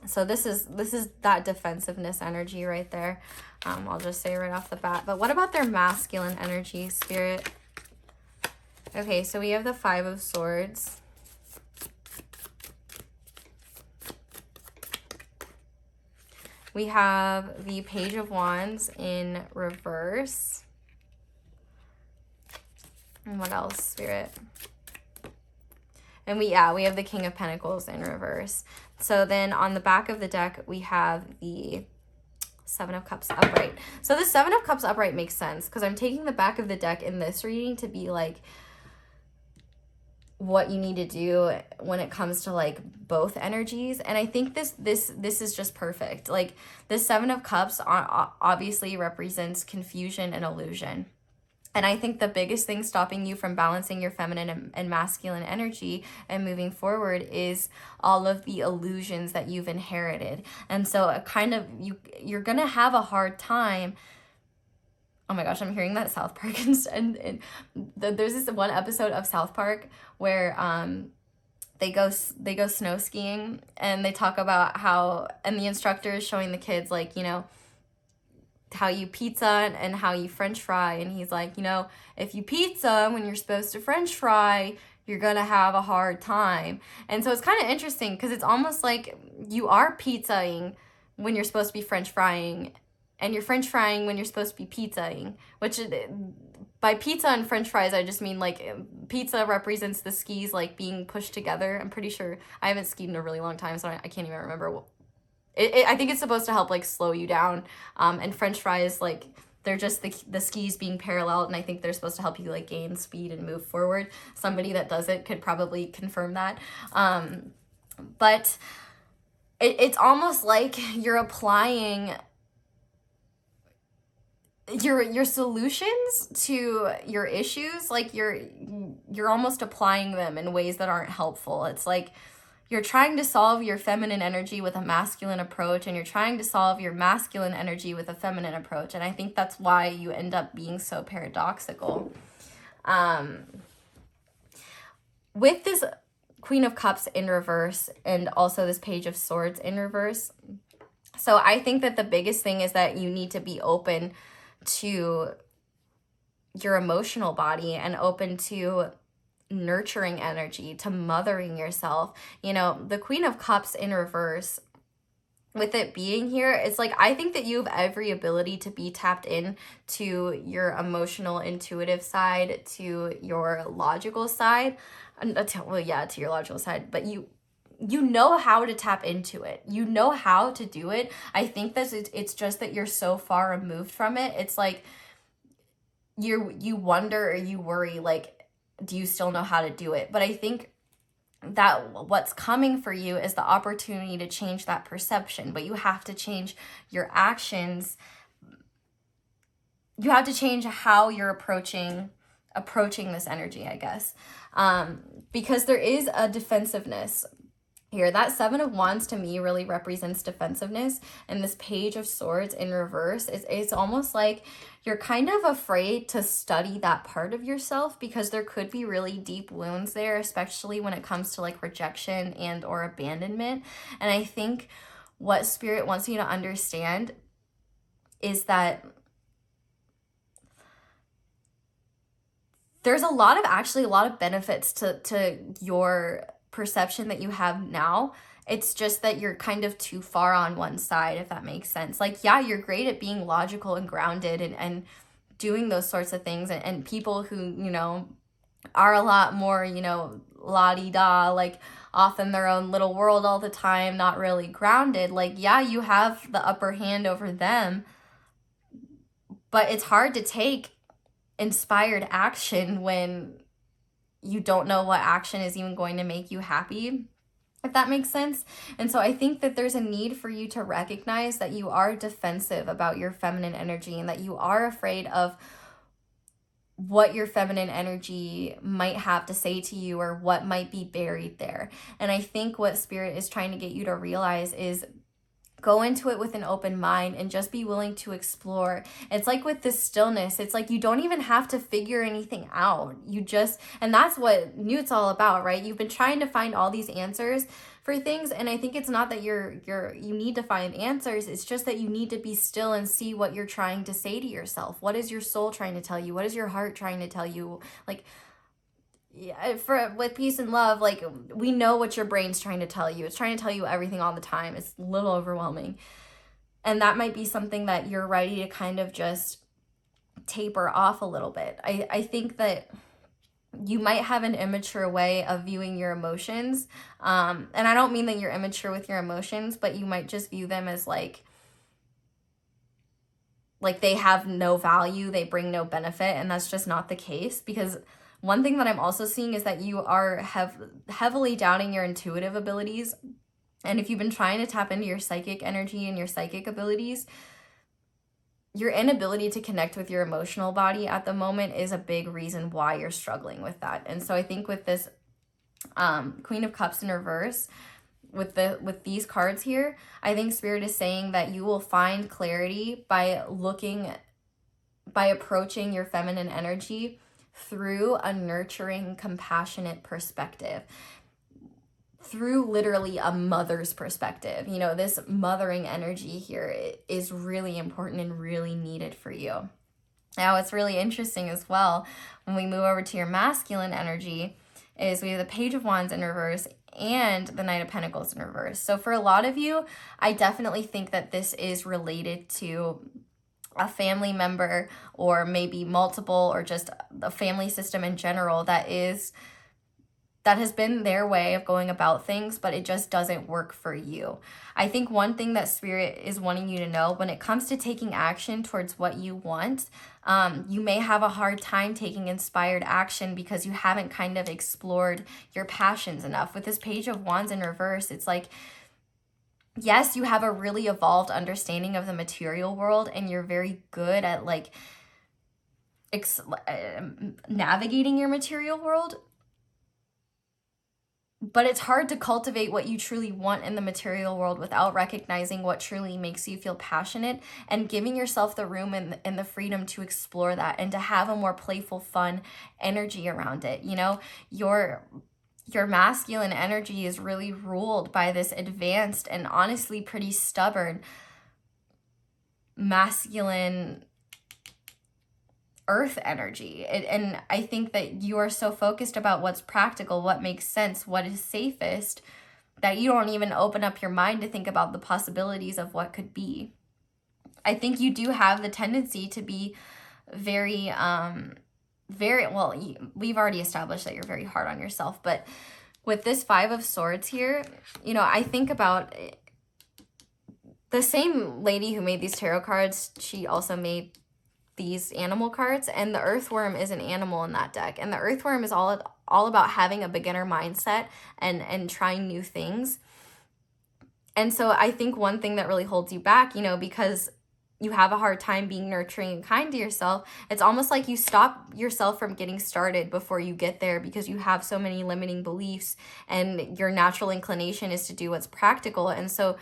So this is that defensiveness energy right there. I'll just say right off the bat. But what about their masculine energy, Spirit? Okay, so we have the 5 of Swords. We have the Page of Wands in reverse. And what else, Spirit? And we have the King of Pentacles in reverse. So then on the back of the deck, we have the 7 of Cups upright. So the 7 of Cups upright makes sense because I'm taking the back of the deck in this reading to be like what you need to do when it comes to like both energies. And I think this is just perfect. Like the Seven of Cups obviously represents confusion and illusion. And I think the biggest thing stopping you from balancing your feminine and masculine energy and moving forward is all of the illusions that you've inherited. And so a kind of you're going to have a hard time. Oh my gosh, I'm hearing that South Park and there's this one episode of South Park where they go snow skiing, and they talk about how, and the instructor is showing the kids like, you know, how you pizza and how you French fry, and he's like, you know, if you pizza when you're supposed to French fry, you're gonna have a hard time. And so it's kind of interesting because it's almost like you are pizzaing when you're supposed to be French frying, and you're French frying when you're supposed to be pizzaing, which by pizza and French fries, I just mean like pizza represents the skis like being pushed together. I'm pretty sure, I haven't skied in a really long time, so I can't even remember. I think it's supposed to help like slow you down. And French fries, like they're just the skis being parallel, and I think they're supposed to help you like gain speed and move forward. Somebody that does it could probably confirm that. But it's almost like you're applying your solutions to your issues, like you're almost applying them in ways that aren't helpful. It's like you're trying to solve your feminine energy with a masculine approach, and you're trying to solve your masculine energy with a feminine approach. And I think that's why you end up being so paradoxical. With this Queen of Cups in reverse and also this Page of Swords in reverse, so I think that the biggest thing is that you need to be open to your emotional body and open to nurturing energy, to mothering yourself. You know, the Queen of Cups in reverse, with it being here, it's like I think that you have every ability to be tapped in to your emotional, intuitive side, to your logical side, to your logical side, but you know how to tap into it. You know how to do it. I think that it's just that you're so far removed from it. It's like you wonder or you worry, like, do you still know how to do it? But I think that what's coming for you is the opportunity to change that perception, but you have to change your actions. You have to change how you're approaching this energy, I guess. Because there is a defensiveness here. That Seven of Wands to me really represents defensiveness, and this Page of Swords in reverse it's almost like you're kind of afraid to study that part of yourself because there could be really deep wounds there, especially when it comes to like rejection and or abandonment. And I think what Spirit wants you to understand is that there's a lot of benefits to your perception that you have now. It's just that you're kind of too far on one side, if that makes sense. Like, yeah, you're great at being logical and grounded and doing those sorts of things. And people who, you know, are a lot more, you know, la-di-da, like off in their own little world all the time, not really grounded. Like, yeah, you have the upper hand over them, but it's hard to take inspired action when you don't know what action is even going to make you happy, if that makes sense. And so I think that there's a need for you to recognize that you are defensive about your feminine energy and that you are afraid of what your feminine energy might have to say to you or what might be buried there. And I think what Spirit is trying to get you to realize is go into it with an open mind and just be willing to explore. It's like with this stillness, it's like you don't even have to figure anything out. You just, and that's what Newt's all about, right? You've been trying to find all these answers for things, and I think it's not that you need to find answers, it's just that you need to be still and see what you're trying to say to yourself. What is your soul trying to tell you? What is your heart trying to tell you? Like, yeah, with peace and love, like, we know what your brain's trying to tell you. It's trying to tell you everything all the time. It's a little overwhelming. And that might be something that you're ready to kind of just taper off a little bit. I think that you might have an immature way of viewing your emotions. And I don't mean that you're immature with your emotions, but you might just view them as like they have no value, they bring no benefit, and that's just not the case. Because One thing that I'm also seeing is that you are heavily doubting your intuitive abilities. And if you've been trying to tap into your psychic energy and your psychic abilities, your inability to connect with your emotional body at the moment is a big reason why you're struggling with that. And so I think with this Queen of Cups in reverse, with these cards here, I think Spirit is saying that you will find clarity by approaching your feminine energy through a nurturing, compassionate perspective, through literally a mother's perspective. You know, this mothering energy here is really important and really needed for you. Now, what's really interesting as well, when we move over to your masculine energy, is we have the Page of Wands in reverse and the Knight of Pentacles in reverse. So for a lot of you, I definitely think that this is related to a family member, or maybe multiple, or just a family system in general that has been their way of going about things, but it just doesn't work for you. I think one thing that Spirit is wanting you to know, when it comes to taking action towards what you want, you may have a hard time taking inspired action because you haven't kind of explored your passions enough. With this Page of Wands in reverse, it's like, yes, you have a really evolved understanding of the material world, and you're very good at like navigating your material world. But it's hard to cultivate what you truly want in the material world without recognizing what truly makes you feel passionate and giving yourself the room and the freedom to explore that and to have a more playful, fun energy around it. You know, your masculine energy is really ruled by this advanced and honestly pretty stubborn masculine earth energy. And I think that you are so focused about what's practical, what makes sense, what is safest, that you don't even open up your mind to think about the possibilities of what could be. I think you do have the tendency to be very well, we've already established that you're very hard on yourself, but with this Five of Swords here, you know, I think about the same lady who made these tarot cards. She also made these animal cards, and the earthworm is an animal in that deck, and the earthworm is all about having a beginner mindset and trying new things. And so I think one thing that really holds you back, you know, because you have a hard time being nurturing and kind to yourself, it's almost like you stop yourself from getting started before you get there because you have so many limiting beliefs, and your natural inclination is to do what's practical. And so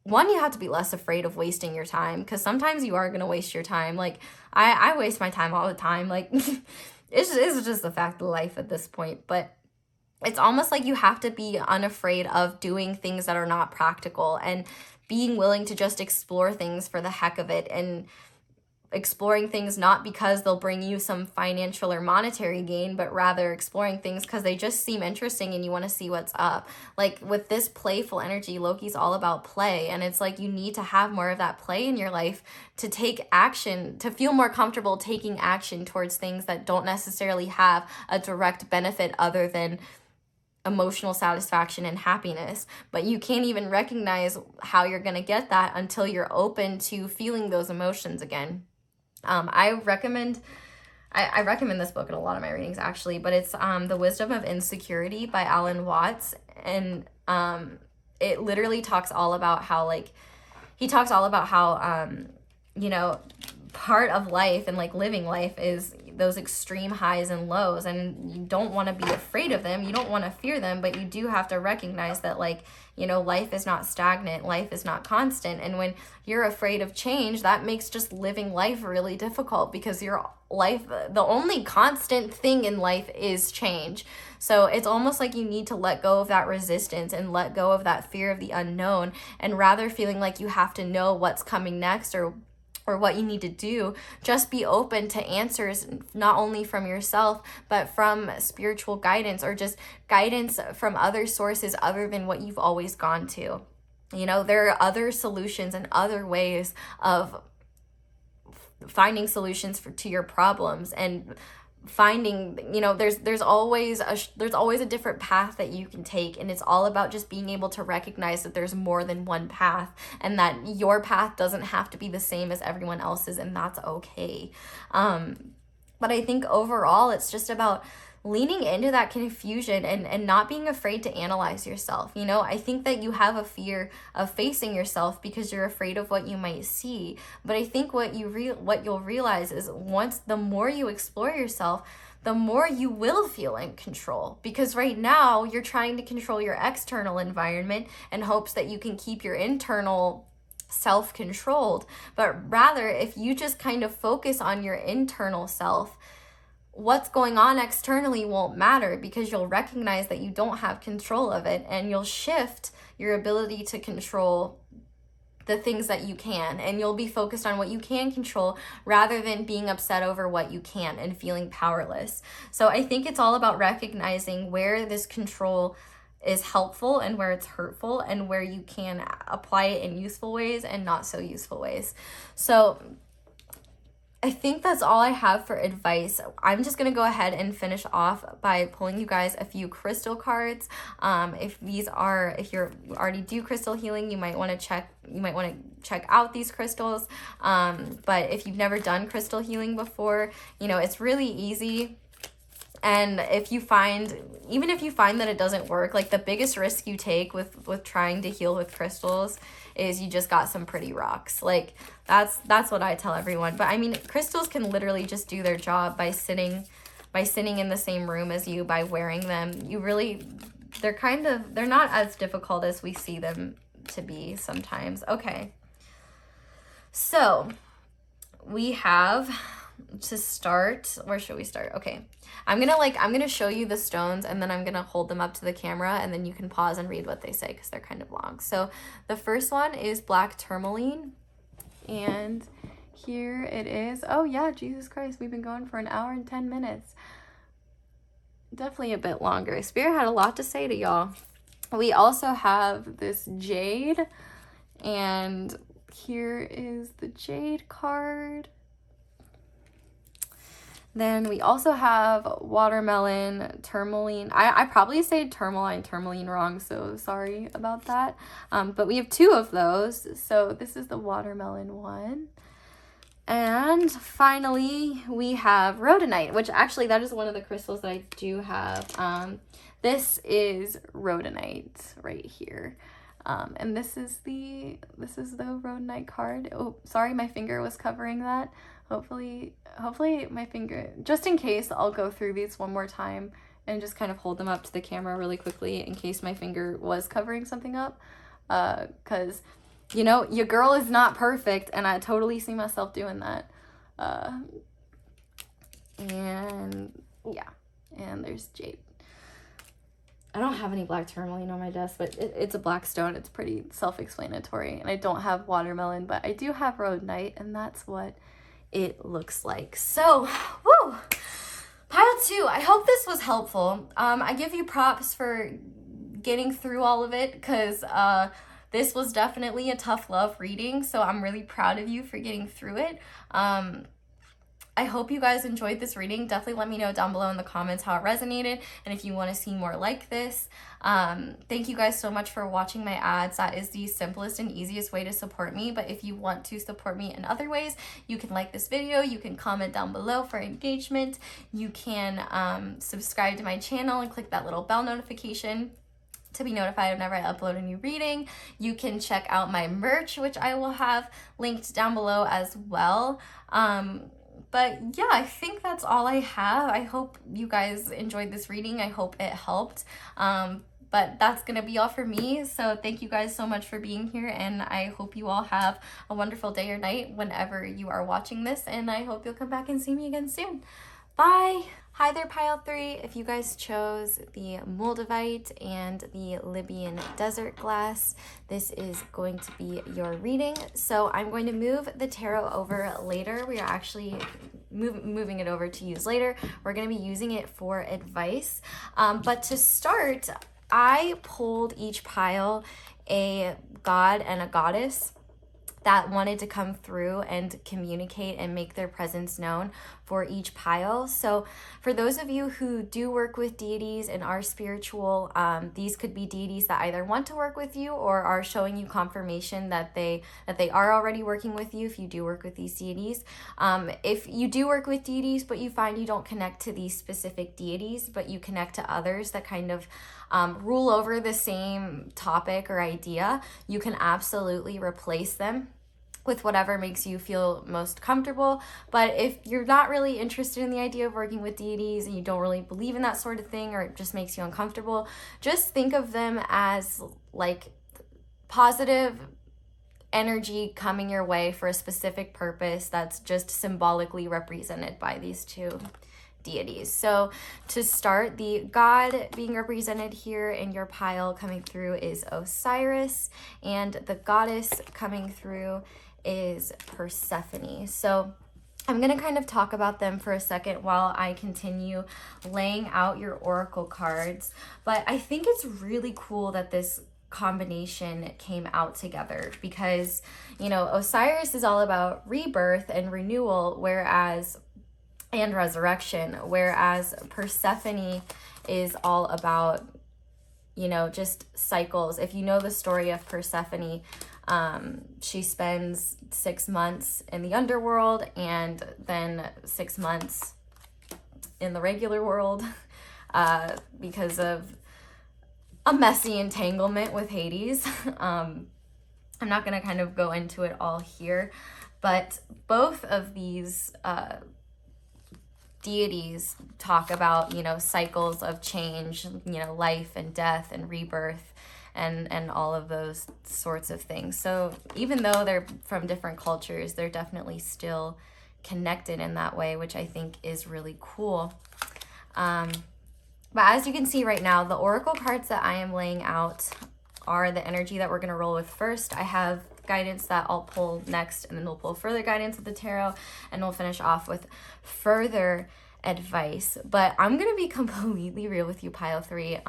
one, you have to be less afraid of wasting your time, because sometimes you are going to waste your time. Like, I waste my time all the time. Like, it's just the fact of life at this point. But it's almost like you have to be unafraid of doing things that are not practical and being willing to just explore things for the heck of it, and exploring things not because they'll bring you some financial or monetary gain, but rather exploring things because they just seem interesting and you want to see what's up. Like with this playful energy, Loki's all about play, and it's like you need to have more of that play in your life to take action, to feel more comfortable taking action towards things that don't necessarily have a direct benefit other than emotional satisfaction and happiness. But you can't even recognize how you're going to get that until you're open to feeling those emotions again. I recommend this book in a lot of my readings, actually, but it's The Wisdom of Insecurity by Alan Watts. And it literally talks all about how, like, you know, part of life and like living life is those extreme highs and lows, and you don't want to be afraid of them, you don't want to fear them, but you do have to recognize that, like, you know, life is not stagnant, life is not constant. And when you're afraid of change, that makes just living life really difficult, because your life, the only constant thing in life is change. So it's almost like you need to let go of that resistance and let go of that fear of the unknown, and rather feeling like you have to know what's coming next or what you need to do, just be open to answers, not only from yourself, but from spiritual guidance, or just guidance from other sources other than what you've always gone to. You know, there are other solutions and other ways of finding solutions to your problems, and finding, you know, there's always a different path that you can take, and it's all about just being able to recognize that there's more than one path, and that your path doesn't have to be the same as everyone else's, and that's okay. But But I think overall, it's just about leaning into that confusion and not being afraid to analyze yourself. You know, I think that you have a fear of facing yourself because you're afraid of what you might see. But I think what you'll realize is the more you explore yourself, the more you will feel in control. Because right now you're trying to control your external environment in hopes that you can keep your internal self-controlled. But rather, if you just kind of focus on your internal self, what's going on externally won't matter, because you'll recognize that you don't have control of it, and you'll shift your ability to control the things that you can, and you'll be focused on what you can control rather than being upset over what you can't and feeling powerless. So I think it's all about recognizing where this control is helpful and where it's hurtful, and where you can apply it in useful ways and not so useful ways. So I think that's all I have for advice. I'm just going to go ahead and finish off by pulling you guys a few crystal cards. If you already do crystal healing, you might want to check out these crystals. But if you've never done crystal healing before, you know, it's really easy. And even if you find that it doesn't work, like, the biggest risk you take with trying to heal with crystals is you just got some pretty rocks. Like, that's what I tell everyone. But I mean, crystals can literally just do their job by sitting in the same room as you, by wearing them. They're not as difficult as we see them to be sometimes. Okay. So we have to start. Where should we start? Okay. I'm gonna show you the stones, and then I'm gonna hold them up to the camera, and then you can pause and read what they say, because they're kind of long. So the first one is black tourmaline, and here it is. Oh yeah, Jesus Christ, we've been going for 1 hour and 10 minutes. Definitely a bit longer. Spirit had a lot to say to y'all. We also have this jade, and here is the jade card. Then we also have watermelon, tourmaline. I probably say tourmaline wrong, so sorry about that. But we have 2 of those. So this is the watermelon one. And finally, we have rhodonite, which actually that is one of the crystals that I do have. This is rhodonite right here. And this is the rhodonite card. Oh, sorry, my finger was covering that. Hopefully my finger, just in case, I'll go through these one more time and just kind of hold them up to the camera really quickly in case my finger was covering something up. Because, you know, your girl is not perfect, and I totally see myself doing that. And yeah, and there's jade. I don't have any black tourmaline on my desk, but it's a black stone. It's pretty self-explanatory. And I don't have watermelon, but I do have rhodonite, and that's what it looks like. So, woo! Pile 2. I hope this was helpful. I give you props for getting through all of it, because this was definitely a tough love reading, so I'm really proud of you for getting through it. I hope you guys enjoyed this reading. Definitely let me know down below in the comments how it resonated, and if you want to see more like this. Thank you guys so much for watching my ads. That is the simplest and easiest way to support me. But if you want to support me in other ways, you can like this video, you can comment down below for engagement, you can subscribe to my channel and click that little bell notification to be notified whenever I upload a new reading. You can check out my merch, which I will have linked down below as well. But yeah, I think that's all I have. I hope you guys enjoyed this reading. I hope it helped. But that's going to be all for me. So thank you guys so much for being here. And I hope you all have a wonderful day or night whenever you are watching this. And I hope you'll come back and see me again soon. Bye. Hi there, Pile 3. If you guys chose the Moldavite and the Libyan Desert Glass, this is going to be your reading. So I'm going to move the tarot over later. We are actually moving it over to use later. We're going to be using it for advice. But to start, I pulled each pile a god and a goddess. that wanted to come through and communicate and make their presence known for each pile. So for those of you who do work with deities and are spiritual, these could be deities that either want to work with you or are showing you confirmation that they are already working with you if you do work with these deities. If you do work with deities but you find you don't connect to these specific deities, but you connect to others that kind of rule over the same topic or idea, you can absolutely replace them with whatever makes you feel most comfortable. But if you're not really interested in the idea of working with deities and you don't really believe in that sort of thing, or it just makes you uncomfortable, just think of them as like positive energy coming your way for a specific purpose that's just symbolically represented by these two deities. So to start, the god being represented here in your pile coming through is Osiris, and the goddess coming through is Persephone. So I'm going to kind of talk about them for a second while I continue laying out your oracle cards. But I think it's really cool that this combination came out together because, you know, Osiris is all about rebirth and renewal, and resurrection, whereas Persephone is all about, you know, just cycles. If you know the story of Persephone, she spends 6 months in the underworld and then 6 months in the regular world because of a messy entanglement with Hades. I'm not going to kind of go into it all here, but both of these deities talk about, you know, cycles of change, you know, life and death and rebirth and all of those sorts of things. So even though they're from different cultures, they're definitely still connected in that way, which I think is really cool. But as you can see right now, the oracle cards that I am laying out are the energy that we're going to roll with first. I have guidance that I'll pull next, and then we'll pull further guidance with the tarot, and we'll finish off with further advice. But I'm gonna be completely real with you, pile 3.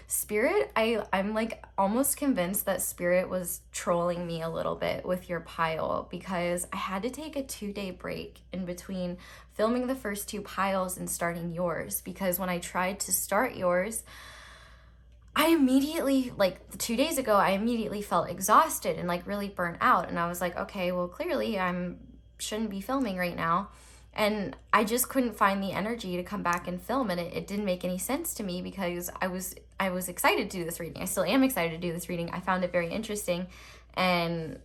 Spirit, I'm like almost convinced that Spirit was trolling me a little bit with your pile, because I had to take a 2-day break in between filming the first 2 piles and starting yours, because when I tried to start yours, I immediately, like 2 days ago, I immediately felt exhausted and like really burnt out. And I was like, okay, well, clearly shouldn't be filming right now. And I just couldn't find the energy to come back and film. And it didn't make any sense to me, because I was excited to do this reading. I still am excited to do this reading. I found it very interesting, and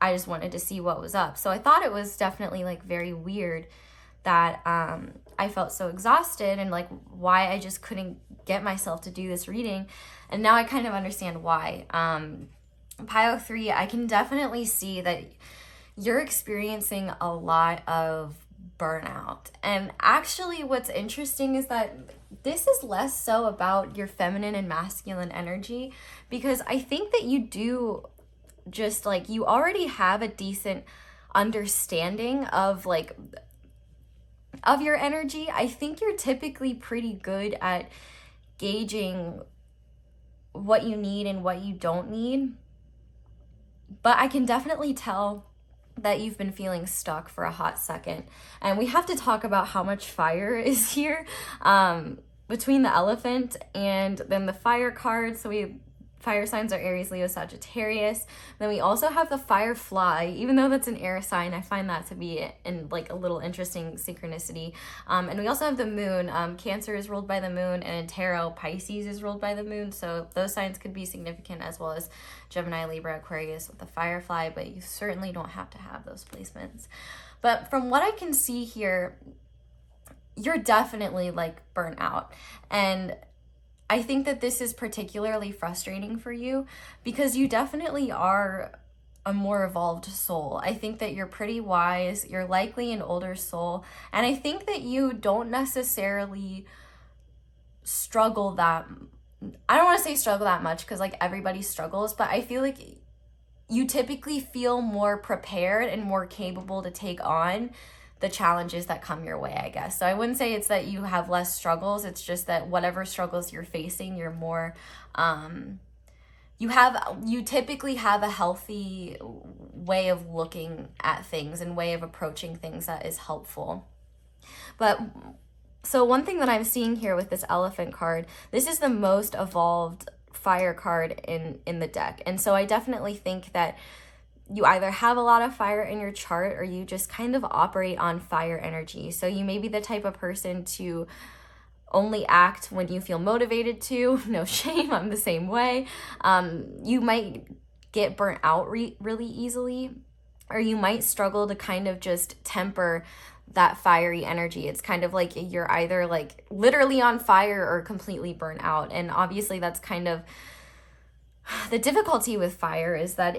I just wanted to see what was up. So I thought it was definitely like very weird that I felt so exhausted, and like why I just couldn't get myself to do this reading. And now I kind of understand why. Pile 3, I can definitely see that you're experiencing a lot of burnout. And actually what's interesting is that this is less so about your feminine and masculine energy, because I think that you do just like, you already have a decent understanding of your energy. I think you're typically pretty good at gauging what you need and what you don't need. But I can definitely tell that you've been feeling stuck for a hot second. And we have to talk about how much fire is here between the elephant and then the fire card. So fire signs are Aries, Leo, Sagittarius. Then we also have the firefly. Even though that's an air sign, I find that to be in like a little interesting synchronicity. And we also have the moon. Cancer is ruled by the moon, and in tarot, Pisces is ruled by the moon. So those signs could be significant, as well as Gemini, Libra, Aquarius with the firefly, but you certainly don't have to have those placements. But from what I can see here, you're definitely like burnt out. And I think that this is particularly frustrating for you, because you definitely are a more evolved soul. I think that you're pretty wise. You're likely an older soul. And I think that you don't necessarily struggle that, I don't want to say struggle that much, because like everybody struggles, but I feel like you typically feel more prepared and more capable to take on the challenges that come your way, I guess. So I wouldn't say it's that you have less struggles. It's just that whatever struggles you're facing, you're more you typically have a healthy way of looking at things and way of approaching things that is helpful. But so one thing that I'm seeing here with this Elephant card, this is the most evolved fire card in the deck. And so I definitely think that you either have a lot of fire in your chart or you just kind of operate on fire energy. So you may be the type of person to only act when you feel motivated to. No shame, I'm the same way. You might get burnt out really easily, or you might struggle to kind of just temper that fiery energy. It's kind of like you're either like literally on fire or completely burnt out. And obviously that's kind of the difficulty with fire, is that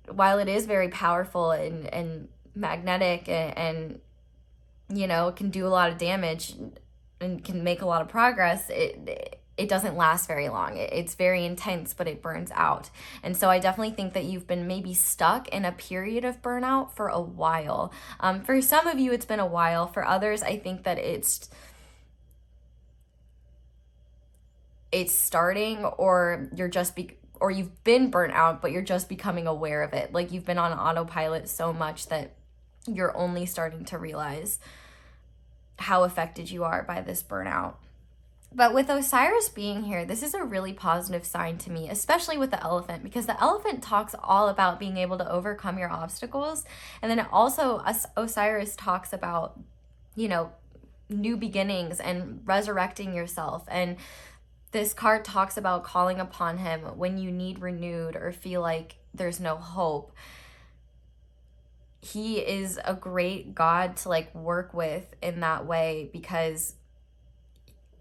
while it is very powerful and magnetic and you know, can do a lot of damage and can make a lot of progress, it doesn't last very long. It's very intense, but it burns out. And so I definitely think that you've been maybe stuck in a period of burnout for a while. For some of you, it's been a while. For others, I think that it's starting, or or you've been burnt out, but you're just becoming aware of it. Like you've been on autopilot so much that you're only starting to realize how affected you are by this burnout. But with Osiris being here, this is a really positive sign to me, especially with the Elephant, because the Elephant talks all about being able to overcome your obstacles. And then also Osiris talks about, you know, new beginnings and resurrecting yourself. And this card talks about calling upon him when you need renewed or feel like there's no hope. He is a great God to like work with in that way, because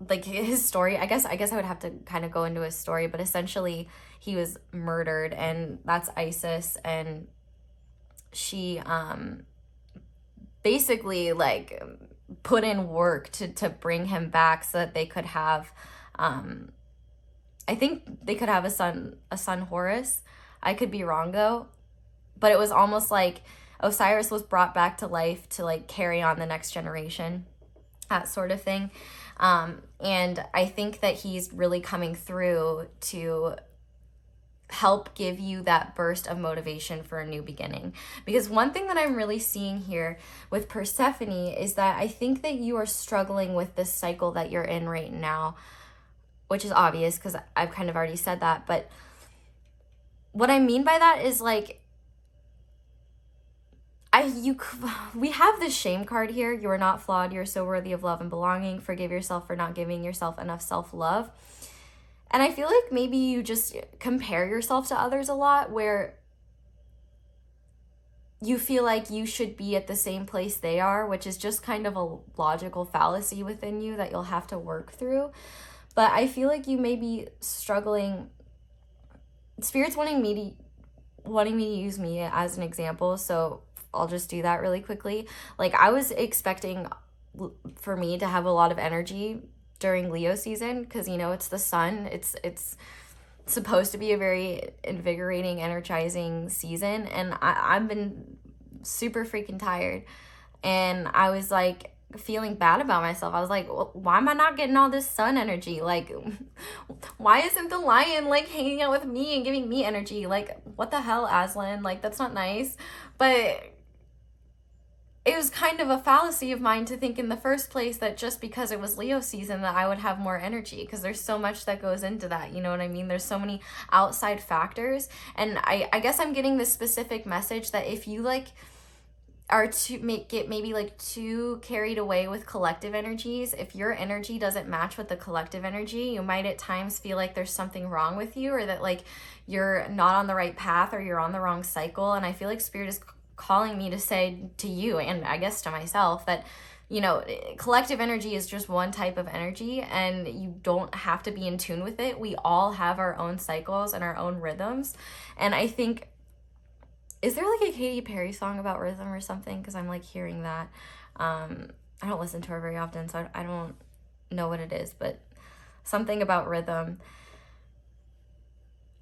like his story, I guess I would have to kind of go into his story, but essentially he was murdered, and that's Isis, and she basically like put in work to bring him back so that they could have I think they could have a son Horus. I could be wrong though, but it was almost like Osiris was brought back to life to like carry on the next generation, that sort of thing. And I think that he's really coming through to help give you that burst of motivation for a new beginning. Because one thing that I'm really seeing here with Persephone is that I think that you are struggling with this cycle that you're in right now, which is obvious because I've kind of already said that. But what I mean by that is like, we have this shame card here. You are not flawed. You're so worthy of love and belonging. Forgive yourself for not giving yourself enough self-love. And I feel like maybe you just compare yourself to others a lot, where you feel like you should be at the same place they are, which is just kind of a logical fallacy within you that you'll have to work through. But I feel like you may be struggling. Spirit's wanting me to use me as an example, so I'll just do that really quickly. Like I was expecting for me to have a lot of energy during Leo season, because you know it's the sun. It's supposed to be a very invigorating, energizing season, and I've been super freaking tired, and I was like feeling bad about myself. I was like, well, why am I not getting all this sun energy? Like, why isn't the lion like hanging out with me and giving me energy? Like, what the hell, Aslan? Like, that's not nice. But it was kind of a fallacy of mine to think in the first place that just because it was Leo season that I would have more energy, because there's so much that goes into that, you know what I mean? There's so many outside factors, and I guess I'm getting this specific message that if you like are to get maybe like too carried away with collective energies, if your energy doesn't match with the collective energy, you might at times feel like there's something wrong with you, or that like you're not on the right path, or you're on the wrong cycle. And I feel like Spirit is calling me to say to you, and I guess to myself, that you know, collective energy is just one type of energy, and you don't have to be in tune with it. We all have our own cycles and our own rhythms. And I think, is there like a Katy Perry song about rhythm or something? Because I'm like hearing that. I don't listen to her very often, so I don't know what it is, but something about rhythm.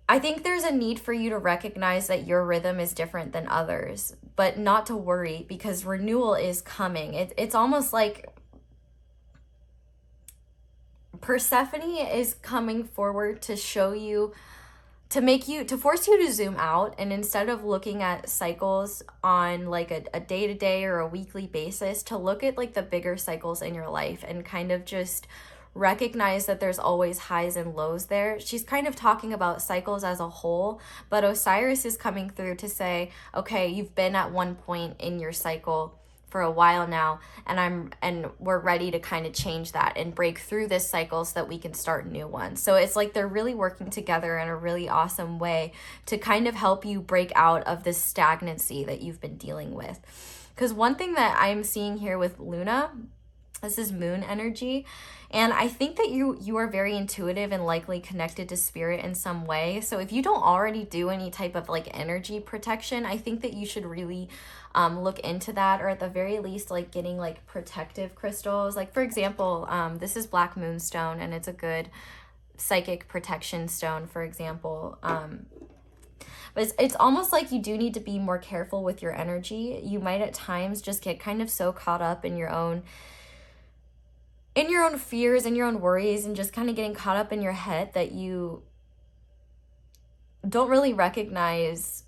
I think there's a need for you to recognize that your rhythm is different than others, but not to worry, because renewal is coming. It's almost like Persephone is coming forward to show you to force you to zoom out, and instead of looking at cycles on like a day-to-day or a weekly basis, to look at like the bigger cycles in your life and kind of just recognize that there's always highs and lows there. She's kind of talking about cycles as a whole, but Osiris is coming through to say, okay, you've been at one point in your cycle for a while now, and we're ready to kind of change that and break through this cycle so that we can start new ones. So it's like they're really working together in a really awesome way to kind of help you break out of this stagnancy that you've been dealing with. Because one thing that I'm seeing here with Luna, this is moon energy, and I think that you are very intuitive and likely connected to spirit in some way. So if you don't already do any type of like energy protection, I think that you should really look into that, or at the very least like getting like protective crystals. Like for example, this is black moonstone, and it's a good psychic protection stone, for example. But it's almost like you do need to be more careful with your energy. You might at times just get kind of so caught up in your own fears and your own worries, and just kind of getting caught up in your head that you don't really recognize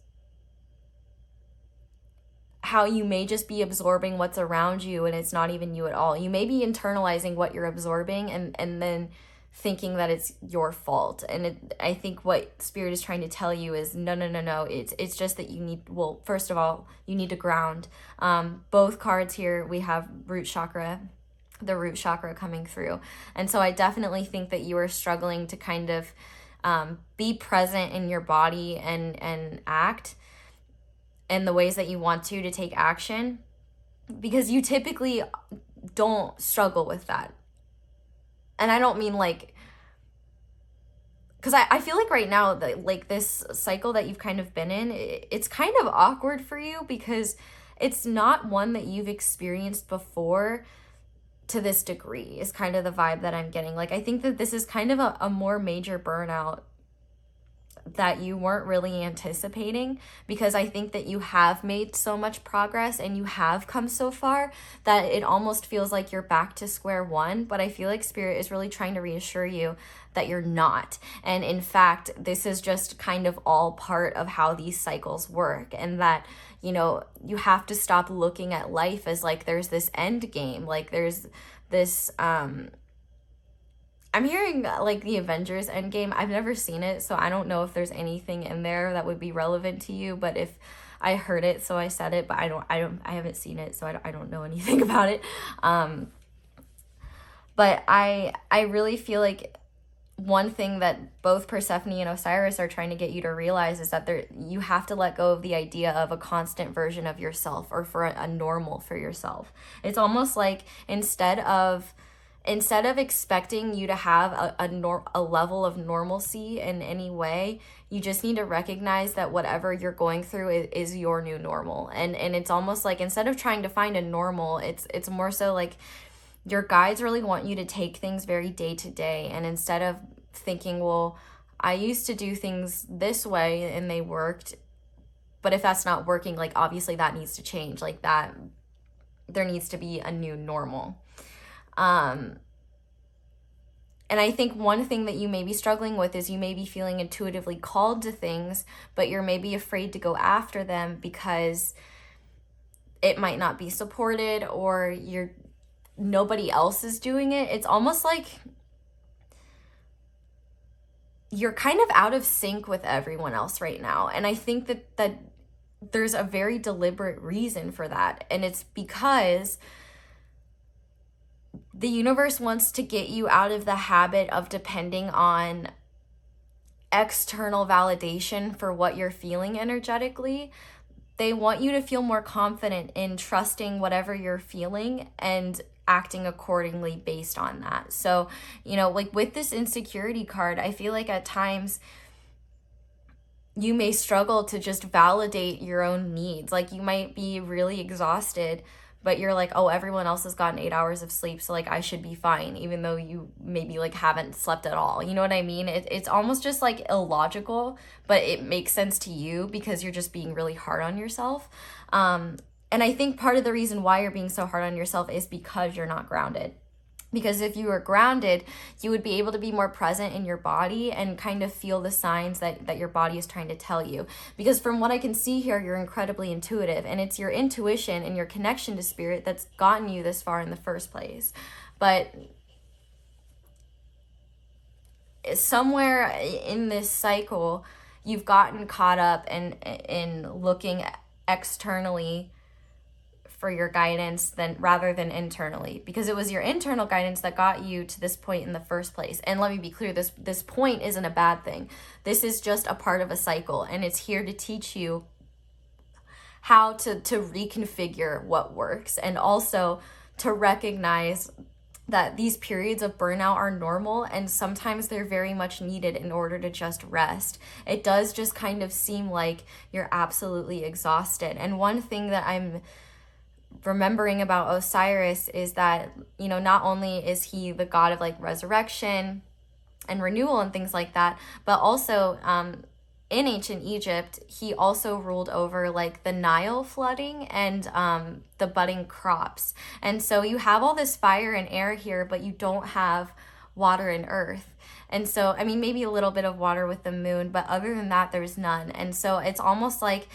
how you may just be absorbing what's around you and it's not even you at all. You may be internalizing what you're absorbing and then thinking that it's your fault. And I think what Spirit is trying to tell you is no. It's just that you need, well, first of all, you need to ground. Both cards here, we have root chakra, the root chakra coming through. And so I definitely think that you are struggling to kind of be present in your body and act in the ways that you want to take action, because you typically don't struggle with that. And I don't mean like, because I feel like right now, like this cycle that you've kind of been in, it's kind of awkward for you because it's not one that you've experienced before to this degree, is kind of the vibe that I'm getting. Like, I think that this is kind of a more major burnout that you weren't really anticipating, because I think that you have made so much progress and you have come so far that it almost feels like you're back to square one. But I feel like Spirit is really trying to reassure you that you're not. And in fact, this is just kind of all part of how these cycles work, and that, you know, you have to stop looking at life as like there's this end game, like there's this I'm hearing like the Avengers Endgame. I've never seen it, so I don't know if there's anything in there that would be relevant to you. But if I heard it, so I said it. But I haven't seen it, so I don't know anything about it. But I really feel like one thing that both Persephone and Osiris are trying to get you to realize is that you have to let go of the idea of a constant version of yourself, or for a normal for yourself. It's almost like instead of expecting you to have a level of normalcy in any way, you just need to recognize that whatever you're going through is your new normal. And it's almost like instead of trying to find a normal, it's more so like your guides really want you to take things very day to day. And instead of thinking, well, I used to do things this way and they worked, but if that's not working, like obviously that needs to change. Like that, there needs to be a new normal. And I think one thing that you may be struggling with is you may be feeling intuitively called to things, but you're maybe afraid to go after them because it might not be supported, or nobody else is doing it. It's almost like you're kind of out of sync with everyone else right now. And I think that there's a very deliberate reason for that. And it's because the universe wants to get you out of the habit of depending on external validation for what you're feeling energetically. They want you to feel more confident in trusting whatever you're feeling and acting accordingly based on that. So, you know, like with this insecurity card, I feel like at times you may struggle to just validate your own needs. Like you might be really exhausted, but you're like, oh, everyone else has gotten 8 hours of sleep, so like I should be fine, even though you maybe like haven't slept at all. You know what I mean? It's almost just like illogical, but it makes sense to you because you're just being really hard on yourself. And I think part of the reason why you're being so hard on yourself is because you're not grounded. Because if you were grounded, you would be able to be more present in your body and kind of feel the signs that your body is trying to tell you. Because from what I can see here, you're incredibly intuitive, and it's your intuition and your connection to spirit that's gotten you this far in the first place. But somewhere in this cycle, you've gotten caught up in looking externally for your guidance rather than internally, because it was your internal guidance that got you to this point in the first place. And let me be clear, this point isn't a bad thing. This is just a part of a cycle, and it's here to teach you how to reconfigure what works, and also to recognize that these periods of burnout are normal, and sometimes they're very much needed in order to just rest. It does just kind of seem like you're absolutely exhausted. And one thing that I'm remembering about Osiris is that, you know, not only is he the god of like resurrection and renewal and things like that, but also in ancient Egypt, he also ruled over like the Nile flooding and the budding crops. And so you have all this fire and air here, but you don't have water and earth. And so, I mean, maybe a little bit of water with the moon, but other than that, there's none. And so it's almost like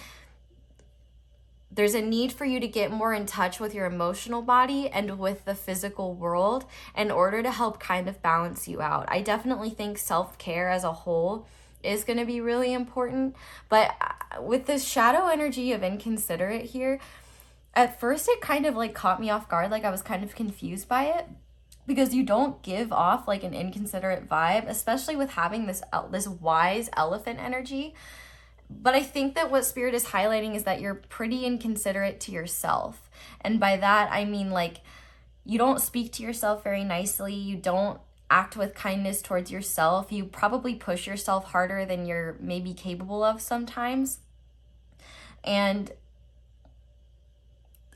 there's a need for you to get more in touch with your emotional body and with the physical world in order to help kind of balance you out. I definitely think self-care as a whole is going to be really important. But with this shadow energy of inconsiderate here, at first it kind of like caught me off guard. Like I was kind of confused by it, because you don't give off like an inconsiderate vibe, especially with having this wise elephant energy. But I think that what Spirit is highlighting is that you're pretty inconsiderate to yourself. And by that, I mean, like, you don't speak to yourself very nicely. You don't act with kindness towards yourself. You probably push yourself harder than you're maybe capable of sometimes. And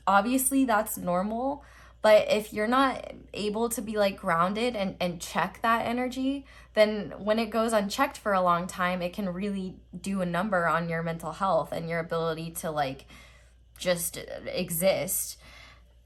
obviously that's normal. But if you're not able to be like grounded and check that energy, then when it goes unchecked for a long time, it can really do a number on your mental health and your ability to like just exist.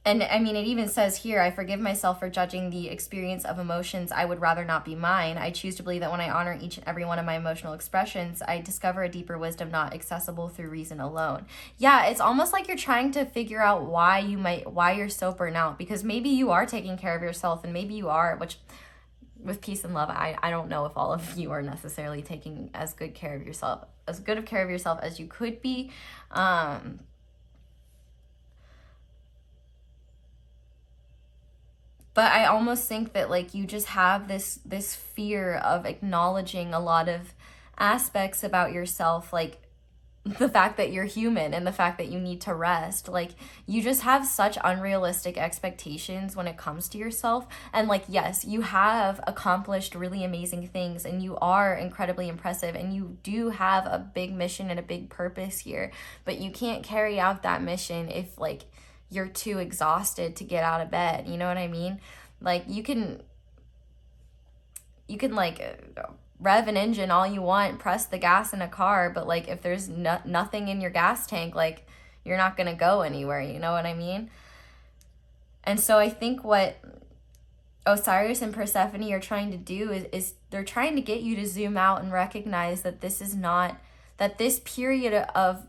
And I mean, it even says here, I forgive myself for judging the experience of emotions I would rather not be mine. I choose to believe that when I honor each and every one of my emotional expressions, I discover a deeper wisdom not accessible through reason alone. Yeah, it's almost like you're trying to figure out why you're so burnt out, because maybe you are taking care of yourself, and maybe you are, which with peace and love, I don't know if all of you are necessarily taking as good care of yourself as you could be. But I almost think that like you just have this fear of acknowledging a lot of aspects about yourself, like the fact that you're human and the fact that you need to rest. Like you just have such unrealistic expectations when it comes to yourself. And like, yes, you have accomplished really amazing things and you are incredibly impressive and you do have a big mission and a big purpose here, but you can't carry out that mission if like you're too exhausted to get out of bed. You know what I mean? Like you can like rev an engine all you want, press the gas in a car, but like if there's nothing in your gas tank, like you're not gonna go anywhere. You know what I mean? And so I think what Osiris and Persephone are trying to do is they're trying to get you to zoom out and recognize that this period of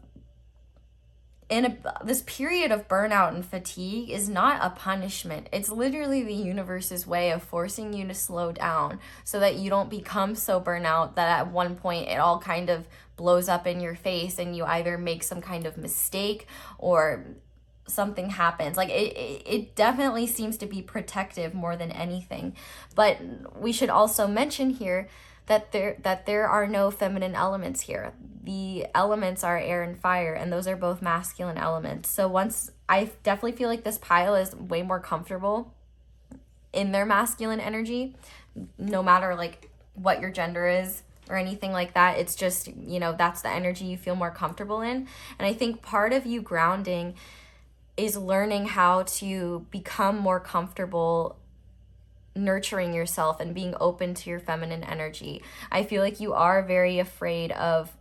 burnout and fatigue is not a punishment. It's literally the universe's way of forcing you to slow down so that you don't become so burnout that at one point it all kind of blows up in your face and you either make some kind of mistake or something happens. Like it definitely seems to be protective more than anything. But we should also mention here that there are no feminine elements here. The elements are air and fire, and those are both masculine elements. So I definitely feel like this pile is way more comfortable in their masculine energy, no matter like what your gender is or anything like that. It's just, you know, that's the energy you feel more comfortable in. And I think part of you grounding is learning how to become more comfortable nurturing yourself and being open to your feminine energy. I feel like you are very afraid of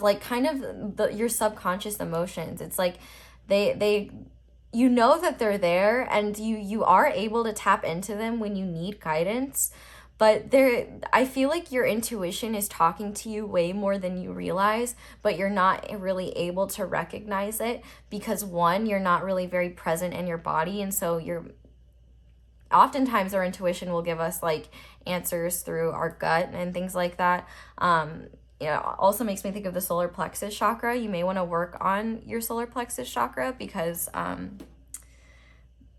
like kind of your subconscious emotions. It's like they you know that they're there, and you are able to tap into them when you need guidance. But I feel like your intuition is talking to you way more than you realize, but you're not really able to recognize it because, one, you're not really very present in your body. And so oftentimes our intuition will give us like answers through our gut and things like that. Also makes me think of the solar plexus chakra. You may want to work on your solar plexus chakra because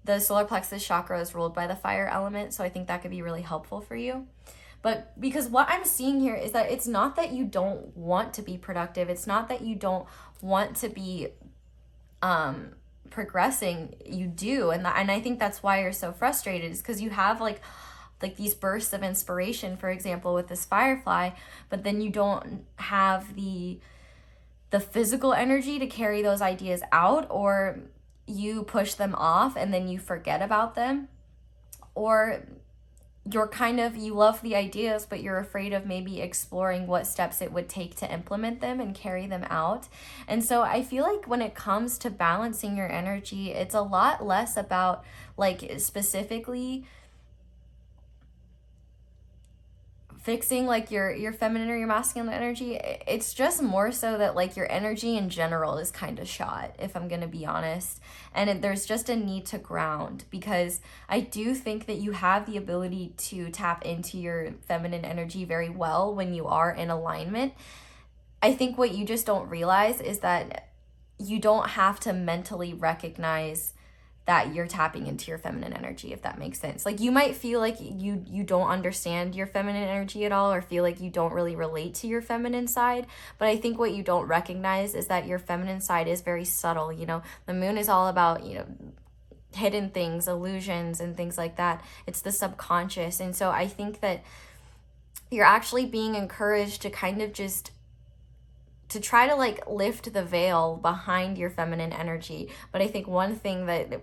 the solar plexus chakra is ruled by the fire element, so I think that could be really helpful for you. But because what I'm seeing here is that it's not that you don't want to be productive. It's not that you don't want to be progressing. You do. And I think that's why you're so frustrated, is because you have like these bursts of inspiration, for example, with this firefly, but then you don't have the physical energy to carry those ideas out, or you push them off and then you forget about them, or you love the ideas, but you're afraid of maybe exploring what steps it would take to implement them and carry them out. And so I feel like when it comes to balancing your energy, it's a lot less about like specifically fixing like your feminine or your masculine energy. It's just more so that like your energy in general is kind of shot, if I'm gonna be honest. And there's just a need to ground, because I do think that you have the ability to tap into your feminine energy very well when you are in alignment. I think what you just don't realize is that you don't have to mentally recognize that you're tapping into your feminine energy, if that makes sense. Like you might feel like you don't understand your feminine energy at all, or feel like you don't really relate to your feminine side. But I think what you don't recognize is that your feminine side is very subtle. The moon is all about, hidden things, illusions, and things like that. It's the subconscious. And so I think that you're actually being encouraged to kind of just to try to like lift the veil behind your feminine energy. But I think one thing that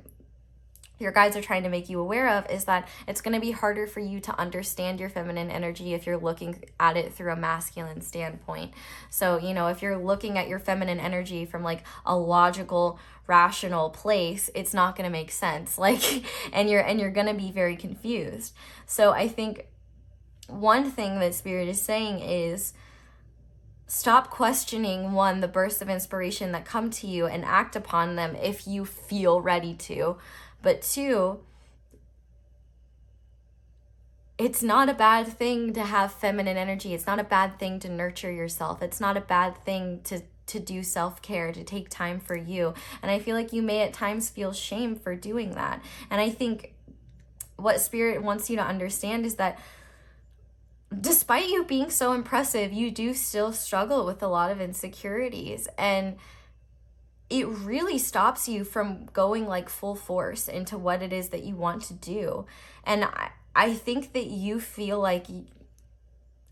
your guides are trying to make you aware of is that it's going to be harder for you to understand your feminine energy if you're looking at it through a masculine standpoint. So, if you're looking at your feminine energy from like a logical, rational place, it's not going to make sense. And you're going to be very confused. So I think one thing that Spirit is saying is stop questioning, one, the bursts of inspiration that come to you, and act upon them if you feel ready to. But two, it's not a bad thing to have feminine energy. It's not a bad thing to nurture yourself. It's not a bad thing to do self-care, to take time for you. And I feel like you may at times feel shame for doing that. And I think what Spirit wants you to understand is that despite you being so impressive, you do still struggle with a lot of insecurities. And it really stops you from going like full force into what it is that you want to do. And I think that you feel like,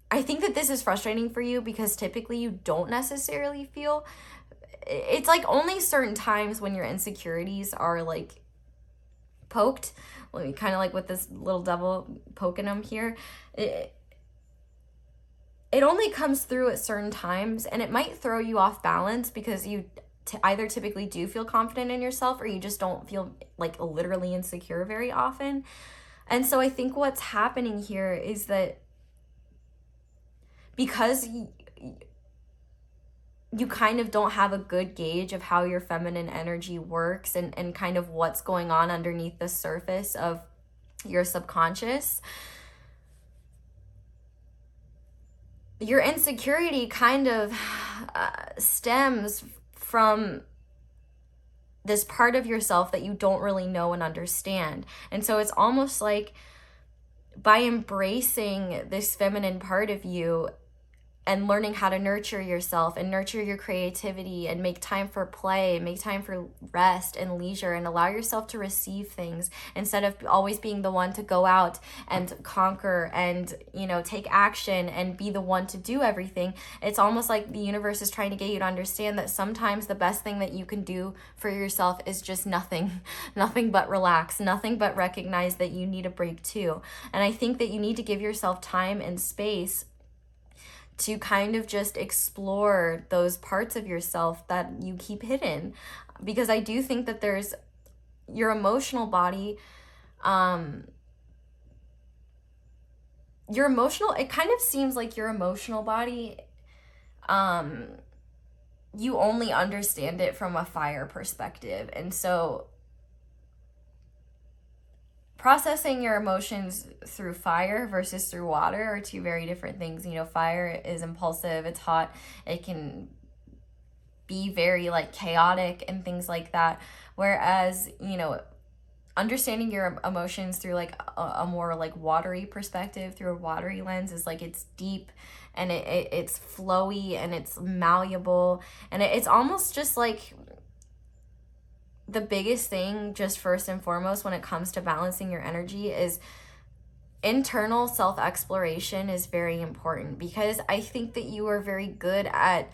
I think that this is frustrating for you because typically you don't necessarily feel, it's like only certain times when your insecurities are like poked, kind of like with this little devil poking them here. It only comes through at certain times, and it might throw you off balance because you either typically do feel confident in yourself, or you just don't feel like literally insecure very often. And so I think what's happening here is that because you kind of don't have a good gauge of how your feminine energy works and kind of what's going on underneath the surface of your subconscious, your insecurity kind of stems from this part of yourself that you don't really know and understand. And so it's almost like by embracing this feminine part of you and learning how to nurture yourself and nurture your creativity and make time for play, make time for rest and leisure, and allow yourself to receive things instead of always being the one to go out and conquer and, take action and be the one to do everything. It's almost like the universe is trying to get you to understand that sometimes the best thing that you can do for yourself is just nothing but relax, nothing but recognize that you need a break too. And I think that you need to give yourself time and space to kind of just explore those parts of yourself that you keep hidden. Because I do think that there's your emotional body, it kind of seems like your emotional body, you only understand it from a fire perspective. And so processing your emotions through fire versus through water are two very different things. You know, fire is impulsive, it's hot, it can be very like chaotic and things like that. Whereas, you know, understanding your emotions through like a more like watery perspective, through a watery lens, is like it's deep and it's flowy and it's malleable, and it's almost just like the biggest thing, just first and foremost, when it comes to balancing your energy, is internal self-exploration is very important, because I think that you are very good at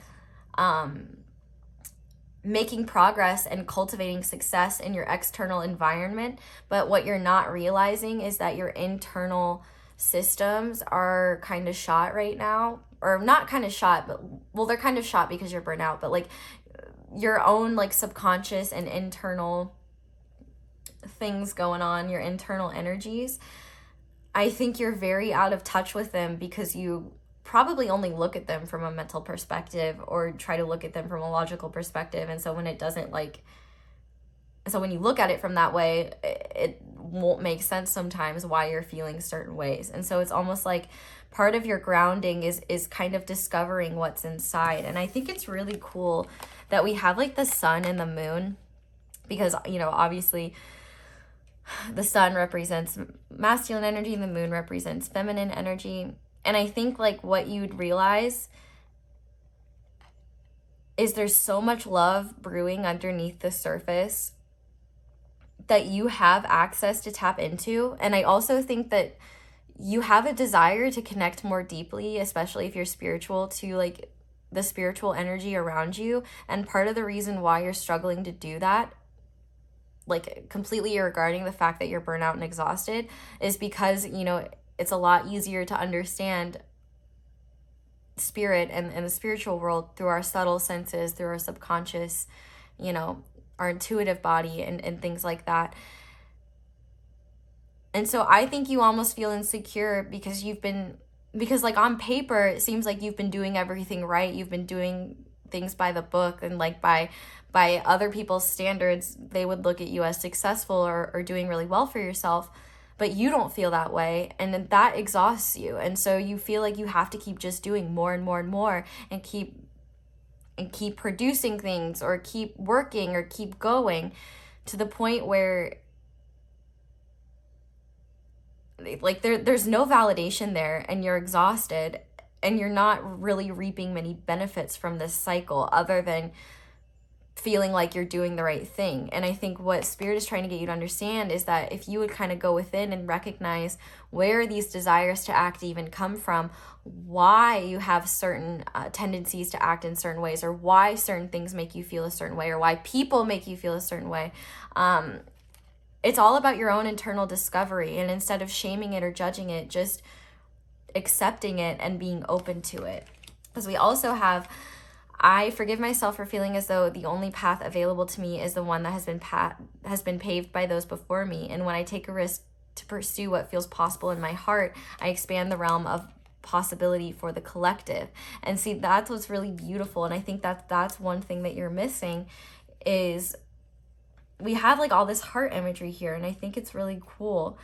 making progress and cultivating success in your external environment. But what you're not realizing is that your internal systems are kind of shot right now, or not kind of shot, but well, they're kind of shot because you're burnt out, but like your own like subconscious and internal things going on, your internal energies, I think you're very out of touch with them because you probably only look at them from a mental perspective or try to look at them from a logical perspective. And so when it doesn't like, so when you look at it from that way, it won't make sense sometimes why you're feeling certain ways. And so it's almost like part of your grounding is kind of discovering what's inside. And I think it's really cool that we have like the sun and the moon, because, you know, obviously the sun represents masculine energy and the moon represents feminine energy. And I think like what you'd realize is there's so much love brewing underneath the surface that you have access to tap into. And I also think that you have a desire to connect more deeply, especially if you're spiritual, to like the spiritual energy around you. And part of the reason why you're struggling to do that, like completely regarding the fact that you're burnout and exhausted, is because, you know, it's a lot easier to understand spirit and the spiritual world through our subtle senses, through our subconscious, you know, our intuitive body and things like that. And so I think you almost feel insecure because because like on paper, it seems like you've been doing everything right. You've been doing things by the book, and like by other people's standards, they would look at you as successful or doing really well for yourself. But you don't feel that way, and then that exhausts you. And so you feel like you have to keep just doing more and more and more, and keep producing things, or keep working, or keep going, to the point where like there's no validation there, and you're exhausted, and you're not really reaping many benefits from this cycle other than feeling like you're doing the right thing. And I think what spirit is trying to get you to understand is that if you would kind of go within and recognize where these desires to act even come from, why you have certain tendencies to act in certain ways, or why certain things make you feel a certain way, or why people make you feel a certain way, it's all about your own internal discovery. And instead of shaming it or judging it, just accepting it and being open to it. Because we also have, I forgive myself for feeling as though the only path available to me is the one that has been paved by those before me. And when I take a risk to pursue what feels possible in my heart, I expand the realm of possibility for the collective. And see, that's what's really beautiful. And I think that's one thing that you're missing, is we have like all this heart imagery here, and I think it's really cool.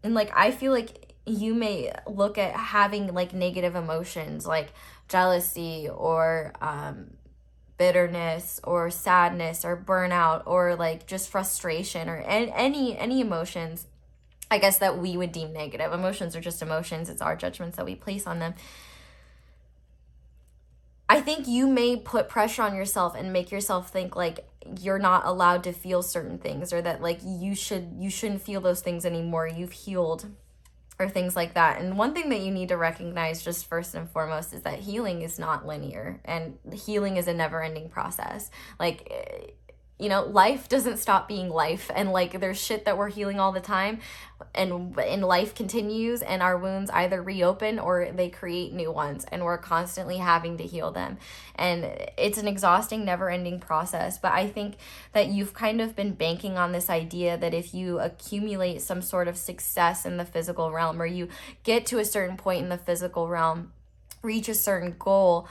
And like I feel like you may look at having like negative emotions like jealousy, or bitterness, or sadness, or burnout, or like just frustration, or any emotions, I guess, that we would deem negative. Emotions are just emotions. It's our judgments that we place on them. I think you may put pressure on yourself and make yourself think like you're not allowed to feel certain things, or that like you shouldn't feel those things anymore. You've healed, or things like that. And one thing that you need to recognize just first and foremost is that healing is not linear, and healing is a never-ending process. Like you know, life doesn't stop being life, and like there's shit that we're healing all the time, and life continues, and our wounds either reopen or they create new ones, and we're constantly having to heal them. And it's an exhausting, never-ending process. But I think that you've kind of been banking on this idea that if you accumulate some sort of success in the physical realm, or you get to a certain point in the physical realm, reach a certain goal,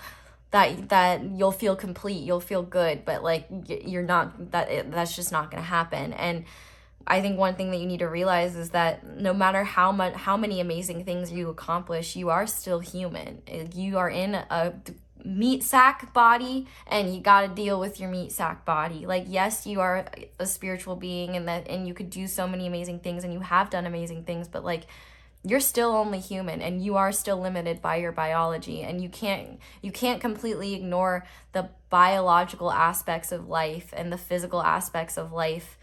that you'll feel complete, you'll feel good. But like you're not, that's just not going to happen. And I think one thing that you need to realize is that no matter how many amazing things you accomplish, you are still human. You are in a meat sack body, and you got to deal with your meat sack body. Like, yes, you are a spiritual being, and you could do so many amazing things, and you have done amazing things, but like, you're still only human, and you are still limited by your biology, and you can't completely ignore the biological aspects of life and the physical aspects of life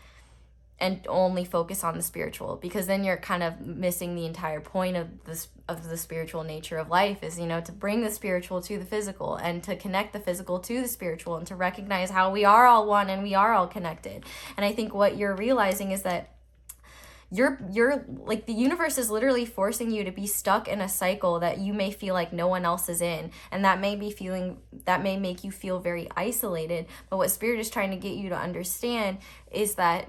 and only focus on the spiritual, because then you're kind of missing the entire point of the spiritual nature of life, is, you know, to bring the spiritual to the physical, and to connect the physical to the spiritual, and to recognize how we are all one and we are all connected. And I think what you're realizing is that you're like, the universe is literally forcing you to be stuck in a cycle that you may feel like no one else is in, and that may make you feel very isolated. But what Spirit is trying to get you to understand is that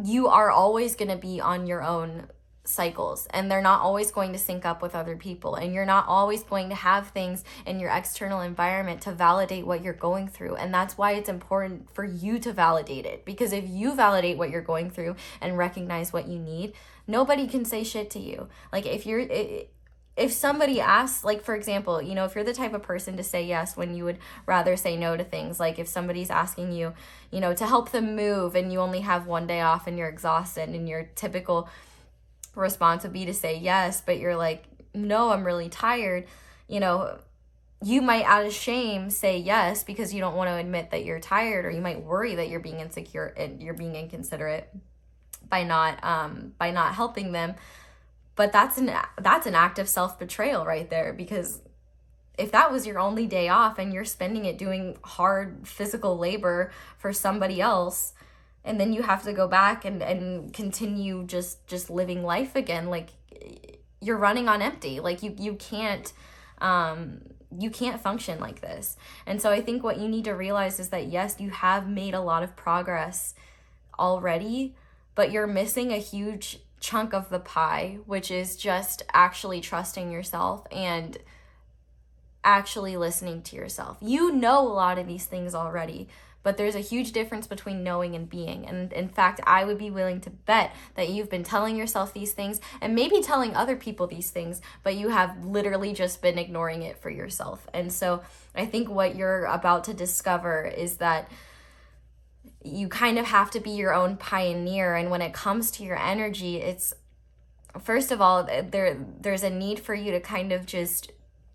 you are always going to be on your own cycles, and they're not always going to sync up with other people, and you're not always going to have things in your external environment to validate what you're going through. And that's why it's important for you to validate it, because if you validate what you're going through and recognize what you need, nobody can say shit to you. Like, if somebody asks, like, for example, you know, if you're the type of person to say yes when you would rather say no to things, like if somebody's asking you, you know, to help them move, and you only have one day off and you're exhausted, and your typical response would be to say yes, but you're like, no, I'm really tired, you know, you might out of shame say yes because you don't want to admit that you're tired, or you might worry that you're being insecure and you're being inconsiderate by not helping them. But that's an act of self-betrayal right there, because if that was your only day off and you're spending it doing hard physical labor for somebody else, and then you have to go back and continue just living life again, like, you're running on empty. Like, you can't function like this. And so I think what you need to realize is that, yes, you have made a lot of progress already, but you're missing a huge chunk of the pie, which is just actually trusting yourself and actually listening to yourself. You know a lot of these things already, but there's a huge difference between knowing and being. And in fact, I would be willing to bet that you've been telling yourself these things, and maybe telling other people these things, but you have literally just been ignoring it for yourself. And so I think what you're about to discover is that you kind of have to be your own pioneer. And when it comes to your energy, it's, first of all, there's a need for you to kind of just,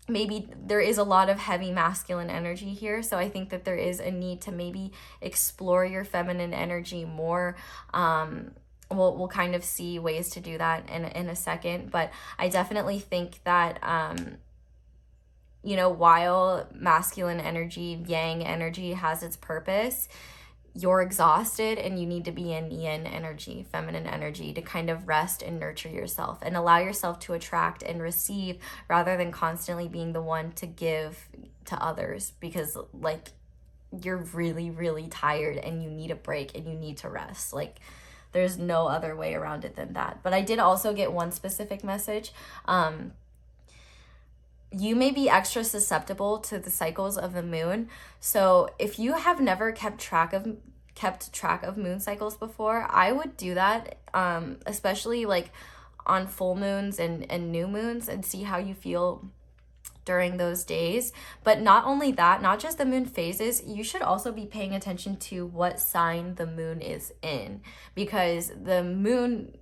maybe there is a lot of heavy masculine energy here. So I think that there is a need to maybe explore your feminine energy more. We'll kind of see ways to do that in a second. But I definitely think that, you know, while masculine energy, yang energy has its purpose, you're exhausted and you need to be in yin energy, feminine energy, to kind of rest and nurture yourself and allow yourself to attract and receive, rather than constantly being the one to give to others, because like, you're really, really tired and you need a break and you need to rest. Like, there's no other way around it than that. But I did also get one specific message. You may be extra susceptible to the cycles of the moon. So if you have never kept track of moon cycles before, I would do that, especially like on full moons and new moons, and see how you feel during those days. But not only that, not just the moon phases, you should also be paying attention to what sign the moon is in, because the moon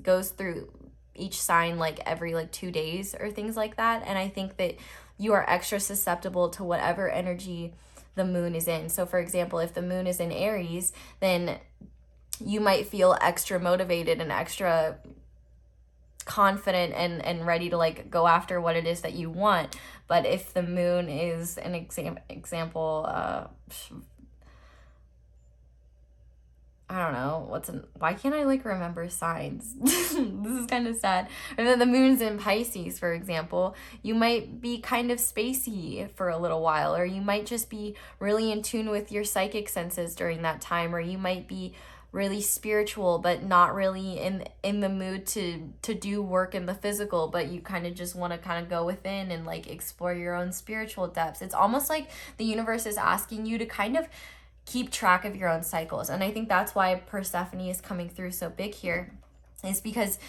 goes through each sign like every 2 days or things like that. And I think that you are extra susceptible to whatever energy the moon is in. So for example, if the moon is in Aries, then you might feel extra motivated and extra confident and ready to go after what it is that you want. But if the moon is an example, don't know, why can't I like remember signs? This is kind of sad. And then the moon's in Pisces, for example, you might be kind of spacey for a little while, or you might just be really in tune with your psychic senses during that time, or you might be really spiritual but not really in the mood to do work in the physical, but you kind of just want to kind of go within and like explore your own spiritual depths. It's almost like the universe is asking you to kind of keep track of your own cycles. And I think that's why Persephone is coming through so big here, is because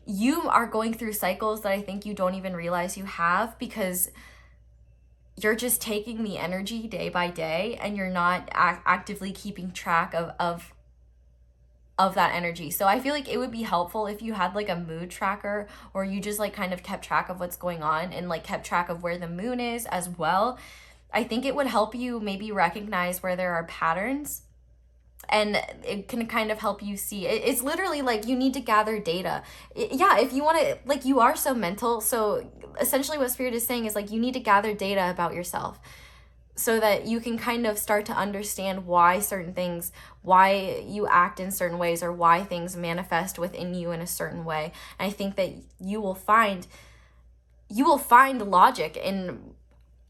you are going through cycles that I think you don't even realize you have, because you're just taking the energy day by day and you're not actively keeping track of that energy. So I feel like it would be helpful if you had like a mood tracker, or you just like kind of kept track of what's going on and like kept track of where the moon is as well. I think it would help you maybe recognize where there are patterns, and it can kind of help you see. It's literally like you need to gather data. Yeah, if you want to, like, you are so mental. So essentially what Spirit is saying is like you need to gather data about yourself, so that you can kind of start to understand why certain things, why you act in certain ways, or why things manifest within you in a certain way. And I think that you will find logic in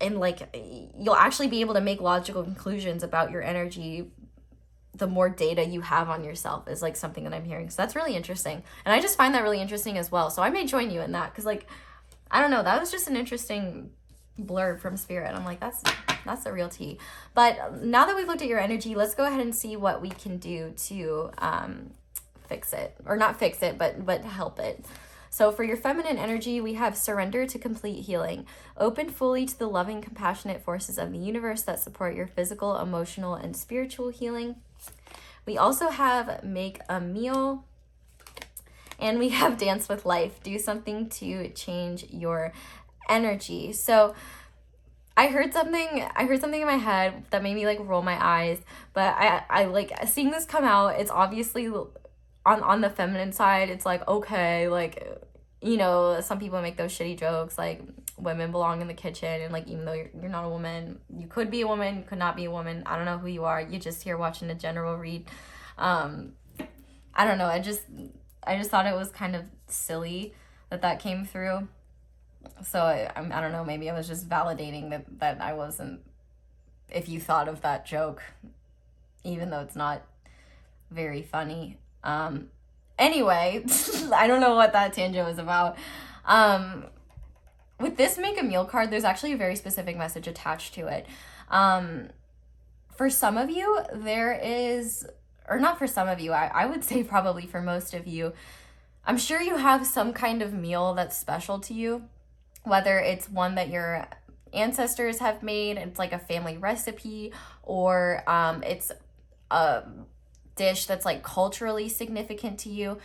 like, you'll actually be able to make logical conclusions about your energy the more data you have on yourself, is like something that I'm hearing. So that's really interesting. And I just find that really interesting as well. So I may join you in that, because like, I don't know, that was just an interesting blurb from Spirit. I'm like, that's the real tea. But now that we've looked at your energy, let's go ahead and see what we can do to fix it, or not fix it, but help it. So for your feminine energy, we have surrender to complete healing. Open fully to the loving, compassionate forces of the universe that support your physical, emotional, and spiritual healing. We also have make a meal, and we have dance with life. Do something to change your energy. So I heard something in my head that made me like roll my eyes, but I like seeing this come out. It's obviously on the feminine side. It's like, okay, like, you know, some people make those shitty jokes like women belong in the kitchen, and like, even though you're not a woman, you could be a woman, you could not be a woman. I don't know who you are. You just here watching a general read. I don't know. I just thought it was kind of silly that came through. So I don't know, maybe I was just validating that I wasn't, if you thought of that joke, even though it's not very funny. Anyway, I don't know what that tangent was about. With this make a meal card, there's actually a very specific message attached to it. For some of you, there is, or not for some of you, I would say probably for most of you, I'm sure you have some kind of meal that's special to you. Whether it's one that your ancestors have made, it's like a family recipe, or it's a dish that's like culturally significant to you.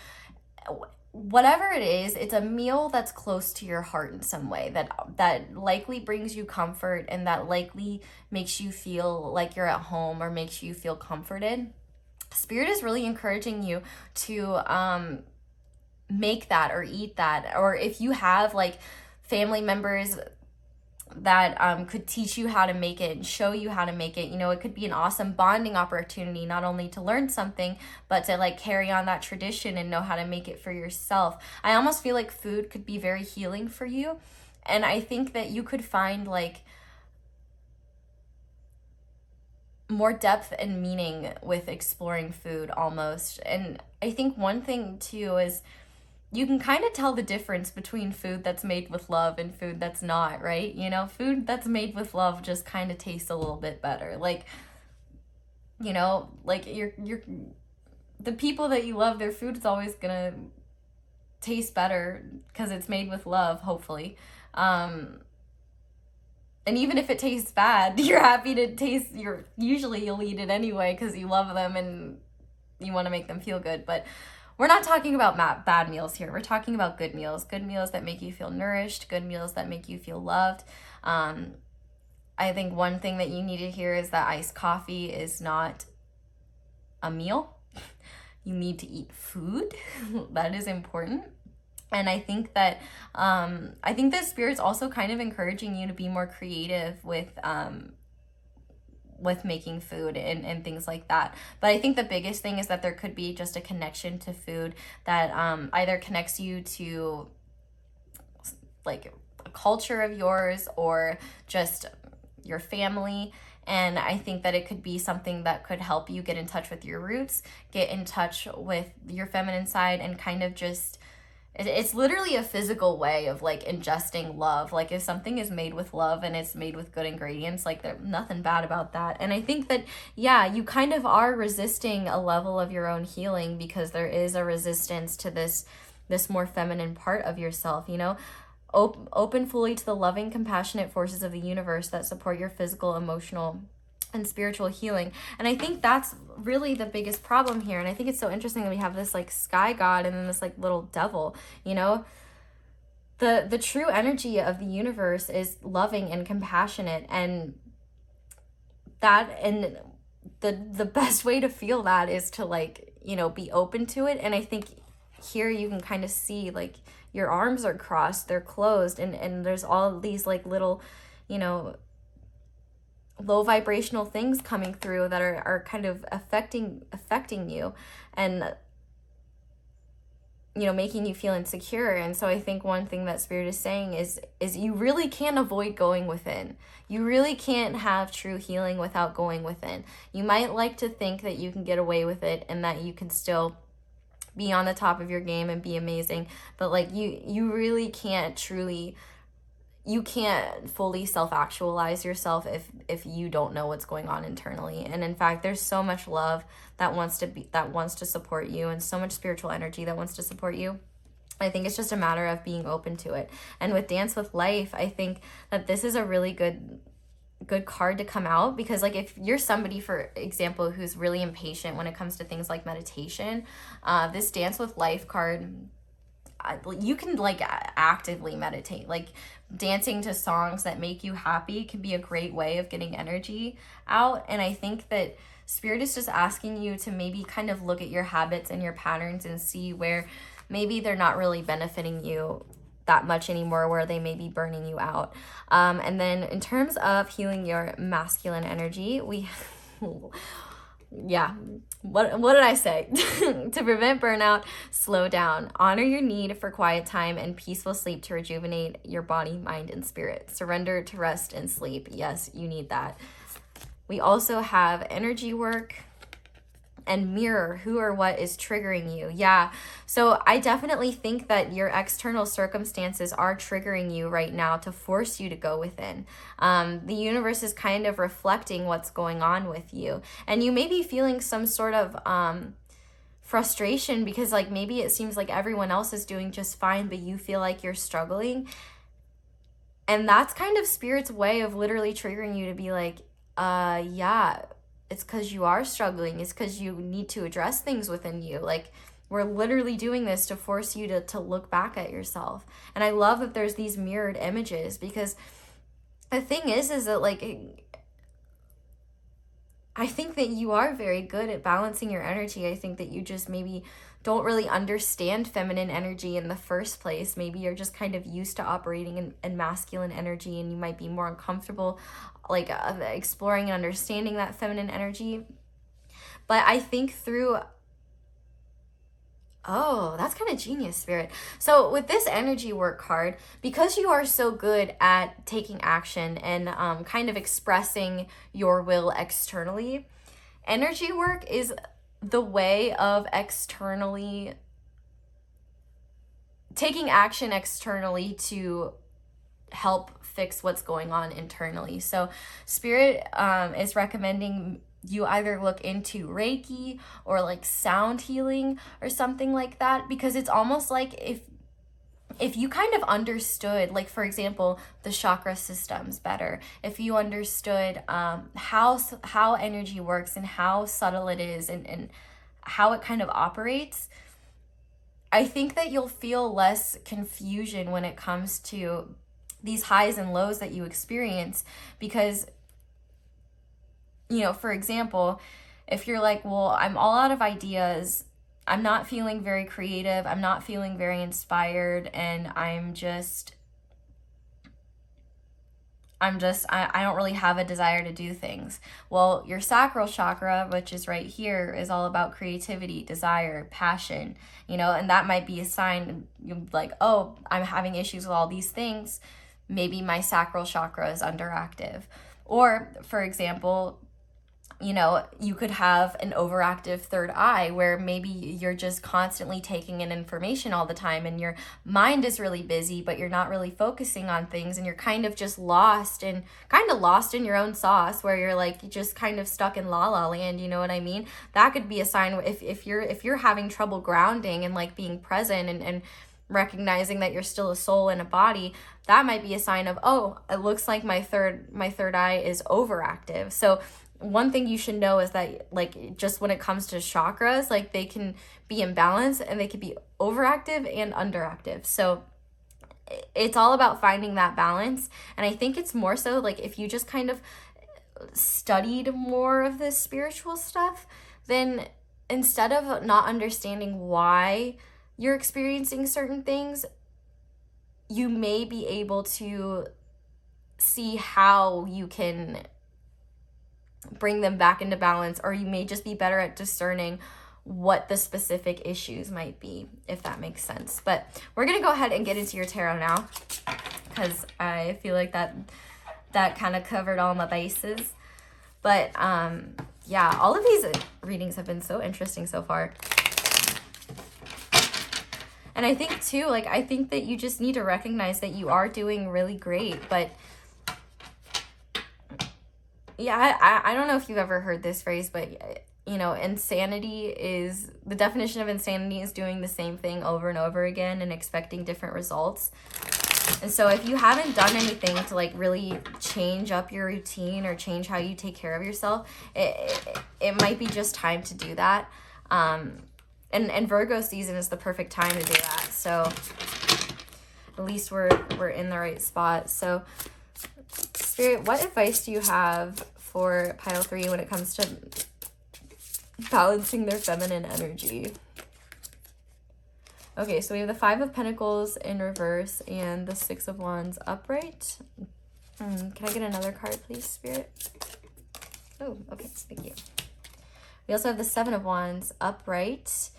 Whatever it is, it's a meal that's close to your heart in some way, that likely brings you comfort, and that likely makes you feel like you're at home, or makes you feel comforted. Spirit is really encouraging you to make that or eat that. Or if you have like family members that could teach you how to make it and show you how to make it, you know, it could be an awesome bonding opportunity, not only to learn something, but to like carry on that tradition and know how to make it for yourself. I almost feel like food could be very healing for you. And I think that you could find like more depth and meaning with exploring food almost. And I think one thing too is you can kind of tell the difference between food that's made with love and food that's not, right? You know, food that's made with love just kind of tastes a little bit better. Like, you know, like the people that you love, their food is always gonna taste better because it's made with love, hopefully. And even if it tastes bad, you're happy to taste usually you'll eat it anyway because you love them and you want to make them feel good. But we're not talking about bad meals here. We're talking about good meals that make you feel nourished, good meals that make you feel loved. I think one thing that you need to hear is that iced coffee is not a meal. You need to eat food. That is important. And I think that Spirit's also kind of encouraging you to be more creative with making food and things like that. But I think the biggest thing is that there could be just a connection to food that either connects you to like a culture of yours or just your family. And I think that it could be something that could help you get in touch with your roots, get in touch with your feminine side, and kind of just, it's literally a physical way of like ingesting love. Like if something is made with love and it's made with good ingredients, like there's nothing bad about that. And I think that, yeah, you kind of are resisting a level of your own healing because there is a resistance to this more feminine part of yourself, you know? Open fully to the loving, compassionate forces of the universe that support your physical, emotional, and spiritual healing. And I think that's really the biggest problem here. And I think it's so interesting that we have this like sky god and then this like little devil, you know? The true energy of the universe is loving and compassionate, and that, and the best way to feel that is to like, you know, be open to it. And I think here you can kind of see like your arms are crossed, they're closed, and there's all these like little, you know, low vibrational things coming through that are kind of affecting you, and you know, making you feel insecure. And so I think one thing that Spirit is saying is you really can't avoid going within. You really can't have true healing without going within. You might like to think that you can get away with it and that you can still be on the top of your game and be amazing, but like you really can't truly, you can't fully self-actualize yourself if you don't know what's going on internally. And in fact, there's so much love that wants to support you, and so much spiritual energy that wants to support you. I think it's just a matter of being open to it. And with Dance with Life, I think that this is a really good card to come out, because like if you're somebody, for example, who's really impatient when it comes to things like meditation, this Dance with Life card, you can like actively meditate. Like dancing to songs that make you happy can be a great way of getting energy out. And I think that Spirit is just asking you to maybe kind of look at your habits and your patterns and see where maybe they're not really benefiting you that much anymore, where they may be burning you out. And then in terms of healing your masculine energy, we yeah, what did I say? To prevent burnout, slow down, honor your need for quiet time and peaceful sleep to rejuvenate your body, mind, and spirit. Surrender to rest and sleep. Yes, you need that. We also have energy work and mirror who or what is triggering you. Yeah, so I definitely think that your external circumstances are triggering you right now to force you to go within. The universe is kind of reflecting what's going on with you, and you may be feeling some sort of frustration because like maybe it seems like everyone else is doing just fine, but you feel like you're struggling. And that's kind of Spirit's way of literally triggering you to be like, yeah, it's because you are struggling. It's because you need to address things within you. Like, we're literally doing this to force you to look back at yourself. And I love that there's these mirrored images, because the thing is that like, I think that you are very good at balancing your energy. I think that you just maybe don't really understand feminine energy in the first place. Maybe you're just kind of used to operating in masculine energy, and you might be more uncomfortable like exploring and understanding that feminine energy. But I think through, oh, that's kind of genius, Spirit. So with this energy work card, because you are so good at taking action and kind of expressing your will externally, energy work is the way of externally taking action externally to help fix what's going on internally. So Spirit is recommending you either look into Reiki or like sound healing or something like that, because it's almost like if you kind of understood, like for example, the chakra systems better, if you understood how energy works and how subtle it is and how it kind of operates, I think that you'll feel less confusion when it comes to these highs and lows that you experience. Because, you know, for example, if you're like, well, I'm all out of ideas, I'm not feeling very creative, I'm not feeling very inspired, and I'm I don't really have a desire to do things. Well, your sacral chakra, which is right here, is all about creativity, desire, passion, you know, and that might be a sign like, oh, I'm having issues with all these things. Maybe my sacral chakra is underactive. Or, for example, you know, you could have an overactive third eye where maybe you're just constantly taking in information all the time and your mind is really busy, but you're not really focusing on things, and you're kind of just lost in your own sauce, where you're like just kind of stuck in la la land, you know what I mean? That could be a sign if you're having trouble grounding and like being present and recognizing that you're still a soul in a body. That might be a sign of, oh, it looks like my third eye is overactive. So one thing you should know is that, like, just when it comes to chakras, like, they can be imbalanced and they can be overactive and underactive. So it's all about finding that balance. And I think it's more so like if you just kind of studied more of this spiritual stuff, then instead of not understanding why you're experiencing certain things, you may be able to see how you can bring them back into balance, or you may just be better at discerning what the specific issues might be, if that makes sense. But we're gonna go ahead and get into your tarot now, because I feel like that kind of covered all my bases. But yeah, all of these readings have been so interesting so far. And I think too, like, I think that you just need to recognize that you are doing really great. But yeah, I don't know if you've ever heard this phrase, but, you know, the definition of insanity is doing the same thing over and over again and expecting different results. And so if you haven't done anything to like really change up your routine or change how you take care of yourself, it might be just time to do that. And Virgo season is the perfect time to do that. So at least we're in the right spot. So Spirit, what advice do you have for pile 3 when it comes to balancing their feminine energy? Okay, so we have the 5 of Pentacles in reverse and the 6 of Wands upright. Can I get another card, please, Spirit? Oh, okay, thank you. We also have the 7 of Wands upright.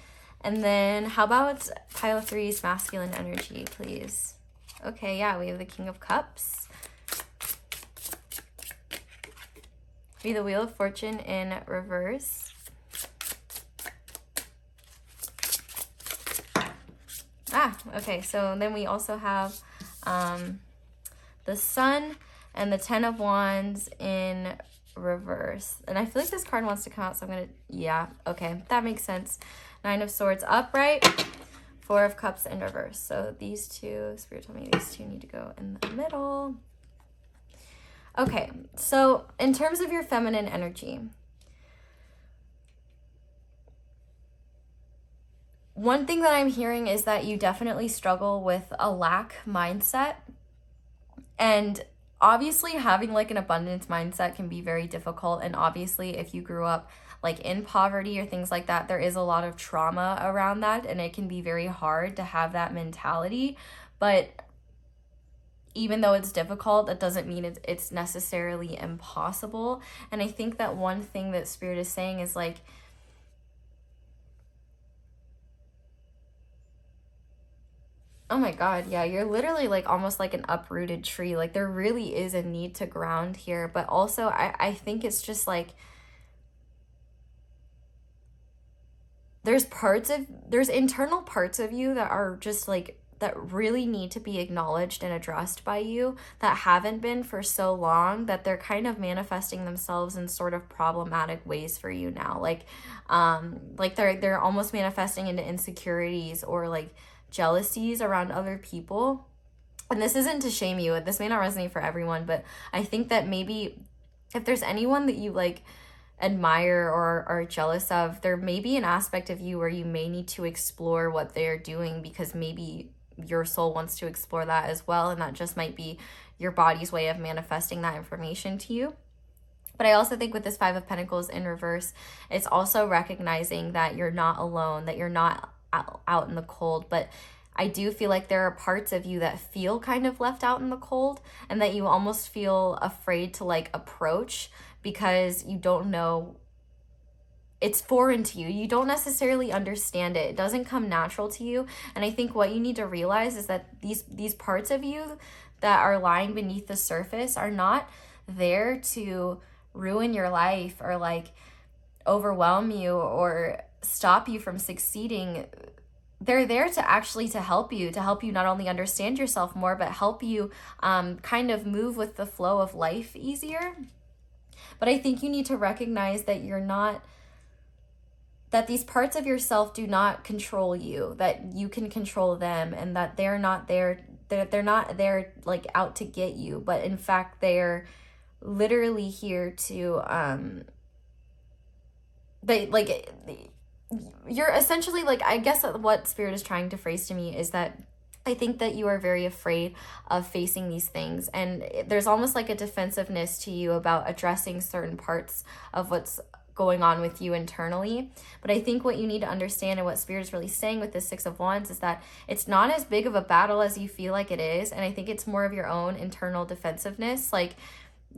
And then how about pile 3's masculine energy, please? Okay, yeah, we have the King of Cups. Be the Wheel of Fortune in reverse. Okay, so then we also have the Sun and the 10 of Wands in reverse. And I feel like this card wants to come out, so I'm gonna, yeah, okay, that makes sense. 9 of Swords upright, 4 of Cups in reverse. So these two, Spirit told me these two need to go in the middle. Okay, so in terms of your feminine energy, one thing that I'm hearing is that you definitely struggle with a lack mindset. And obviously having like an abundance mindset can be very difficult. And obviously if you grew up like in poverty or things like that, there is a lot of trauma around that, and it can be very hard to have that mentality. But even though it's difficult, that doesn't mean it's necessarily impossible. And I think that one thing that Spirit is saying is like, oh my God, yeah, you're literally like almost like an uprooted tree. Like there really is a need to ground here. But also I think it's just like, there's internal parts of you that are just like, that really need to be acknowledged and addressed by you, that haven't been for so long, that they're kind of manifesting themselves in sort of problematic ways for you now. Like they're almost manifesting into insecurities or like jealousies around other people. And this isn't to shame you. This may not resonate for everyone, but I think that maybe if there's anyone that you like admire or are jealous of, there may be an aspect of you where you may need to explore what they're doing, because maybe your soul wants to explore that as well, and that just might be your body's way of manifesting that information to you. But I also think with this 5 of Pentacles in reverse, it's also recognizing that you're not alone, that you're not out in the cold, but I do feel like there are parts of you that feel kind of left out in the cold, and that you almost feel afraid to like approach because you don't know, it's foreign to you. You don't necessarily understand it. It doesn't come natural to you. And I think what you need to realize is that these parts of you that are lying beneath the surface are not there to ruin your life or like overwhelm you or stop you from succeeding. They're there to actually to help you not only understand yourself more, but help you kind of move with the flow of life easier. But I think you need to recognize that that these parts of yourself do not control you, that you can control them, and that they're not there like out to get you, but in fact they're literally here to you're essentially like, I guess what Spirit is trying to phrase to me is that I think that you are very afraid of facing these things, and there's almost like a defensiveness to you about addressing certain parts of what's going on with you internally. But I think what you need to understand, and what Spirit is really saying with the Six of Wands, is that it's not as big of a battle as you feel like it is, and I think it's more of your own internal defensiveness, like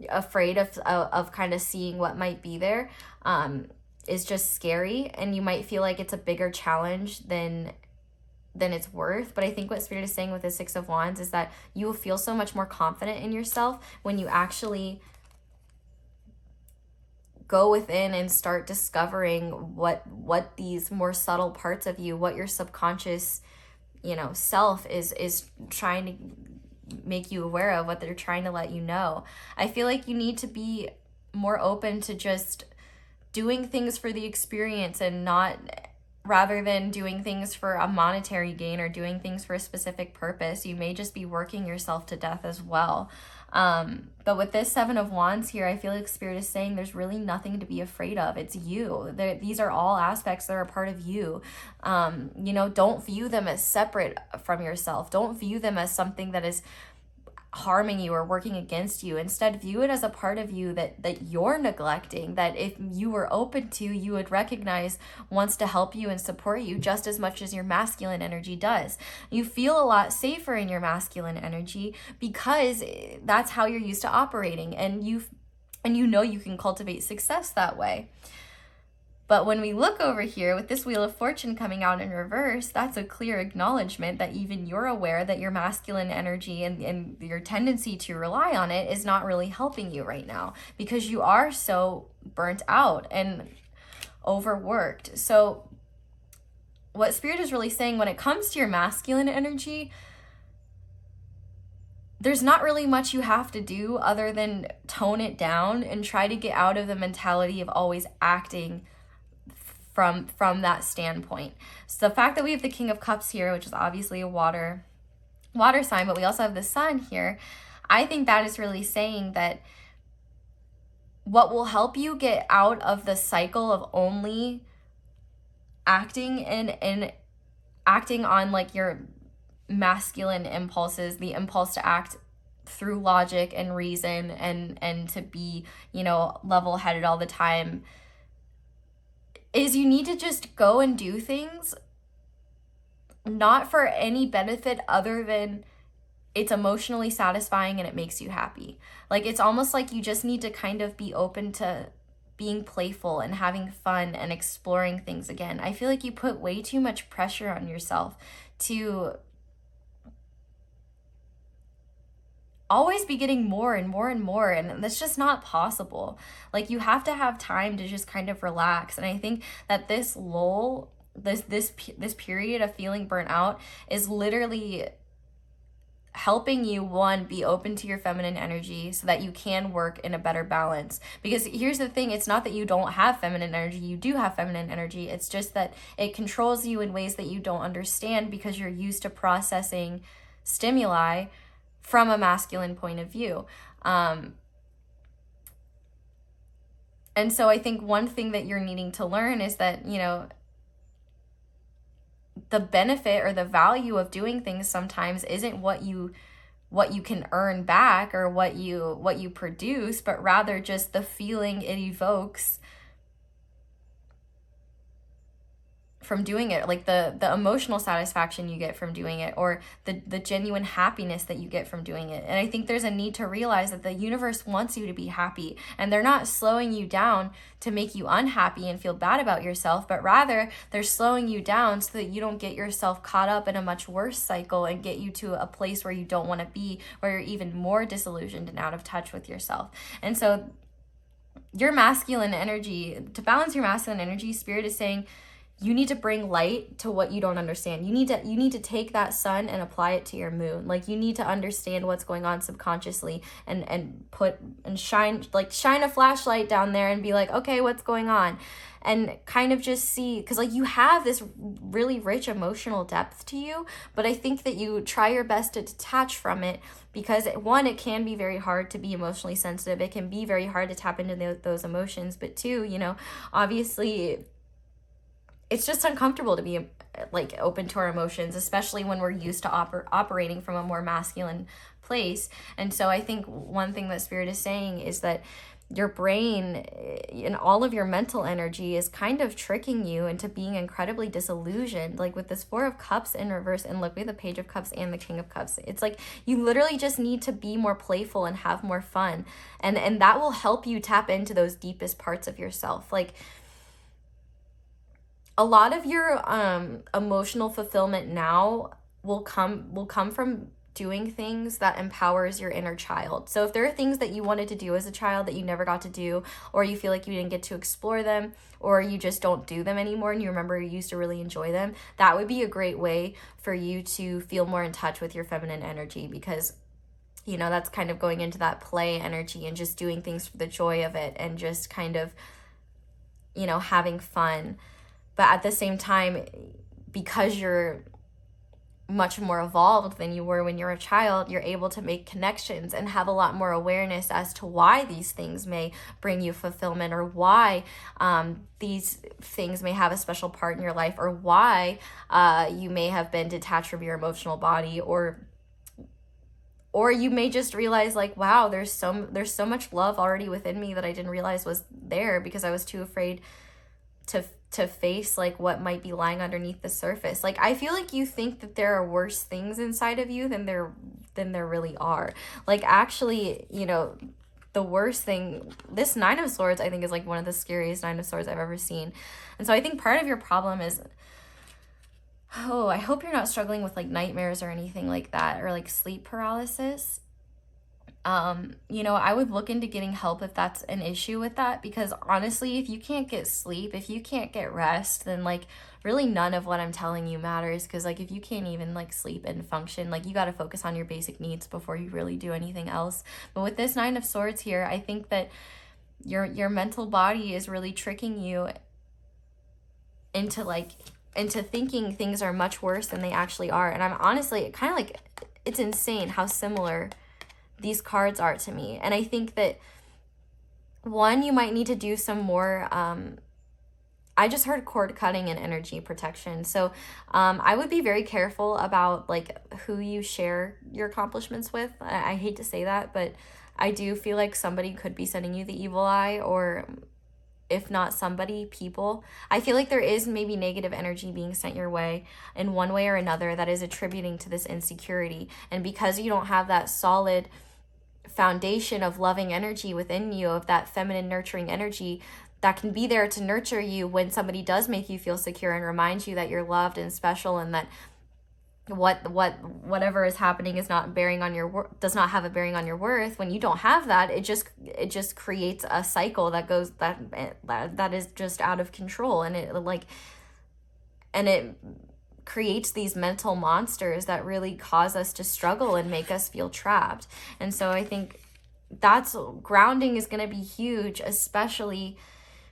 afraid of kind of seeing what might be there. Is just scary, and you might feel like it's a bigger challenge than it's worth. But I think what Spirit is saying with the Six of Wands is that you will feel so much more confident in yourself when you actually go within and start discovering what these more subtle parts of you, what your subconscious, self is trying to make you aware of, what they're trying to let you know. I feel like you need to be more open to just doing things for the experience, and not, rather than doing things for a monetary gain or doing things for a specific purpose. You may just be working yourself to death as well. But with this Seven of Wands here, I feel like Spirit is saying there's really nothing to be afraid of. It's you. These are all aspects that are a part of you. Don't view them as separate from yourself. Don't view them as something that is harming you or working against you. Instead, view it as a part of you that you're neglecting, that if you were open to, you would recognize wants to help you and support you just as much as your masculine energy does. You feel a lot safer in your masculine energy because that's how you're used to operating, and you can cultivate success that way. But when we look over here with this Wheel of Fortune coming out in reverse, that's a clear acknowledgement that even you're aware that your masculine energy and your tendency to rely on it is not really helping you right now, because you are so burnt out and overworked. So what Spirit is really saying when it comes to your masculine energy, there's not really much you have to do other than tone it down and try to get out of the mentality of always acting from that standpoint. So the fact that we have the King of Cups here, which is obviously a water sign, but we also have the Sun here, I think that is really saying that what will help you get out of the cycle of only acting and acting on like your masculine impulses, the impulse to act through logic and reason and to be, level-headed all the time, is you need to just go and do things not for any benefit other than it's emotionally satisfying and it makes you happy. Like, it's almost like you just need to kind of be open to being playful and having fun and exploring things again. I feel like you put way too much pressure on yourself to always be getting more and more and more, and that's just not possible. Like, you have to have time to just kind of relax. And I think that this lull, this period of feeling burnt out is literally helping you, one, be open to your feminine energy so that you can work in a better balance. Because here's the thing, it's not that you don't have feminine energy, you do have feminine energy. It's just that it controls you in ways that you don't understand because you're used to processing stimuli from a masculine point of view. And so I think one thing that you're needing to learn is that, the benefit or the value of doing things sometimes isn't what you can earn back or what you produce, but rather just the feeling it evokes from doing it, like the emotional satisfaction you get from doing it, or the genuine happiness that you get from doing it. And I think there's a need to realize that the universe wants you to be happy, and they're not slowing you down to make you unhappy and feel bad about yourself, but rather they're slowing you down so that you don't get yourself caught up in a much worse cycle and get you to a place where you don't want to be, where you're even more disillusioned and out of touch with yourself. And so your masculine energy, to balance your masculine energy, Spirit is saying, you need to bring light to what you don't understand. You need to take that sun and apply it to your moon. Like, you need to understand what's going on subconsciously and shine a flashlight down there and be like, okay, what's going on? And kind of just see, because like you have this really rich emotional depth to you, but I think that you try your best to detach from it, because one, it can be very hard to be emotionally sensitive. It can be very hard to tap into those emotions. But two, obviously it's just uncomfortable to be like open to our emotions, especially when we're used to operating from a more masculine place. And so I think one thing that Spirit is saying is that your brain and all of your mental energy is kind of tricking you into being incredibly disillusioned. Like with this 4 of Cups in reverse, and look, we have the Page of Cups and the King of Cups. It's like you literally just need to be more playful and have more fun. And that will help you tap into those deepest parts of yourself. Like, a lot of your emotional fulfillment now will come from doing things that empowers your inner child. So if there are things that you wanted to do as a child that you never got to do, or you feel like you didn't get to explore them, or you just don't do them anymore and you remember you used to really enjoy them, that would be a great way for you to feel more in touch with your feminine energy, because that's kind of going into that play energy and just doing things for the joy of it and just kind of having fun. But at the same time, because you're much more evolved than you were when you were a child, you're able to make connections and have a lot more awareness as to why these things may bring you fulfillment, or why these things may have a special part in your life, or why you may have been detached from your emotional body, or you may just realize like, wow, there's so much love already within me that I didn't realize was there because I was too afraid to face like what might be lying underneath the surface. Like, I feel like you think that there are worse things inside of you than there really are. Like, actually, the worst thing, this 9 of Swords, I think, is like one of the scariest 9 of Swords I've ever seen. And so I think part of your problem is, I hope you're not struggling with like nightmares or anything like that, or like sleep paralysis. I would look into getting help if that's an issue with that, because honestly, if you can't get sleep, if you can't get rest, then like really none of what I'm telling you matters. Because like if you can't even like sleep and function, like you got to focus on your basic needs before you really do anything else. But with this 9 of Swords here, I think that your mental body is really tricking you into thinking things are much worse than they actually are. And I'm honestly kind of like, it's insane how similar these cards are to me. And I think that one, you might need to do some more I just heard cord cutting and energy protection. So I would be very careful about like who you share your accomplishments with. I hate to say that, but I do feel like somebody could be sending you the evil eye, or if not somebody, people. I feel like there is maybe negative energy being sent your way in one way or another that is attributing to this insecurity. And because you don't have that solid foundation of loving energy within you, of that feminine nurturing energy that can be there to nurture you when somebody does make you feel secure and remind you that you're loved and special, and that whatever is happening is not bearing on your does not have a bearing on your worth. When you don't have that, it just creates a cycle that goes that is just out of control, and it creates these mental monsters that really cause us to struggle and make us feel trapped. And so I think that's grounding is going to be huge, especially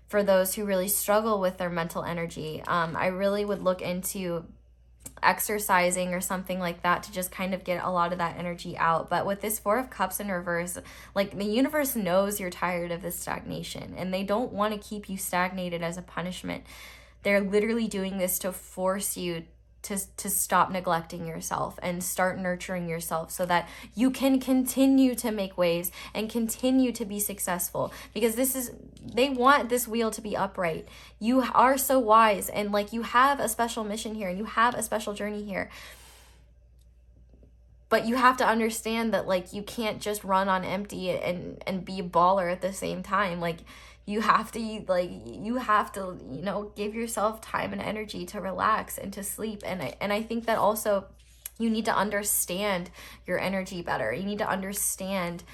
for those who really struggle with their mental energy. I really would look into exercising or something like that to just kind of get a lot of that energy out. But with this 4 of Cups in reverse, like the universe knows you're tired of this stagnation, and they don't want to keep you stagnated as a punishment. They're literally doing this to force you to stop neglecting yourself and start nurturing yourself so that you can continue to make waves and continue to be successful, because they want this wheel to be upright. You are so wise, and like, you have a special mission here and you have a special journey here. But you have to understand that, like, you can't just run on empty and be a baller at the same time. Like, you have to, you know, give yourself time and energy to relax and to sleep. And I think that also you need to understand your energy better. You need to understand,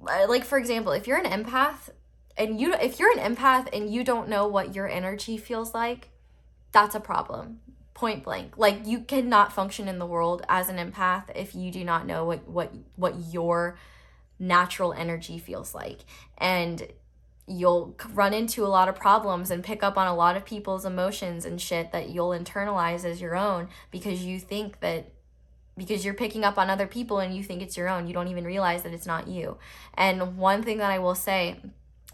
like, for example, if you're an empath and you don't know what your energy feels like, that's a problem. Point blank. Like, you cannot function in the world as an empath if you do not know what your natural energy feels like. And you'll run into a lot of problems and pick up on a lot of people's emotions and shit that you'll internalize as your own, because you think that because you're picking up on other people and you think it's your own, you don't even realize that it's not you. And one thing that I will say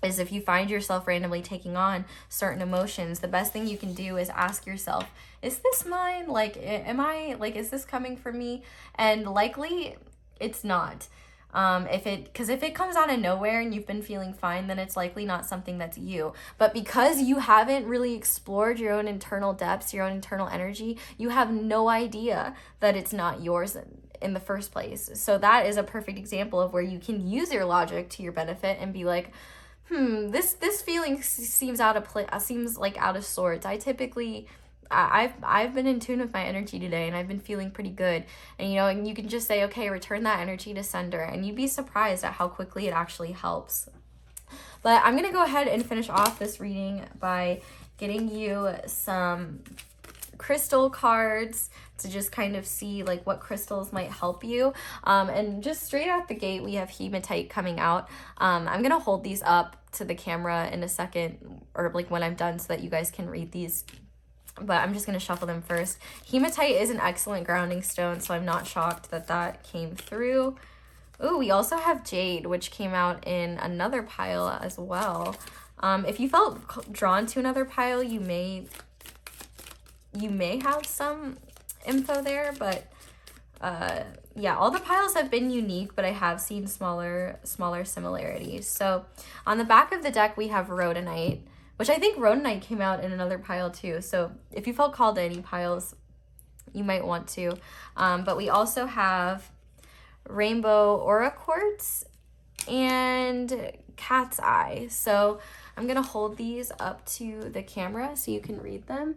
is, if you find yourself randomly taking on certain emotions, the best thing you can do is ask yourself, is this mine? Like, is this coming from me? And likely it's not. Because if it comes out of nowhere and you've been feeling fine, then it's likely not something that's you. But because you haven't really explored your own internal depths, your own internal energy, you have no idea that it's not yours in the first place. So that is a perfect example of where you can use your logic to your benefit and be like, this feeling seems out of place, seems like out of sorts. I've been in tune with my energy today and I've been feeling pretty good. And, you know, and you can just say, okay, return that energy to sender, and you'd be surprised at how quickly it actually helps. But I'm going to go ahead and finish off this reading by getting you some crystal cards to just kind of see like what crystals might help you. And just straight out the gate, we have hematite coming out. I'm going to hold these up to the camera in a second, or like when I'm done, so that you guys can read these. But I'm just going to shuffle them first. Hematite is an excellent grounding stone, so I'm not shocked that that came through. Ooh, we also have jade, which came out in another pile as well. If you felt drawn to another pile, you may have some info there, but yeah, all the piles have been unique, but I have seen smaller similarities. So on the back of the deck, we have rhodonite, which I think rhodonite came out in another pile too. So if you felt called to any piles, you might want to. But we also have rainbow aura quartz and cat's eye. So I'm going to hold these up to the camera so you can read them.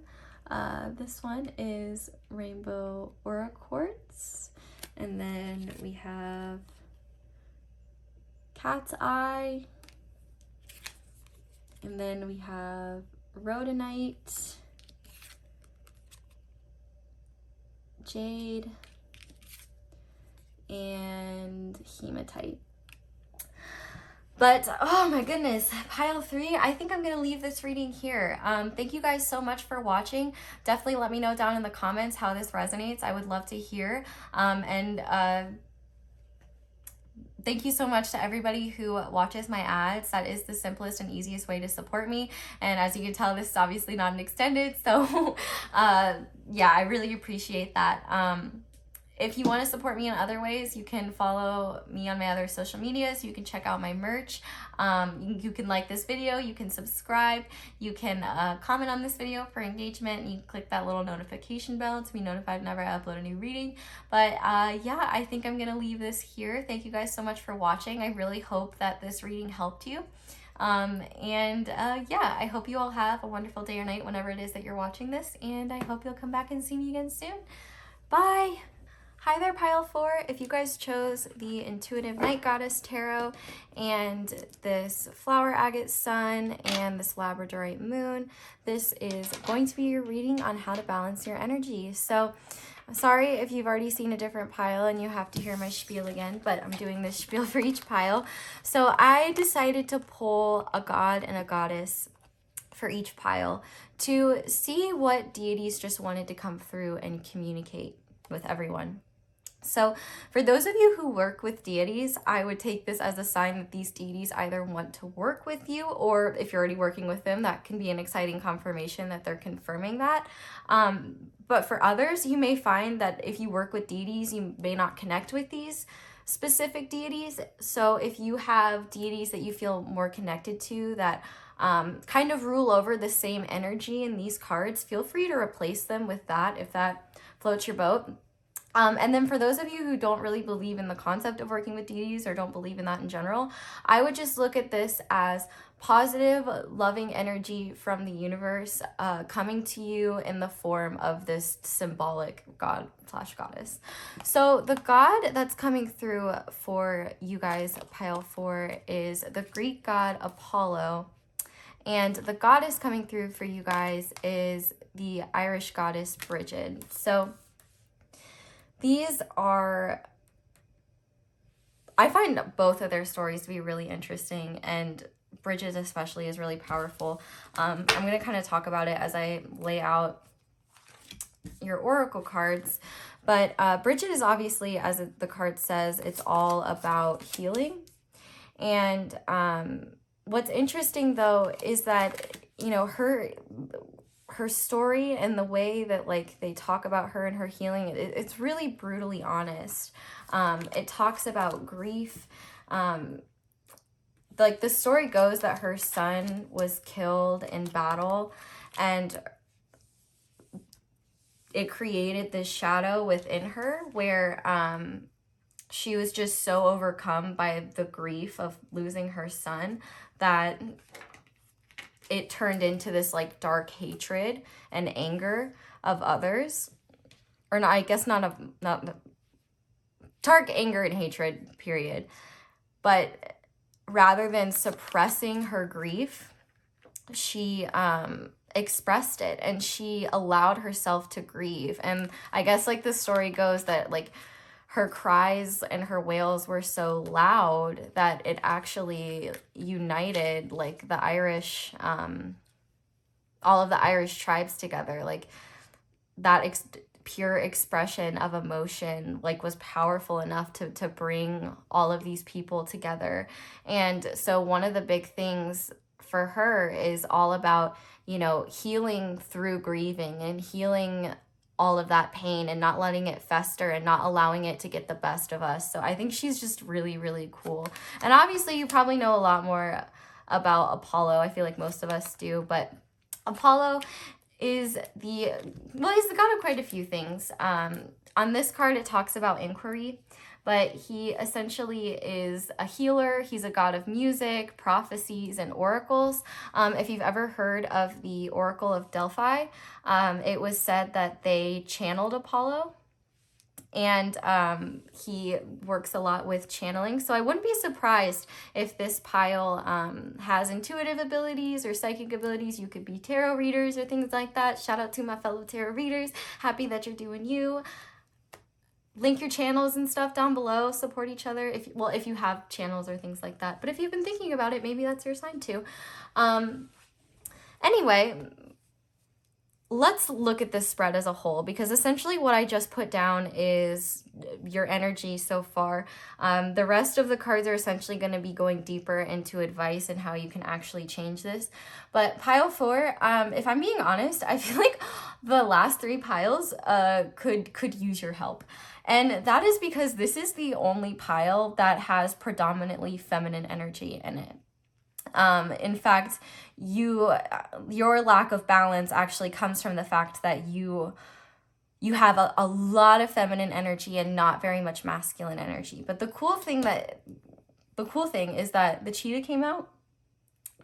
This one is rainbow aura quartz. And then we have cat's eye. And then we have rhodonite, jade, and hematite. But oh my goodness, pile 3, I think I'm gonna leave this reading here. Thank you guys so much for watching. Definitely let me know down in the comments how this resonates. I would love to hear. Thank you so much to everybody who watches my ads. That is the simplest and easiest way to support me. And as you can tell, this is obviously not an extended, so yeah, I really appreciate that. If you want to support me in other ways, you can follow me on my other social medias. You can check out my merch. You can like this video. You can subscribe. You can comment on this video for engagement. You can click that little notification bell to be notified whenever I upload a new reading. But yeah, I think I'm going to leave this here. Thank you guys so much for watching. I really hope that this reading helped you. Yeah, I hope you all have a wonderful day or night whenever it is that you're watching this. And I hope you'll come back and see me again soon. Bye! Hi there, pile 4. If you guys chose the Intuitive Night Goddess Tarot and this Flower Agate Sun and this Labradorite Moon, this is going to be your reading on how to balance your energy. So sorry if you've already seen a different pile and you have to hear my spiel again, but I'm doing this spiel for each pile. So I decided to pull a god and a goddess for each pile to see what deities just wanted to come through and communicate with everyone. So for those of you who work with deities, I would take this as a sign that these deities either want to work with you, or if you're already working with them, that can be an exciting confirmation that they're confirming that. But for others, you may find that if you work with deities, you may not connect with these specific deities. So if you have deities that you feel more connected to that kind of rule over the same energy in these cards, feel free to replace them with that if that floats your boat. And then for those of you who don't really believe in the concept of working with deities or don't believe in that in general, I would just look at this as positive, loving energy from the universe coming to you in the form of this symbolic god / goddess. So the god that's coming through for you guys, pile 4, is the Greek god Apollo. And the goddess coming through for you guys is the Irish goddess Bridget. So these are, I find both of their stories to be really interesting, and Bridget especially is really powerful. I'm going to kind of talk about it as I lay out your oracle cards. But Bridget is obviously, as the card says, it's all about healing. And what's interesting, though, is that, you know, her story and the way that like they talk about her and her healing, it's really brutally honest. It talks about grief. Like the story goes that her son was killed in battle, and it created this shadow within her where she was just so overcome by the grief of losing her son that it turned into this like dark hatred and anger of others. Or no, I guess not dark anger and hatred, period. But rather than suppressing her grief, she expressed it, and she allowed herself to grieve. And I guess like the story goes that like her cries and her wails were so loud that it actually united like the Irish, all of the Irish tribes together. Like that pure expression of emotion like was powerful enough to bring all of these people together. And so one of the big things for her is all about, you know, healing through grieving and healing all of that pain and not letting it fester and not allowing it to get the best of us. So I think she's just really, really cool. And obviously you probably know a lot more about Apollo. I feel like most of us do, but Apollo is he's the god of quite a few things. On this card, it talks about inquiry, but he essentially is a healer. He's a god of music, prophecies, and oracles. If you've ever heard of the Oracle of Delphi, it was said that they channeled Apollo, and he works a lot with channeling. So I wouldn't be surprised if this pile has intuitive abilities or psychic abilities. You could be tarot readers or things like that. Shout out to my fellow tarot readers. Happy that you're doing you. Link your channels and stuff down below. Support each other if you have channels or things like that. But if you've been thinking about it, maybe that's your sign too. Anyway, let's look at this spread as a whole, because essentially what I just put down is your energy so far. The rest of the cards are essentially going to be going deeper into advice and how you can actually change this. But pile 4, if I'm being honest, I feel like the last 3 piles could use your help. And that is because this is the only pile that has predominantly feminine energy in it. In fact, your lack of balance actually comes from the fact that you have a lot of feminine energy and not very much masculine energy. But the cool thing is that the cheetah came out,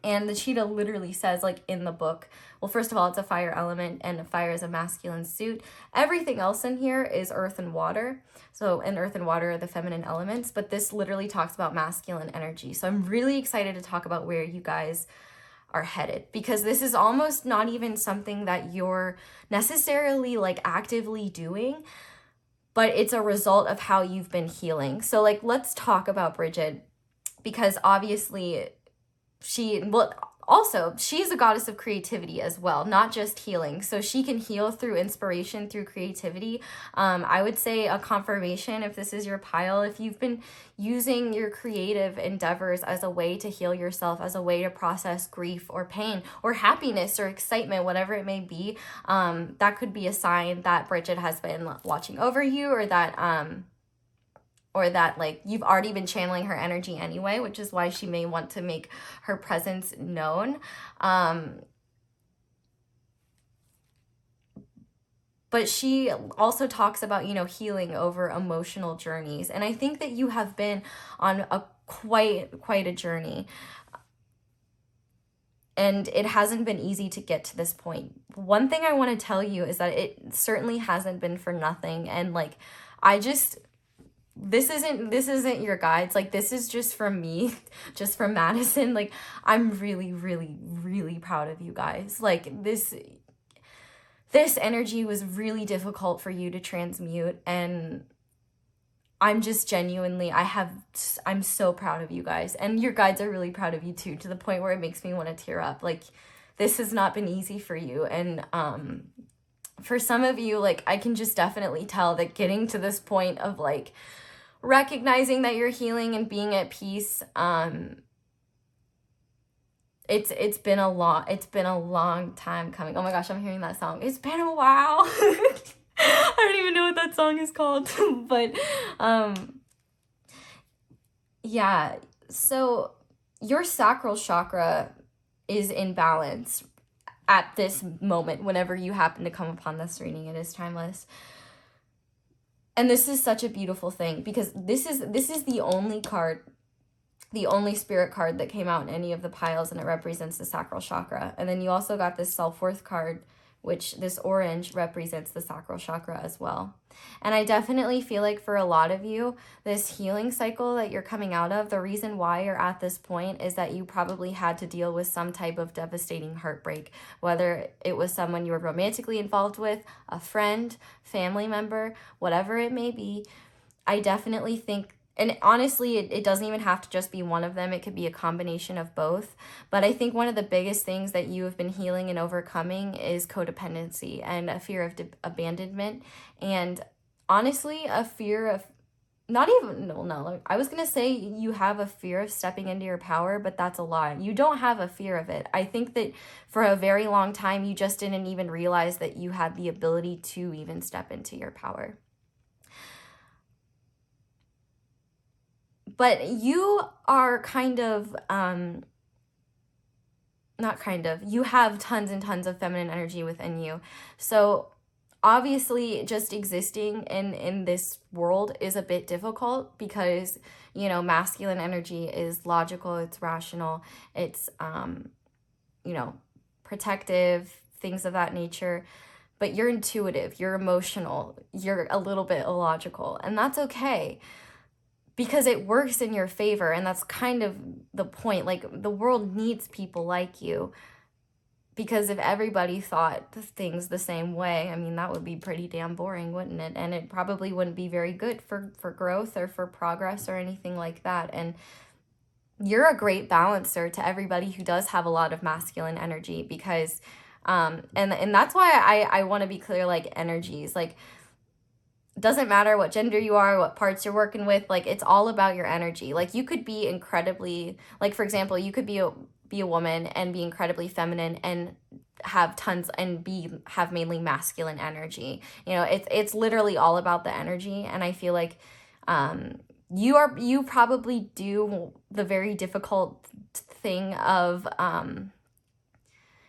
and the cheetah literally says, like in the book, well, first of all, it's a fire element, and fire is a masculine suit. Everything else in here is earth and water. So, and earth and water are the feminine elements, but this literally talks about masculine energy. So I'm really excited to talk about where you guys are headed, because this is almost not even something that you're necessarily like actively doing, but it's a result of how you've been healing. So like, let's talk about Bridget, because obviously also, she's a goddess of creativity as well, not just healing. So she can heal through inspiration, through creativity. I would say a confirmation, if this is your pile, if you've been using your creative endeavors as a way to heal yourself, as a way to process grief or pain or happiness or excitement, whatever it may be, that could be a sign that Bridget has been watching over you, or that like you've already been channeling her energy anyway, which is why she may want to make her presence known. But she also talks about, you know, healing over emotional journeys. And I think that you have been on a quite a journey. And it hasn't been easy to get to this point. One thing I want to tell you is that it certainly hasn't been for nothing. And like, this isn't your guides. Like, this is just from me, just from Madison. Like, I'm really, really, really proud of you guys. Like, this energy was really difficult for you to transmute, and I'm just genuinely, I'm so proud of you guys, and your guides are really proud of you too, to the point where it makes me want to tear up. Like, this has not been easy for you, and for some of you, like, I can just definitely tell that getting to this point of like recognizing that you're healing and being at peace, it's been a long time coming. Oh my gosh, I'm hearing that song. It's been a while. I don't even know what that song is called. But yeah, so your sacral chakra is in balance at this moment. Whenever you happen to come upon this reading, it is timeless. And this is such a beautiful thing, because this is the only card, the only spirit card that came out in any of the piles, and it represents the sacral chakra. And then you also got this self-worth card, which this orange represents the sacral chakra as well. And I definitely feel like for a lot of you, this healing cycle that you're coming out of, the reason why you're at this point is that you probably had to deal with some type of devastating heartbreak, whether it was someone you were romantically involved with, a friend, family member, whatever it may be. I definitely think, and honestly, it doesn't even have to just be one of them. It could be a combination of both. But I think one of the biggest things that you have been healing and overcoming is codependency and a fear of abandonment. And honestly, a fear of I was going to say you have a fear of stepping into your power, but that's a lie. You don't have a fear of it. I think that for a very long time, you just didn't even realize that you had the ability to even step into your power. But you are you have tons and tons of feminine energy within you. So obviously just existing in this world is a bit difficult, because, you know, masculine energy is logical, it's rational, it's, you know, protective, things of that nature. But you're intuitive, you're emotional, you're a little bit illogical, and that's okay, because it works in your favor. And that's kind of the point. Like, the world needs people like you, because if everybody thought things the same way, I mean, that would be pretty damn boring, wouldn't it? And it probably wouldn't be very good for growth or for progress or anything like that. And you're a great balancer to everybody who does have a lot of masculine energy, because and that's why I want to be clear, like, energies, like, doesn't matter what gender you are, what parts you're working with, like, it's all about your energy. Like, you could be incredibly, like, for example, you could be a woman and be incredibly feminine and have tons and have mainly masculine energy. You know, it's literally all about the energy. And I feel like you probably do the very difficult thing of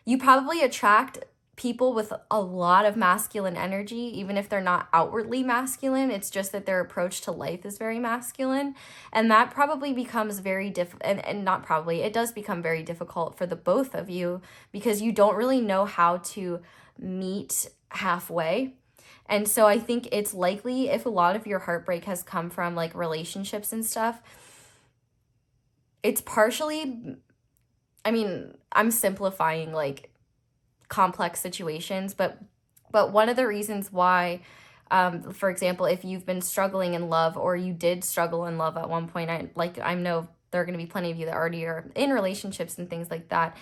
you probably attract people with a lot of masculine energy, even if they're not outwardly masculine. It's just that their approach to life is very masculine. And that probably becomes very it does become very difficult for the both of you, because you don't really know how to meet halfway. And so I think it's likely, if a lot of your heartbreak has come from like relationships and stuff, it's partially, I mean, I'm simplifying like complex situations, but one of the reasons why, for example, if you've been struggling in love, or you did struggle in love at one point, I know there are going to be plenty of you that already are in relationships and things like that.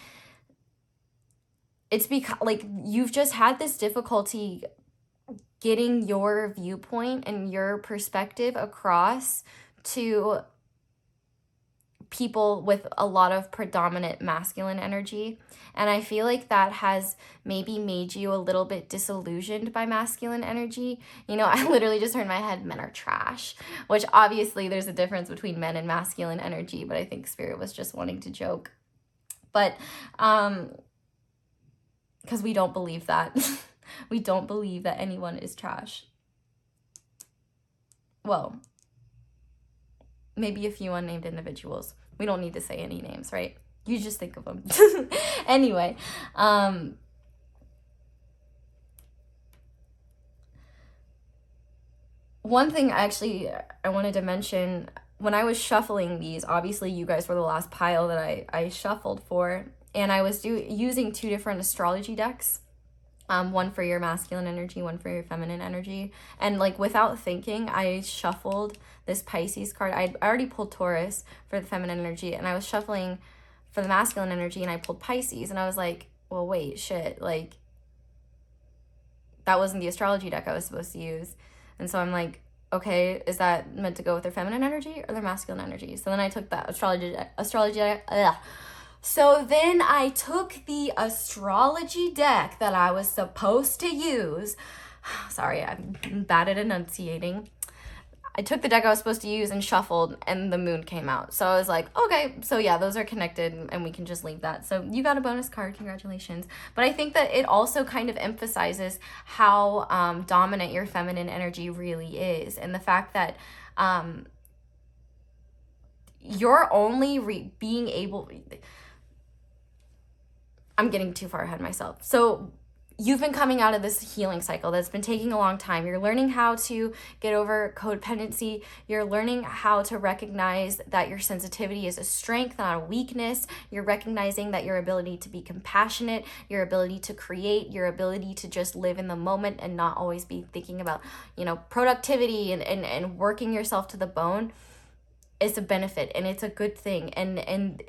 it's because like you've just had this difficulty getting your viewpoint and your perspective across to people with a lot of predominant masculine energy. And I feel like that has maybe made you a little bit disillusioned by masculine energy. You know, I literally just heard in my head, men are trash, which obviously there's a difference between men and masculine energy, but I think Spirit was just wanting to joke. But, because we don't believe that. We don't believe that anyone is trash. Well, maybe a few unnamed individuals. We don't need to say any names, right? You just think of them. Anyway, one thing actually I wanted to mention, when I was shuffling these, obviously you guys were the last pile that I shuffled for, and I was using 2 different astrology decks. One for your masculine energy, one for your feminine energy. And like without thinking, I shuffled this Pisces card. I already pulled Taurus for the feminine energy, and I was shuffling for the masculine energy, and I pulled Pisces, and I was like, well, wait, shit, like that wasn't the astrology deck I was supposed to use. And so I'm like, okay, is that meant to go with their feminine energy or their masculine energy? So then I took that astrology So then I took the astrology deck that I was supposed to use. Sorry, I'm bad at enunciating. I took the deck I was supposed to use and shuffled, and the moon came out. So I was like, okay, so yeah, those are connected, and we can just leave that. So you got a bonus card, congratulations. But I think that it also kind of emphasizes how dominant your feminine energy really is, and the fact that you're only being able... I'm getting too far ahead of myself. So you've been coming out of this healing cycle that's been taking a long time. You're learning how to get over codependency. You're learning how to recognize that your sensitivity is a strength, not a weakness. You're recognizing that your ability to be compassionate, your ability to create, your ability to just live in the moment and not always be thinking about, you know, productivity and working yourself to the bone is a benefit, and it's a good thing. And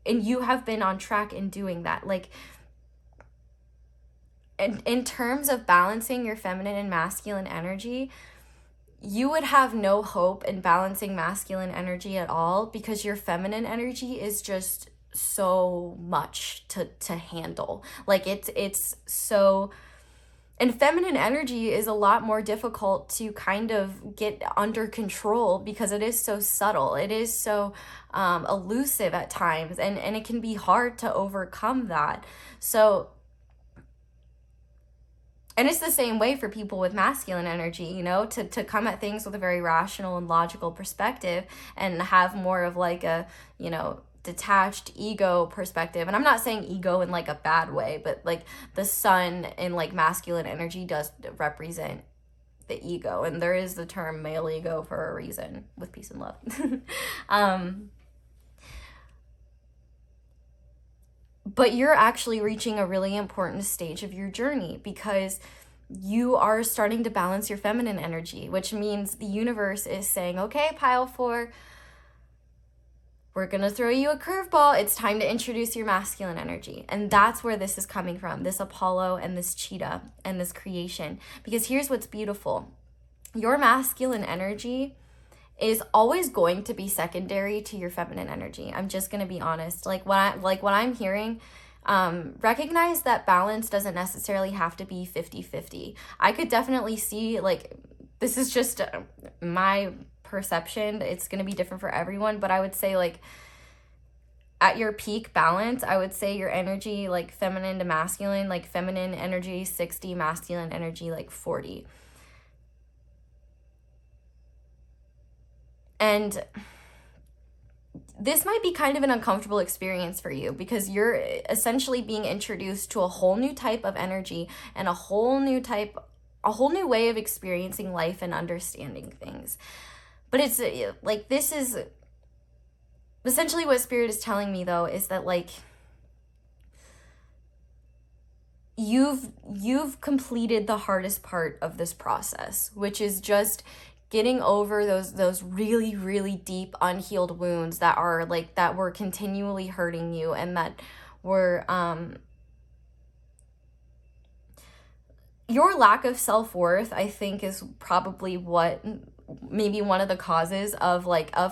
you have been on track in doing that. Like, in terms of balancing your feminine and masculine energy, you would have no hope in balancing masculine energy at all, because your feminine energy is just so much to handle. Like, it's so... And feminine energy is a lot more difficult to kind of get under control, because it is so subtle. It is so elusive at times, and it can be hard to overcome that. So, and it's the same way for people with masculine energy, you know, to come at things with a very rational and logical perspective and have more of like a, you know, detached ego perspective. And I'm not saying ego in like a bad way, but like the sun in like masculine energy does represent the ego, and there is the term male ego for a reason, with peace and love. But you're actually reaching a really important stage of your journey, because you are starting to balance your feminine energy, which means the universe is saying, okay, pile 4, we're going to throw you a curveball. It's time to introduce your masculine energy. And that's where this is coming from, this Apollo and this cheetah and this creation. Because here's what's beautiful. Your masculine energy is always going to be secondary to your feminine energy. I'm just going to be honest. Like what I'm hearing, recognize that balance doesn't necessarily have to be 50-50. I could definitely see, like, this is just my perception. It's going to be different for everyone, but I would say, like, at your peak balance, I would say your energy, like feminine to masculine, like feminine energy 60, masculine energy like 40. And this might be kind of an uncomfortable experience for you, because you're essentially being introduced to a whole new type of energy and a whole new way of experiencing life and understanding things. But it's like, this is essentially what Spirit is telling me, though, is that, like, you've completed the hardest part of this process, which is just getting over those really, really deep unhealed wounds that were continually hurting you, and that were your lack of self-worth, I think, is probably what maybe one of the causes of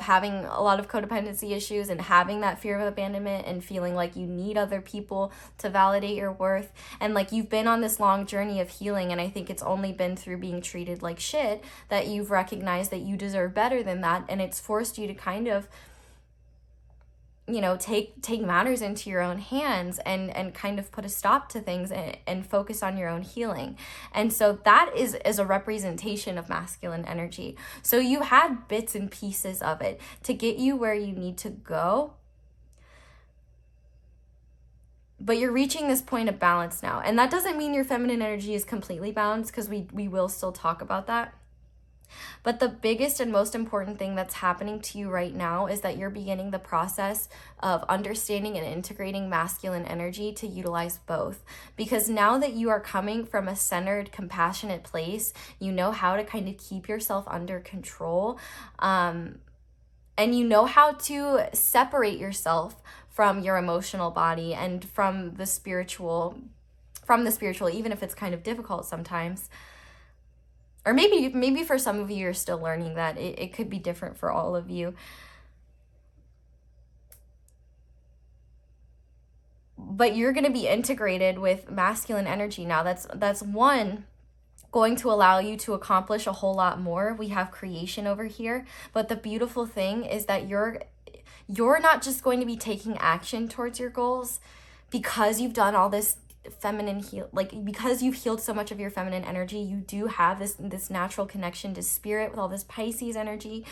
having a lot of codependency issues and having that fear of abandonment and feeling like you need other people to validate your worth. And like, you've been on this long journey of healing, and I think it's only been through being treated like shit that you've recognized that you deserve better than that, and it's forced you to kind of, you know, take matters into your own hands and kind of put a stop to things and focus on your own healing. And so that is a representation of masculine energy. So you had bits and pieces of it to get you where you need to go, but you're reaching this point of balance now. And that doesn't mean your feminine energy is completely balanced, because we will still talk about that. But the biggest and most important thing that's happening to you right now is that you're beginning the process of understanding and integrating masculine energy to utilize both. Because now that you are coming from a centered, compassionate place, you know how to kind of keep yourself under control. And you know how to separate yourself from your emotional body and from the spiritual, even if it's kind of difficult sometimes. Or maybe for some of you, you're still learning that. It could be different for all of you. But you're going to be integrated with masculine energy now. That's one, going to allow you to accomplish a whole lot more. We have creation over here. But the beautiful thing is that you're not just going to be taking action towards your goals because you've done all this feminine heal, like because you've healed so much of your feminine energy. You do have this natural connection to spirit with all this Pisces energy.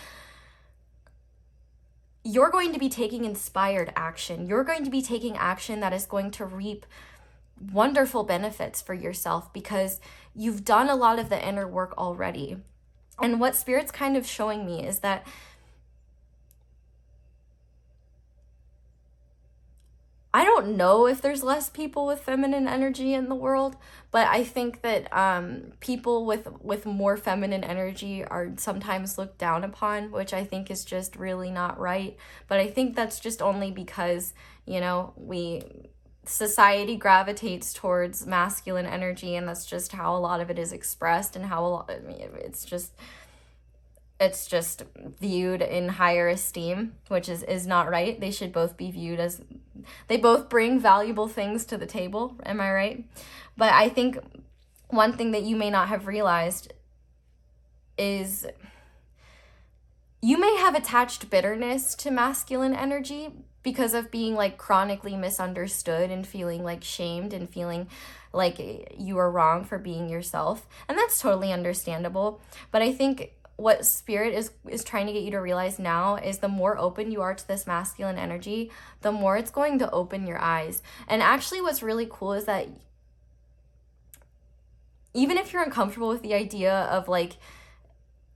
You're going to be taking inspired action. You're going to be taking action that is going to reap wonderful benefits for yourself because you've done a lot of the inner work already. And what Spirit's kind of showing me is that I don't know if there's less people with feminine energy in the world, but I think that people with more feminine energy are sometimes looked down upon, which I think is just really not right. But I think that's just only because, you know, society gravitates towards masculine energy, and that's just how a lot of it is expressed, and it's just viewed in higher esteem, which is not right. They should both be viewed as, they both bring valuable things to the table. Am I right? But I think one thing that you may not have realized is you may have attached bitterness to masculine energy because of being like chronically misunderstood and feeling like shamed and feeling like you are wrong for being yourself. And that's totally understandable. But I think what Spirit is trying to get you to realize now is the more open you are to this masculine energy, the more it's going to open your eyes. And actually what's really cool is that even if you're uncomfortable with the idea of like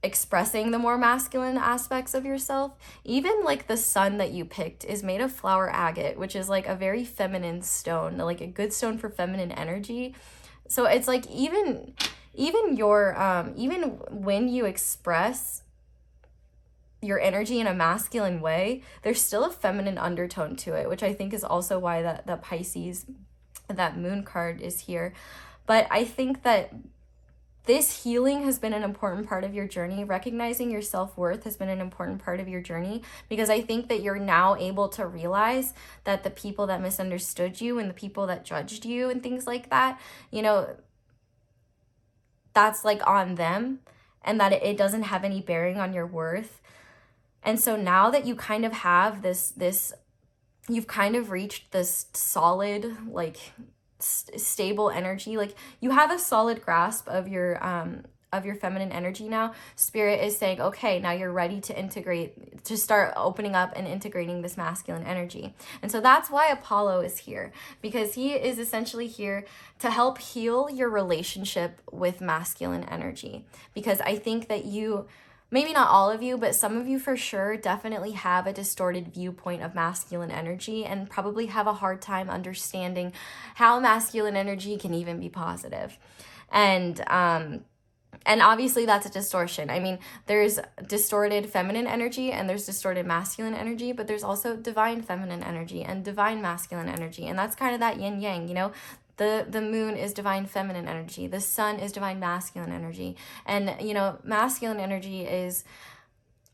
expressing the more masculine aspects of yourself, even like the sun that you picked is made of flower agate, which is like a very feminine stone, like a good stone for feminine energy. So it's like even when you express your energy in a masculine way, there's still a feminine undertone to it, which I think is also why that Pisces, that moon card is here. But I think that this healing has been an important part of your journey. Recognizing your self-worth has been an important part of your journey, because I think that you're now able to realize that the people that misunderstood you and the people that judged you and things like that, you know, that's like on them, and that it doesn't have any bearing on your worth. And so now that you kind of have this you've kind of reached this solid, like stable energy, like you have a solid grasp of your feminine energy now. Spirit is saying, okay, now you're ready to integrate, to start opening up and integrating this masculine energy. And so that's why Apollo is here, because he is essentially here to help heal your relationship with masculine energy. Because I think that you, maybe not all of you, but some of you for sure definitely have a distorted viewpoint of masculine energy and probably have a hard time understanding how masculine energy can even be positive. And obviously that's a distortion. I mean, there's distorted feminine energy and there's distorted masculine energy, but there's also divine feminine energy and divine masculine energy. And that's kind of that yin yang, you know? The moon is divine feminine energy. The sun is divine masculine energy. And, you know, masculine energy is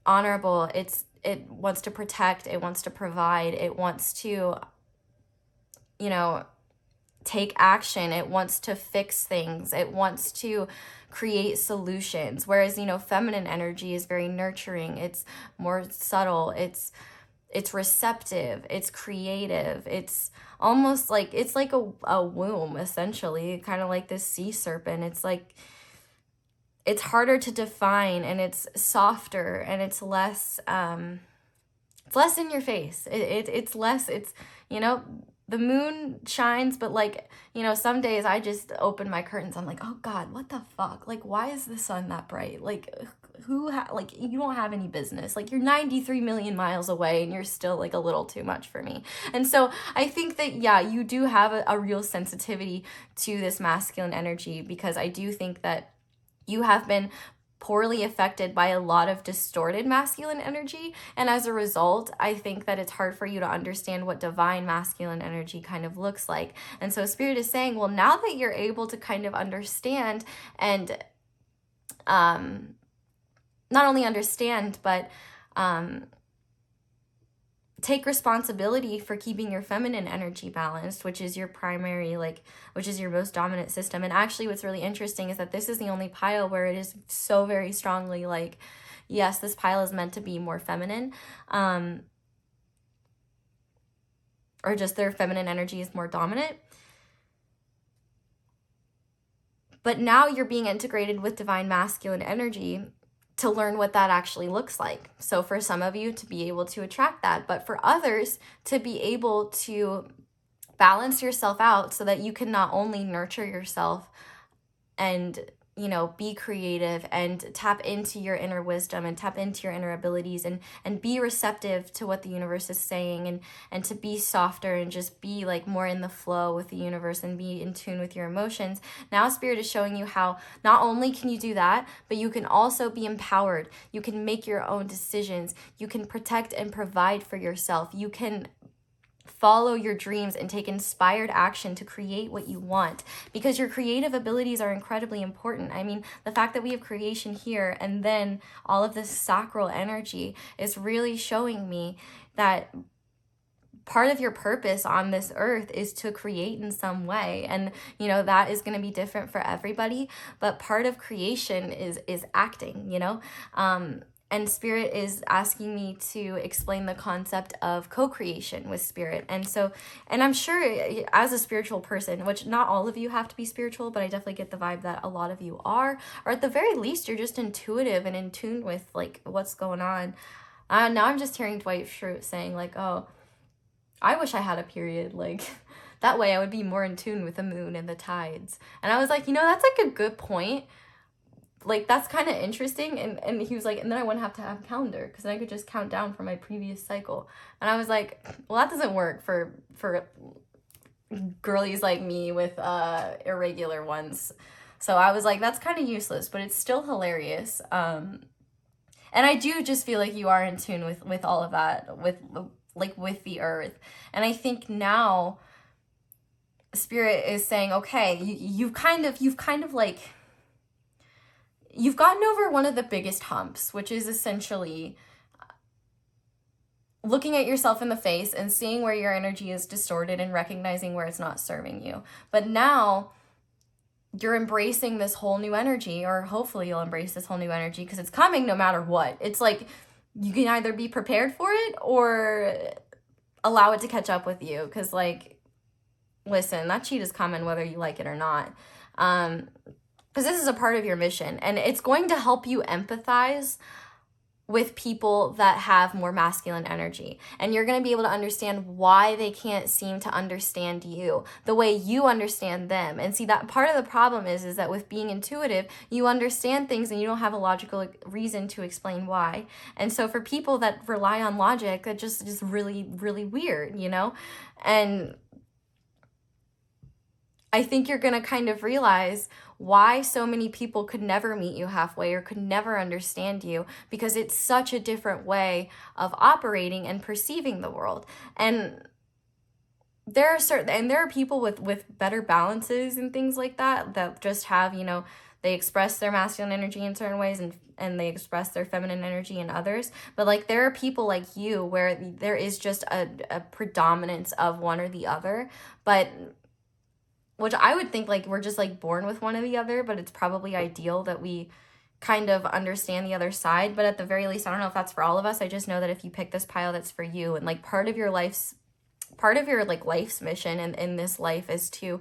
honorable. It wants to protect. It wants to provide. It wants to, you know, take action. It wants to fix things. It wants to create solutions. Whereas, you know, feminine energy is very nurturing. It's more subtle. It's receptive. It's creative. It's almost like, it's like a womb, essentially, kind of like this sea serpent. It's like, it's harder to define, and it's softer, and it's less in your face. It's less, it's, you know, the moon shines, but like, you know, some days I just open my curtains. I'm like, oh God, what the fuck? Like, why is the sun that bright? Like, like, you don't have any business. Like, you're 93 million miles away and you're still like a little too much for me. And so I think that, yeah, you do have a real sensitivity to this masculine energy, because I do think that you have been poorly affected by a lot of distorted masculine energy. And as a result, I think that it's hard for you to understand what divine masculine energy kind of looks like. And so Spirit is saying, well, now that you're able to kind of understand and not only understand, but take responsibility for keeping your feminine energy balanced, which is your primary, like, which is your most dominant system. And actually what's really interesting is that this is the only pile where it is so very strongly like, yes, this pile is meant to be more feminine, or just their feminine energy is more dominant. But now you're being integrated with divine masculine energy to learn what that actually looks like. So for some of you to be able to attract that, but for others to be able to balance yourself out so that you can not only nurture yourself and, you know, be creative and tap into your inner wisdom and tap into your inner abilities and be receptive to what the universe is saying, and to be softer and just be like more in the flow with the universe and be in tune with your emotions. Now Spirit is showing you how not only can you do that, but you can also be empowered. You can make your own decisions. You can protect and provide for yourself. You can follow your dreams and take inspired action to create what you want, because your creative abilities are incredibly important. I mean, the fact that we have creation here and then all of this sacral energy is really showing me that part of your purpose on this earth is to create in some way. And, you know, that is going to be different for everybody, but part of creation is acting, you know? And Spirit is asking me to explain the concept of co-creation with Spirit. And so, and I'm sure as a spiritual person, which not all of you have to be spiritual, but I definitely get the vibe that a lot of you are, or at the very least, you're just intuitive and in tune with like what's going on. Now I'm just hearing Dwight Schrute saying like, oh, I wish I had a period. Like, that way I would be more in tune with the moon and the tides. And I was like, you know, that's like a good point. Like, that's kind of interesting. And he was like, and then I wouldn't have to have a calendar, because then I could just count down from my previous cycle. And I was like, well, that doesn't work for girlies like me with irregular ones. So I was like, that's kind of useless, but it's still hilarious. And I do just feel like you are in tune with all of that, with the earth. And I think now Spirit is saying, okay, you've kind of like, you've gotten over one of the biggest humps, which is essentially looking at yourself in the face and seeing where your energy is distorted and recognizing where it's not serving you. But now you're embracing this whole new energy, or hopefully you'll embrace this whole new energy, because it's coming no matter what. It's like you can either be prepared for it or allow it to catch up with you, because, like, listen, that cheetah's coming whether you like it or not. Because this is a part of your mission, and it's going to help you empathize with people that have more masculine energy. And you're going to be able to understand why they can't seem to understand you the way you understand them. And see, that part of the problem is that with being intuitive, you understand things and you don't have a logical reason to explain why. And so for people that rely on logic, that just is really, really weird, you know? And I think you're going to kind of realize why so many people could never meet you halfway or could never understand you, because it's such a different way of operating and perceiving the world. And there are people with better balances and things like that, that just have, you know, they express their masculine energy in certain ways, and they express their feminine energy in others. But like, there are people like you where there is just a predominance of one or the other, but which I would think like we're just like born with one or the other, but it's probably ideal that we kind of understand the other side. But at the very least, I don't know if that's for all of us. I just know that if you pick this pile, that's for you. And like, part of your like life's mission in this life is to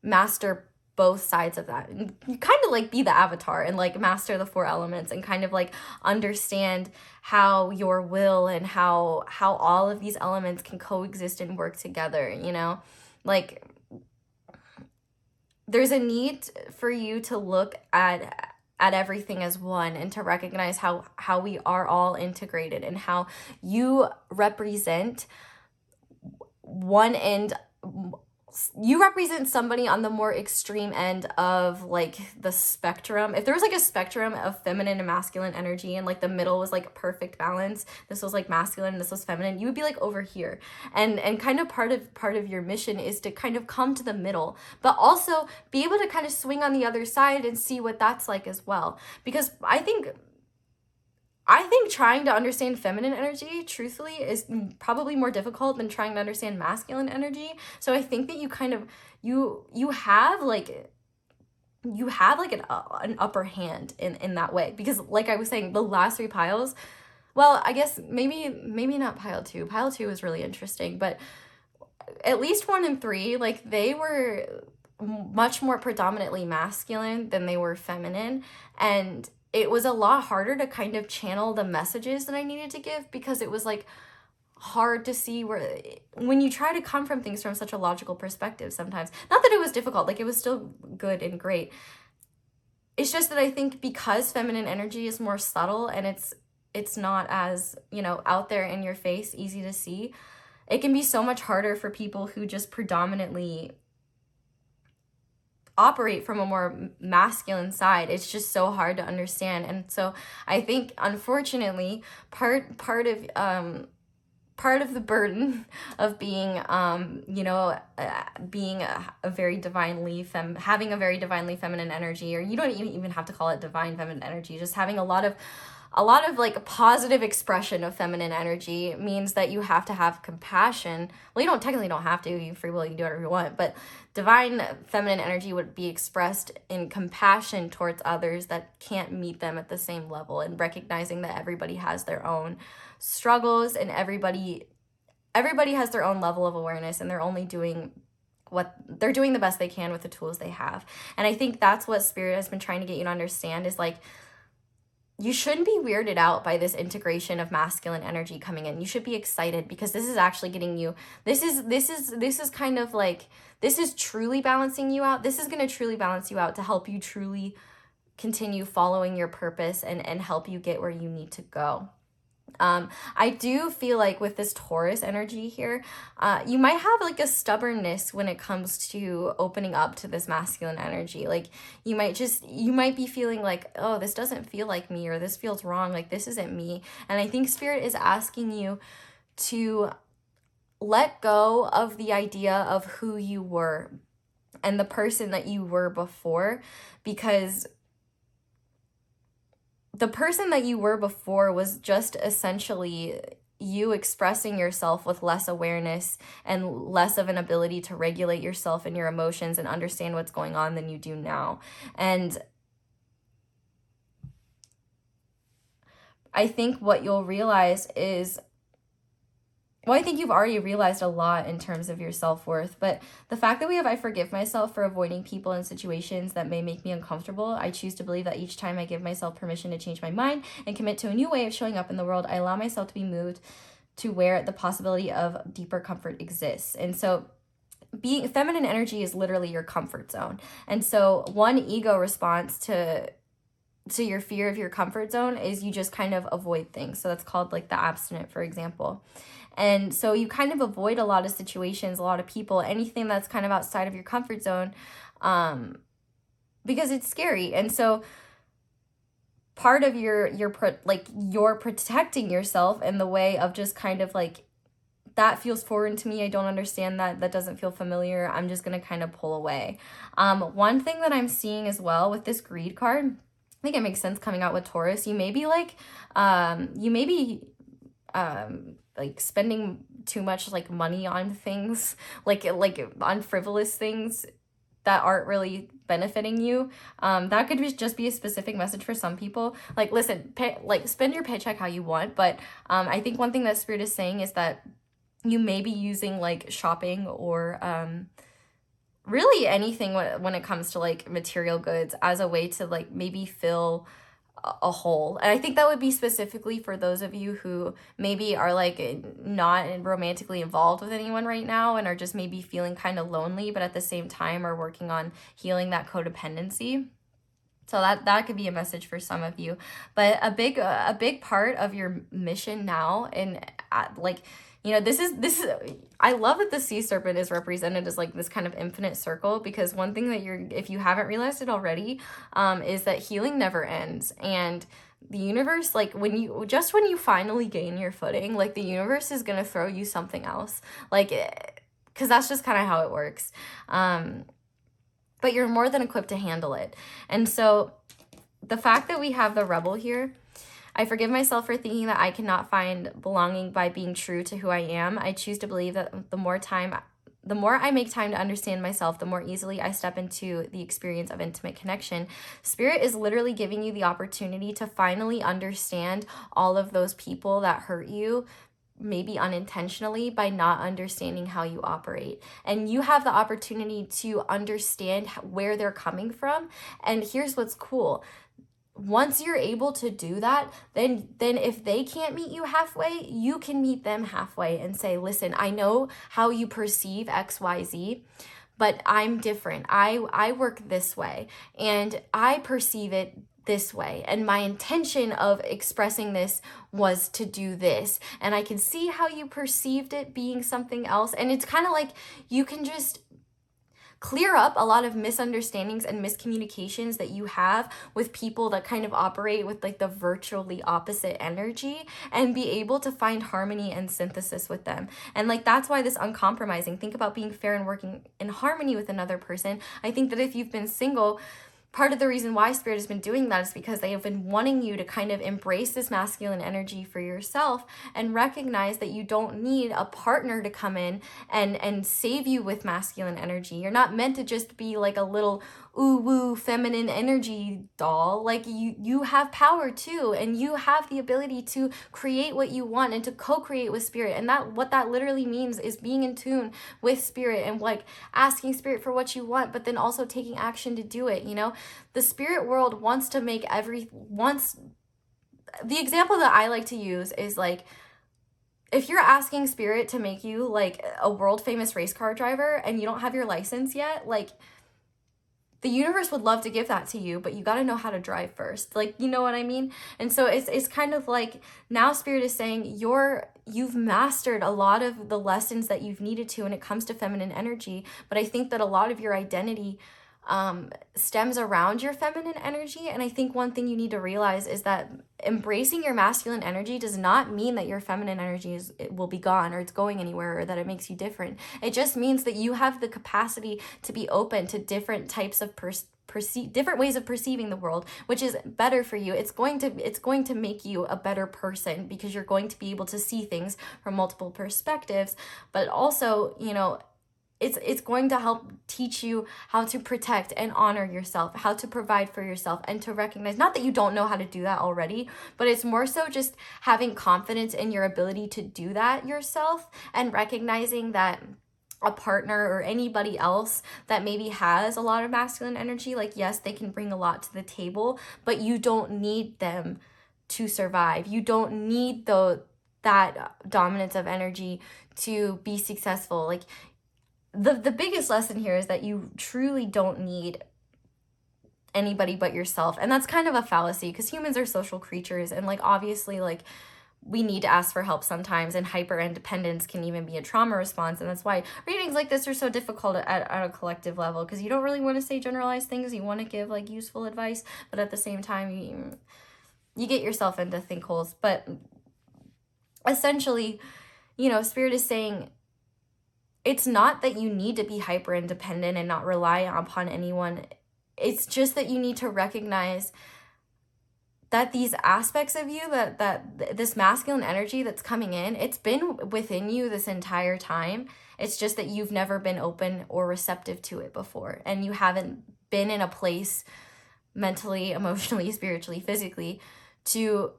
master both sides of that, and you kind of like be the avatar and like master the 4 elements, and kind of like understand how your will and how all of these elements can coexist and work together, you know? Like, there's a need for you to look at everything as one, and to recognize how we are all integrated, and how you represent one end. You represent somebody on the more extreme end of like the spectrum. If there was like a spectrum of feminine and masculine energy, and like the middle was like perfect balance, this was like masculine and this was feminine, you would be like over here. And kind of part of your mission is to kind of come to the middle, but also be able to kind of swing on the other side and see what that's like as well. Because I think trying to understand feminine energy, truthfully, is probably more difficult than trying to understand masculine energy. So I think that you kind of, you have like an upper hand in that way. Because like I was saying, the last 3 piles, well, I guess maybe not pile 2. Pile 2 was really interesting, but at least 1 and 3, like, they were much more predominantly masculine than they were feminine. And it was a lot harder to kind of channel the messages that I needed to give, because it was like hard to see where, when you try to come from things from such a logical perspective sometimes, not that it was difficult, like, it was still good and great. It's just that I think because feminine energy is more subtle, and it's not as, you know, out there in your face, easy to see, it can be so much harder for people who just predominantly operate from a more masculine side. It's just so hard to understand. And so I think, unfortunately, part of the burden of being being a very divinely having a very divinely feminine energy, or you don't even have to call it divine feminine energy, just having a lot of like positive expression of feminine energy, means that you have to have compassion. Well, you technically don't have to, you free will, you can do whatever you want, but divine feminine energy would be expressed in compassion towards others that can't meet them at the same level, and recognizing that everybody has their own struggles, and everybody has their own level of awareness, and they're doing the best they can with the tools they have. And I think that's what Spirit has been trying to get you to understand, is like, you shouldn't be weirded out by this integration of masculine energy coming in. You should be excited, because this is actually getting you, this is kind of like, this is truly balancing you out. This is going to truly balance you out to help you truly continue following your purpose, and help you get where you need to go. I do feel like with this Taurus energy here, you might have like a stubbornness when it comes to opening up to this masculine energy. Like, you might be feeling like, oh, this doesn't feel like me, or this feels wrong, like this isn't me. And I think Spirit is asking you to let go of the idea of who you were and the person that you were before, because the person that you were before was just essentially you expressing yourself with less awareness and less of an ability to regulate yourself and your emotions and understand what's going on than you do now. And I think what you'll realize is, well, I think you've already realized a lot in terms of your self-worth, but the fact that we have I forgive myself for avoiding people and situations that may make me uncomfortable. I choose to believe that each time I give myself permission to change my mind and commit to a new way of showing up in the world, I allow myself to be moved to where the possibility of deeper comfort exists. And so being feminine energy is literally your comfort zone. And so one ego response to your fear of your comfort zone is you just kind of avoid things. So that's called like the abstinent, for example. And so you kind of avoid a lot of situations, a lot of people, anything that's kind of outside of your comfort zone, because it's scary. And so part of you're protecting yourself in the way of just kind of like that feels foreign to me. I don't understand that. That doesn't feel familiar. I'm just going to kind of pull away. One thing that I'm seeing as well with this greed card, I think it makes sense coming out with Taurus. You may be like, like spending too much like money on things, like on frivolous things that aren't really benefiting you. That could just be a specific message for some people. Like, listen, spend your paycheck how you want, but I think one thing that Spirit is saying is that you may be using like shopping or really anything when it comes to like material goods as a way to like maybe fill a hole. And I think that would be specifically for those of you who maybe are like not romantically involved with anyone right now and are just maybe feeling kind of lonely, but at the same time are working on healing that codependency. So that could be a message for some of you. But a big part of your mission now, and like, you know, this is I love that the sea serpent is represented as like this kind of infinite circle, because one thing that if you haven't realized it already, is that healing never ends. And the universe, like when you finally gain your footing, like the universe is gonna throw you something else, like, because that's just kind of how it works. But you're more than equipped to handle it. And so the fact that we have the Rebel here, I forgive myself for thinking that I cannot find belonging by being true to who I am. I choose to believe that the more I make time to understand myself, the more easily I step into the experience of intimate connection. Spirit is literally giving you the opportunity to finally understand all of those people that hurt you, maybe unintentionally, by not understanding how you operate. And you have the opportunity to understand where they're coming from. And here's what's cool. Once you're able to do that, then if they can't meet you halfway, you can meet them halfway and say, listen, I know how you perceive XYZ, but I'm different. I work this way and I perceive it this way, and my intention of expressing this was to do this, and I can see how you perceived it being something else. And it's kind of like you can just clear up a lot of misunderstandings and miscommunications that you have with people that kind of operate with like the virtually opposite energy, and be able to find harmony and synthesis with them. And like, that's why this uncompromising, think about being fair and working in harmony with another person. I think that if you've been single, part of the reason why Spirit has been doing that is because they have been wanting you to kind of embrace this masculine energy for yourself and recognize that you don't need a partner to come in and save you with masculine energy. You're not meant to just be like a little ooh-woo feminine energy doll. Like, you have power too, and you have the ability to create what you want and to co-create with Spirit. And what that literally means is being in tune with Spirit and like asking Spirit for what you want, but then also taking action to do it. You know, the spirit world wants to make the example that I like to use is like, if you're asking Spirit to make you like a world famous race car driver and you don't have your license yet, like, the universe would love to give that to you, but you got to know how to drive first. Like, you know what I mean? And so it's kind of like, now Spirit is saying you've mastered a lot of the lessons that you've needed to when it comes to feminine energy. But I think that a lot of your identity stems around your feminine energy. And I think one thing you need to realize is that embracing your masculine energy does not mean that your feminine energy will be gone or it's going anywhere or that it makes you different. It just means that you have the capacity to be open to different types of different ways of perceiving the world, which is better for you. It's going to make you a better person, because you're going to be able to see things from multiple perspectives. But also, you know, it's going to help teach you how to protect and honor yourself, how to provide for yourself, and to recognize, not that you don't know how to do that already, but it's more so just having confidence in your ability to do that yourself, and recognizing that a partner or anybody else that maybe has a lot of masculine energy, like, yes, they can bring a lot to the table, but you don't need them to survive. You don't need that dominance of energy to be successful. Like, the biggest lesson here is that you truly don't need anybody but yourself. And that's kind of a fallacy, because humans are social creatures, and like, obviously, like, we need to ask for help sometimes, and hyper independence can even be a trauma response. And that's why readings like this are so difficult at a collective level, because you don't really want to say generalized things. You want to give like useful advice, but at the same time you get yourself into think holes. But essentially, Spirit is saying it's not that you need to be hyper independent and not rely upon anyone. It's just that you need to recognize that these aspects of you, that this masculine energy that's coming in, it's been within you this entire time. It's just that you've never been open or receptive to it before. And you haven't been in a place mentally, emotionally, spiritually, physically to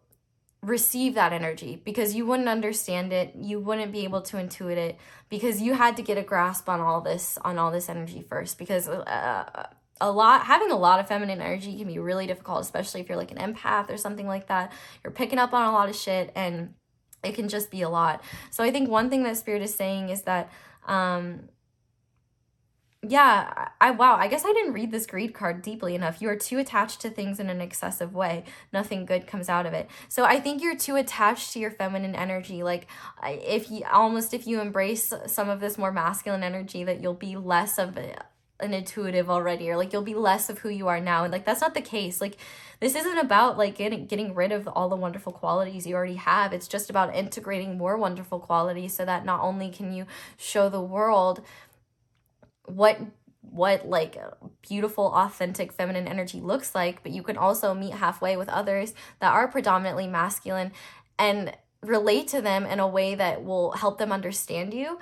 receive that energy, because you wouldn't understand it. You wouldn't be able to intuit it, because you had to get a grasp on all this energy first, because having a lot of feminine energy can be really difficult, especially if you're like an empath or something like that. You're picking up on a lot of shit and it can just be a lot. So I think one thing that Spirit is saying is that I guess I didn't read this greed card deeply enough. You are too attached to things in an excessive way. Nothing good comes out of it. So I think you're too attached to your feminine energy. Like if you embrace some of this more masculine energy, that you'll be less of an intuitive already, or like you'll be less of who you are now. And like that's not the case. Like this isn't about like getting rid of all the wonderful qualities you already have. It's just about integrating more wonderful qualities, so that not only can you show the world what like beautiful, authentic feminine energy looks like, but you can also meet halfway with others that are predominantly masculine and relate to them in a way that will help them understand you.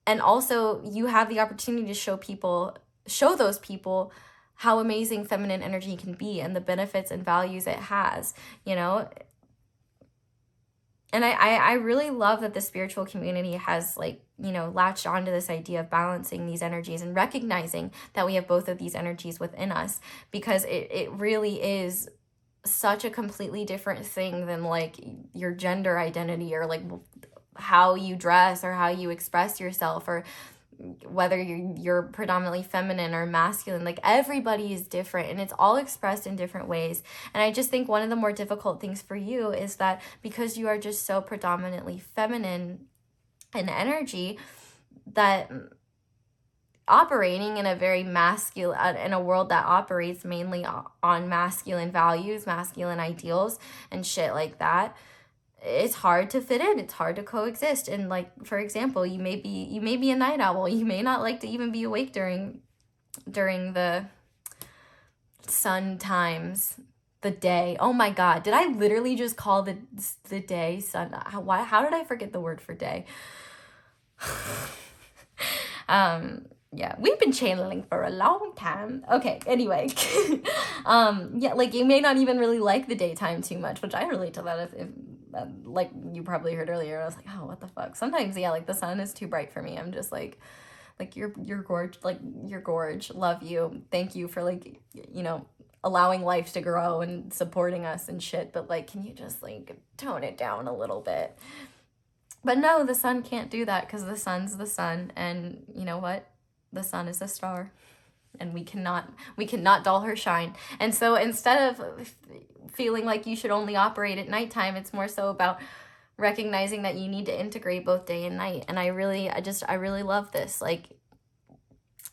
And also you have the opportunity to show those people how amazing feminine energy can be and the benefits and values it has, And I really love that the spiritual community has latched onto this idea of balancing these energies and recognizing that we have both of these energies within us, because it really is such a completely different thing than like your gender identity, or like how you dress or how you express yourself, or whether you're predominantly feminine or masculine. Like everybody is different and it's all expressed in different ways. And I just think one of the more difficult things for you is that because you are just so predominantly feminine in energy, that operating in a very masculine, in a world that operates mainly on masculine values, masculine ideals and shit like that, it's hard to fit in. It's hard to coexist. And like, for example, you may be a night owl. You may not like to even be awake during the sun times, the day. Oh my God. Did I literally just call the day sun? How did I forget the word for day? Yeah, we've been channeling for a long time. Okay, anyway. Like you may not even really like the daytime too much, which I relate to that if like you probably heard earlier. I was like, oh, what the fuck? Sometimes, yeah, like the sun is too bright for me. I'm just like you're gorge, like you're gorge. Love you. Thank you for like, allowing life to grow and supporting us and shit. But like, can you just like tone it down a little bit? But no, the sun can't do that, because the sun's the sun, and you know what? The sun is a star, and we cannot dull her shine. And so instead of feeling like you should only operate at nighttime, it's more so about recognizing that you need to integrate both day and night. And I really love this, like,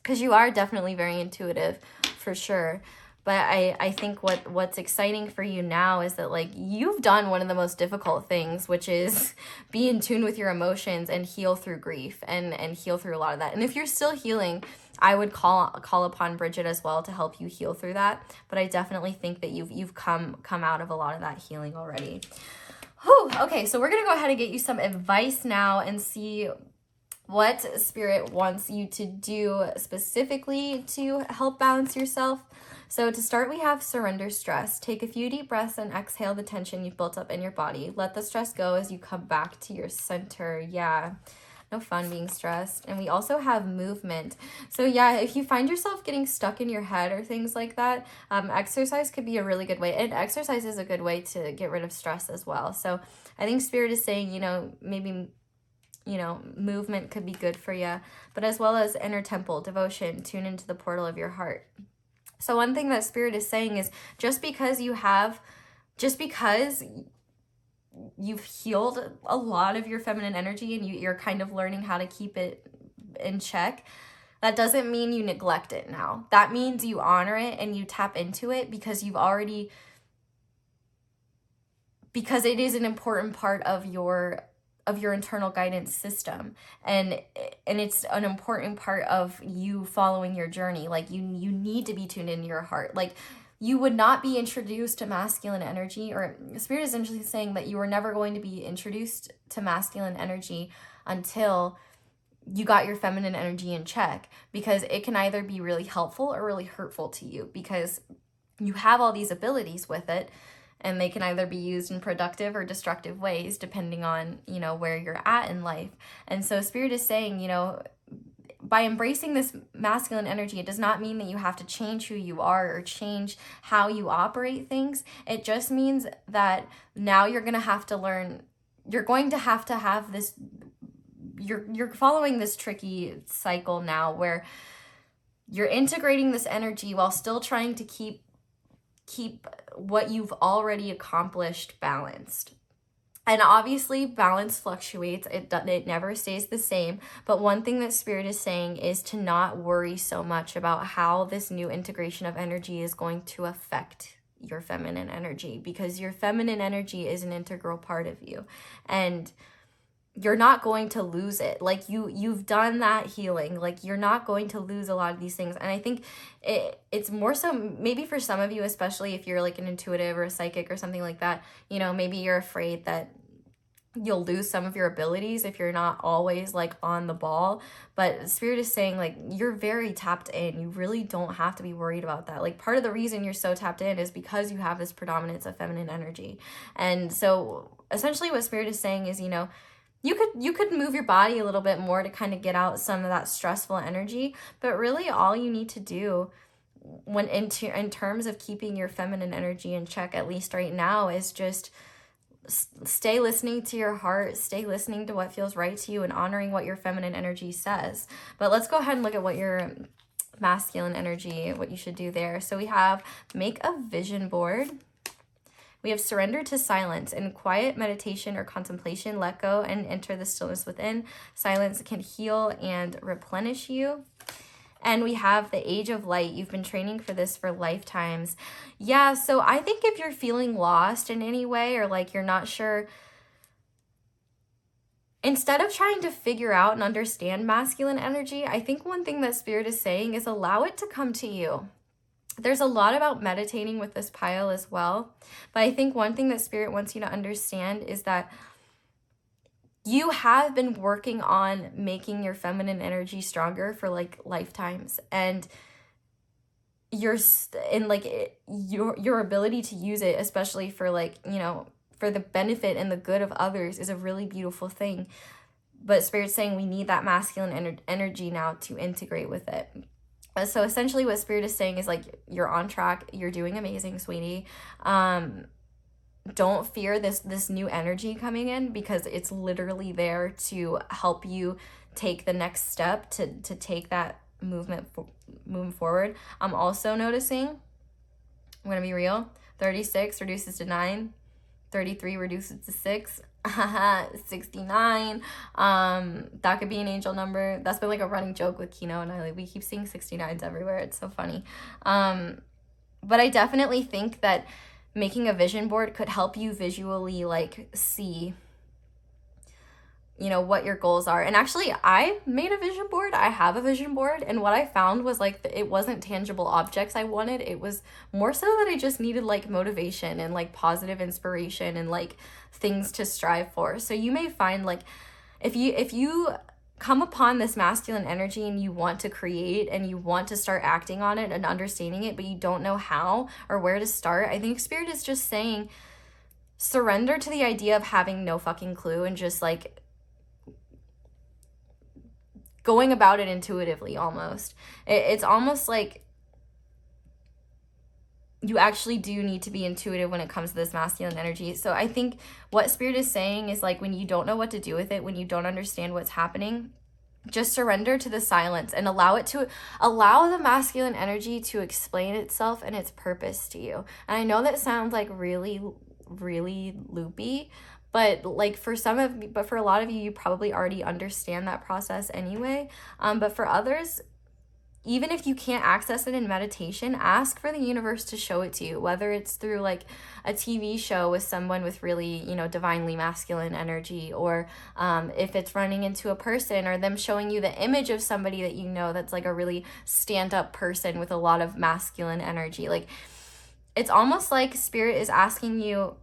because you are definitely very intuitive for sure. But I think what's exciting for you now is that like you've done one of the most difficult things, which is be in tune with your emotions and heal through grief and heal through a lot of that. And if you're still healing, I would call upon Bridget as well to help you heal through that. But I definitely think that you've come out of a lot of that healing already. Whew. Okay, so we're gonna go ahead and get you some advice now and see what Spirit wants you to do specifically to help balance yourself. So to start, we have surrender stress. Take a few deep breaths and exhale the tension you've built up in your body. Let the stress go as you come back to your center. Yeah, no fun being stressed. And we also have movement. So yeah, if you find yourself getting stuck in your head or things like that, exercise could be a really good way. And exercise is a good way to get rid of stress as well. So I think Spirit is saying, maybe movement could be good for you, but as well as inner temple, devotion, tune into the portal of your heart. So one thing that Spirit is saying is just because you've healed a lot of your feminine energy and you're kind of learning how to keep it in check, that doesn't mean you neglect it now. That means you honor it and you tap into it because it is an important part of your your internal guidance system, and it's an important part of you following your journey. Like you need to be tuned into your heart. Like you would not be introduced to masculine energy, or Spirit is essentially saying that you were never going to be introduced to masculine energy until you got your feminine energy in check, because it can either be really helpful or really hurtful to you, because you have all these abilities with it, and they can either be used in productive or destructive ways depending on, you know, where you're at in life. And so Spirit is saying, you know, by embracing this masculine energy, it does not mean that you have to change who you are or change how you operate things. It just means that now you're going to have to learn, you're going to have this, you're following this tricky cycle now where you're integrating this energy while still trying to keep what you've already accomplished balanced. And obviously balance fluctuates. It never stays the same. But one thing that Spirit is saying is to not worry so much about how this new integration of energy is going to affect your feminine energy, because your feminine energy is an integral part of you, and you're not going to lose it. Like you've done that healing. Like you're not going to lose a lot of these things. And I think it's more so maybe for some of you, especially if you're like an intuitive or a psychic or something like that, you know, maybe you're afraid that you'll lose some of your abilities if you're not always like on the ball. But Spirit is saying like you're very tapped in. You really don't have to be worried about that. Like part of the reason you're so tapped in is because you have this predominance of feminine energy. And so essentially what Spirit is saying is, you know, you could move your body a little bit more to kind of get out some of that stressful energy, but really all you need to do when in terms of keeping your feminine energy in check, at least right now, is just stay listening to your heart, stay listening to what feels right to you, and honoring what your feminine energy says. But let's go ahead and look at what your masculine energy, what you should do there. So we have make a vision board. We have surrender to silence. In quiet meditation or contemplation, let go and enter the stillness within. Silence can heal and replenish you. And we have the age of light. You've been training for this for lifetimes. Yeah, so I think if you're feeling lost in any way, or like you're not sure, instead of trying to figure out and understand masculine energy, I think one thing that Spirit is saying is allow it to come to you. There's a lot about meditating with this pile as well. But I think one thing that Spirit wants you to understand is that you have been working on making your feminine energy stronger for like lifetimes. And your ability to use it, especially for like, you know, for the benefit and the good of others, is a really beautiful thing. But Spirit's saying we need that masculine energy now to integrate with it. So essentially what Spirit is saying is like, you're on track. You're doing amazing, sweetie. Don't fear this new energy coming in, because it's literally there to help you take the next step to take that moving forward. I'm also noticing, I'm going to be real, 36 reduces to 9, 33 reduces to 6, 69. That could be an angel number. That's been like a running joke with Kino and I. Like, we keep seeing 69s everywhere. It's so funny. But I definitely think that making a vision board could help you visually like see, you know, what your goals are. And actually, I made a vision board. I have a vision board. And what I found was like, it wasn't tangible objects I wanted. It was more so that I just needed like motivation and like positive inspiration and like things to strive for. So you may find like, if you come upon this masculine energy and you want to create and you want to start acting on it and understanding it, but you don't know how or where to start, I think Spirit is just saying, surrender to the idea of having no fucking clue and just like going about it intuitively almost. It's almost like you actually do need to be intuitive when it comes to this masculine energy. So I think what Spirit is saying is like, when you don't know what to do with it, when you don't understand what's happening, just surrender to the silence and allow the masculine energy to explain itself and its purpose to you. And I know that sounds like really, really loopy, but like for a lot of you, you probably already understand that process anyway. But for others, even if you can't access it in meditation, ask for the universe to show it to you, whether it's through like a TV show with someone with really, you know, divinely masculine energy, or if it's running into a person, or them showing you the image of somebody that you know that's like a really stand-up person with a lot of masculine energy. Like, it's almost like Spirit is asking you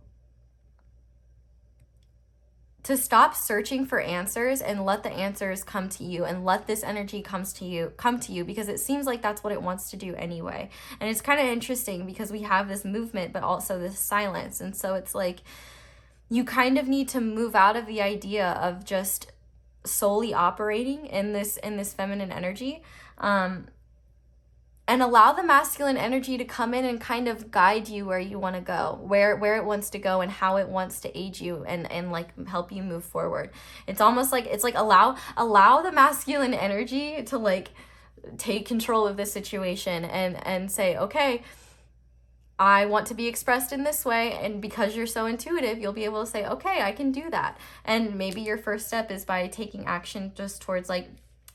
to stop searching for answers and let the answers come to you, and let this energy come to you, because it seems like that's what it wants to do anyway. And it's kind of interesting because we have this movement, but also this silence. And so it's like, you kind of need to move out of the idea of just solely operating in this feminine energy, and allow the masculine energy to come in and kind of guide you where you want to go, where it wants to go, and how it wants to aid you and like help you move forward. It's almost like, it's like allow the masculine energy to like take control of this situation and say, okay, I want to be expressed in this way. And because you're so intuitive, you'll be able to say, okay, I can do that. And maybe your first step is by taking action just towards like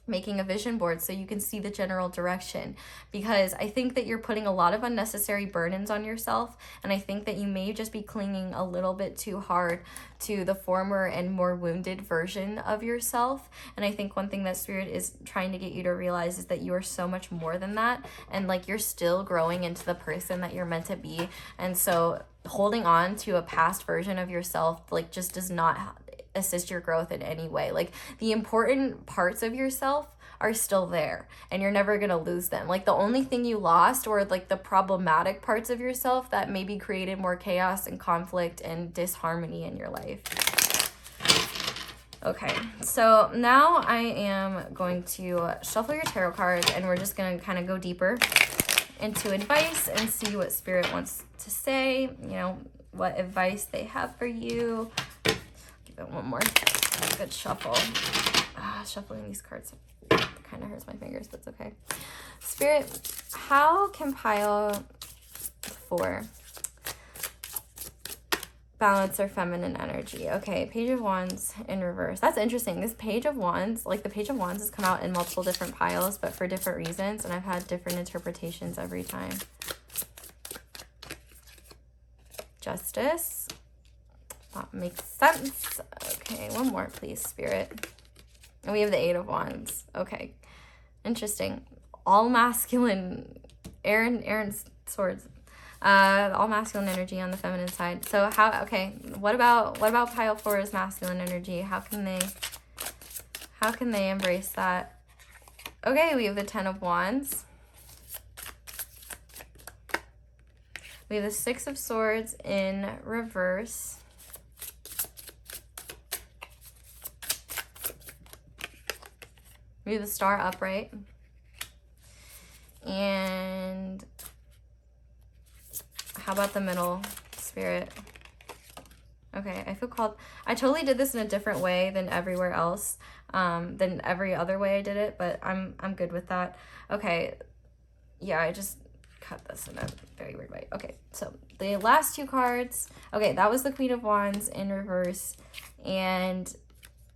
making a vision board so you can see the general direction, because I think that you're putting a lot of unnecessary burdens on yourself, and I think that you may just be clinging a little bit too hard to the former and more wounded version of yourself. And I think one thing that Spirit is trying to get you to realize is that you are so much more than that, and like, you're still growing into the person that you're meant to be. And so holding on to a past version of yourself like just does not assist your growth in any way. Like, the important parts of yourself are still there, and you're never gonna lose them. Like, the only thing you lost, or like the problematic parts of yourself that maybe created more chaos and conflict and disharmony in your life. Okay, so now I am going to shuffle your tarot cards, and we're just gonna kind of go deeper into advice and see what Spirit wants to say, you know, what advice they have for you. Give it one more good shuffle. Shuffling these cards kind of hurts my fingers, but it's okay. Spirit, how can pile 4 balance their feminine energy? Okay, Page of Wands in reverse. That's interesting. This Page of Wands, like the Page of Wands has come out in multiple different piles, but for different reasons, and I've had different interpretations every time. Justice. That makes sense. Okay, one more, please, Spirit. And we have the 8 of Wands. Okay, interesting. All masculine, Aaron's swords. All masculine energy on the feminine side. So how? Okay, what about pile 4's masculine energy? How can they embrace that? Okay, we have the 10 of Wands. We have the 6 of Swords in reverse. We have the Star upright. And how about the middle, Spirit? Okay, I feel called. I totally did this in a different way than everywhere else, than every other way I did it, but I'm good with that. Okay, yeah, I just cut this in a very weird way. Okay, so the last 2 cards. Okay, that was the Queen of Wands in reverse and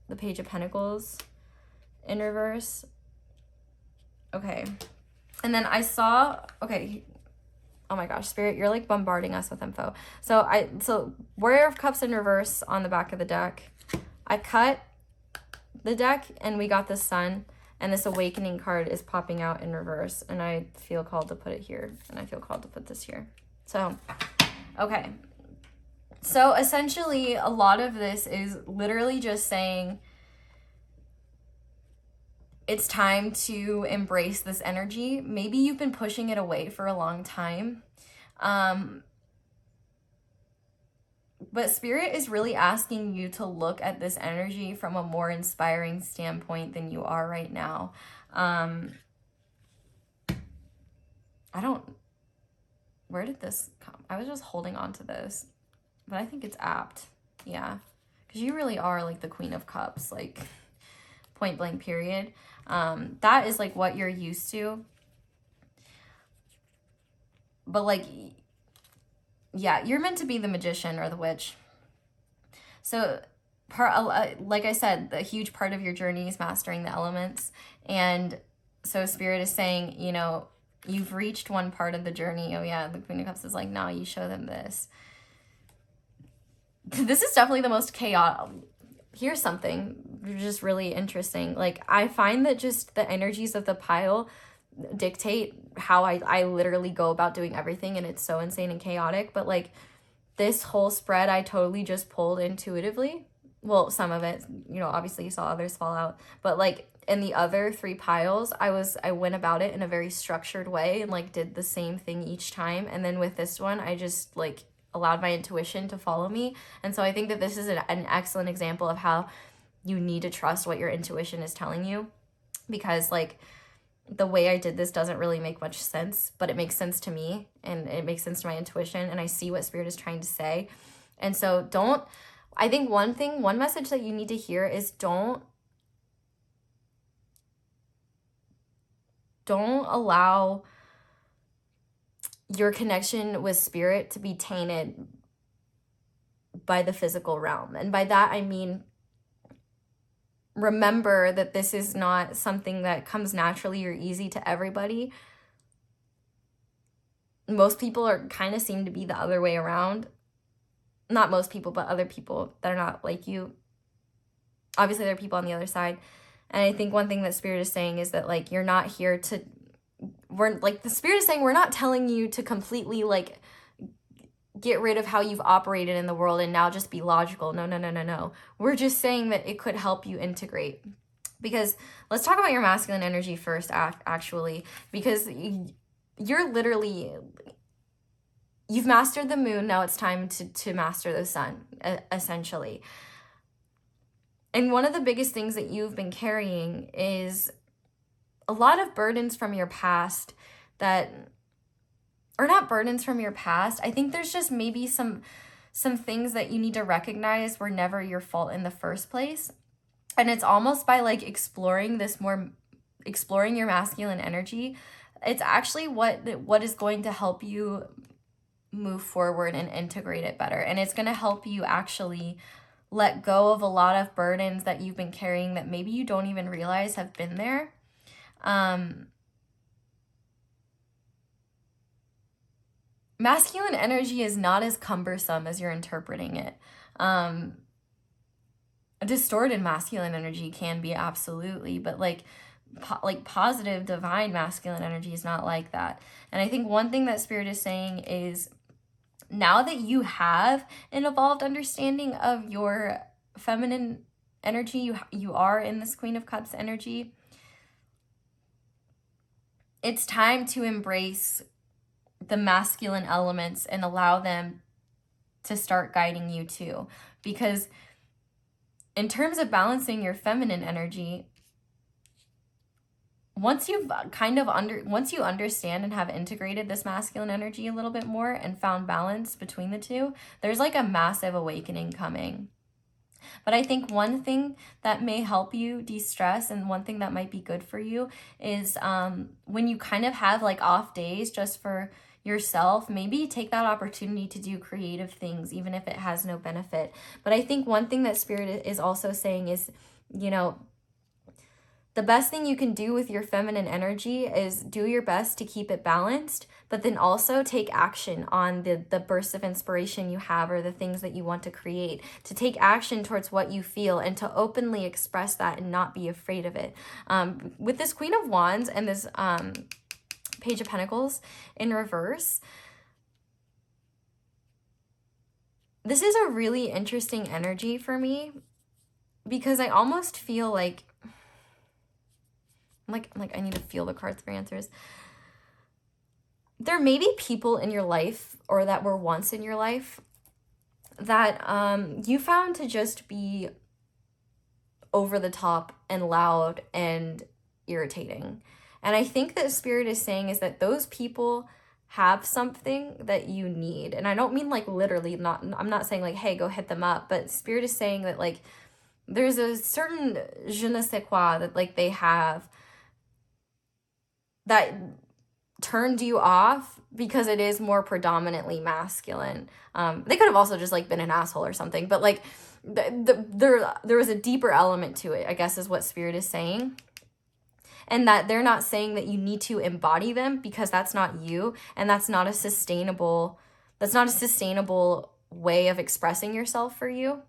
the Page of Pentacles in reverse. Okay, and then I saw, okay, oh my gosh, Spirit, you're like bombarding us with info. So Warrior of Cups in reverse on the back of the deck. I cut the deck and we got the Sun, and this Awakening card is popping out in reverse, and I feel called to put it here, and I feel called to put this here. So, okay. So essentially, a lot of this is literally just saying, it's time to embrace this energy. Maybe you've been pushing it away for a long time. But Spirit is really asking you to look at this energy from a more inspiring standpoint than you are right now. Where did this come? I was just holding on to this, but I think it's apt. Yeah, because you really are like the Queen of Cups, like point blank period. That is like what you're used to. But like, yeah, you're meant to be the magician or the witch. So like I said, the huge part of your journey is mastering the elements. And So Spirit is saying, you know, you've reached one part of the journey. Oh yeah, the Queen of Cups is like, no, you show them this. This is definitely the most chaotic. Here's something just really interesting. Like, I find that just the energies of the pile dictate how I literally go about doing everything, and it's so insane and chaotic. But like, this whole spread I totally just pulled intuitively. Well, some of it, you know, obviously you saw others fall out, but like in the other 3 piles, I went about it in a very structured way and like did the same thing each time. And then with this one, I just like allowed my intuition to follow me. And so I think that this is an excellent example of how you need to trust what your intuition is telling you, because like the way I did this doesn't really make much sense, but it makes sense to me and it makes sense to my intuition, and I see what Spirit is trying to say. And so I think one message that you need to hear is don't allow your connection with Spirit to be tainted by the physical realm. And by that, I mean, remember that this is not something that comes naturally or easy to everybody. Most people kind of seem to be the other way around. Not most people, but other people that are not like you. Obviously, there are people on the other side. And I think one thing that Spirit is saying is that, like, you're not here to, the Spirit is saying we're not telling you to completely, like, get rid of how you've operated in the world and now just be logical. No. We're just saying that it could help you integrate. Because let's talk about your masculine energy first, actually. Because you're literally, you've mastered the moon, now it's time to master the sun, essentially. And one of the biggest things that you've been carrying is a lot of burdens from your past that are not burdens from your past. I think there's just maybe some things that you need to recognize were never your fault in the first place. And it's almost by like exploring your masculine energy, it's actually what is going to help you move forward and integrate it better. And it's going to help you actually let go of a lot of burdens that you've been carrying that maybe you don't even realize have been there. Masculine energy is not as cumbersome as you're interpreting it. A distorted masculine energy can be, absolutely, but like positive divine masculine energy is not like that. And I think one thing that Spirit is saying is, now that you have an evolved understanding of your feminine energy, you are in this Queen of Cups energy, it's time to embrace the masculine elements and allow them to start guiding you too. Because in terms of balancing your feminine energy, once you understand and have integrated this masculine energy a little bit more and found balance between the two, there's like a massive awakening coming. But I think one thing that may help you de-stress, and one thing that might be good for you, is when you kind of have like off days just for yourself, maybe take that opportunity to do creative things, even if it has no benefit. But I think one thing that Spirit is also saying is, you know, the best thing you can do with your feminine energy is do your best to keep it balanced, but then also take action on the bursts of inspiration you have or the things that you want to create, to take action towards what you feel and to openly express that and not be afraid of it. With this Queen of Wands and this Page of Pentacles in reverse, this is a really interesting energy for me, because I almost feel like I need to feel the cards for answers. There may be people in your life, or that were once in your life, that you found to just be over the top and loud and irritating. And I think that Spirit is saying is that those people have something that you need. And I don't mean like literally, I'm not saying like, hey, go hit them up. But Spirit is saying that like there's a certain je ne sais quoi that like they have that turned you off because it is more predominantly masculine. They could have also just like been an asshole or something, but like there was a deeper element to it, I guess, is what Spirit is saying. and that they're not saying that you need to embody them, because that's not you, and that's not a sustainable way of expressing yourself for you.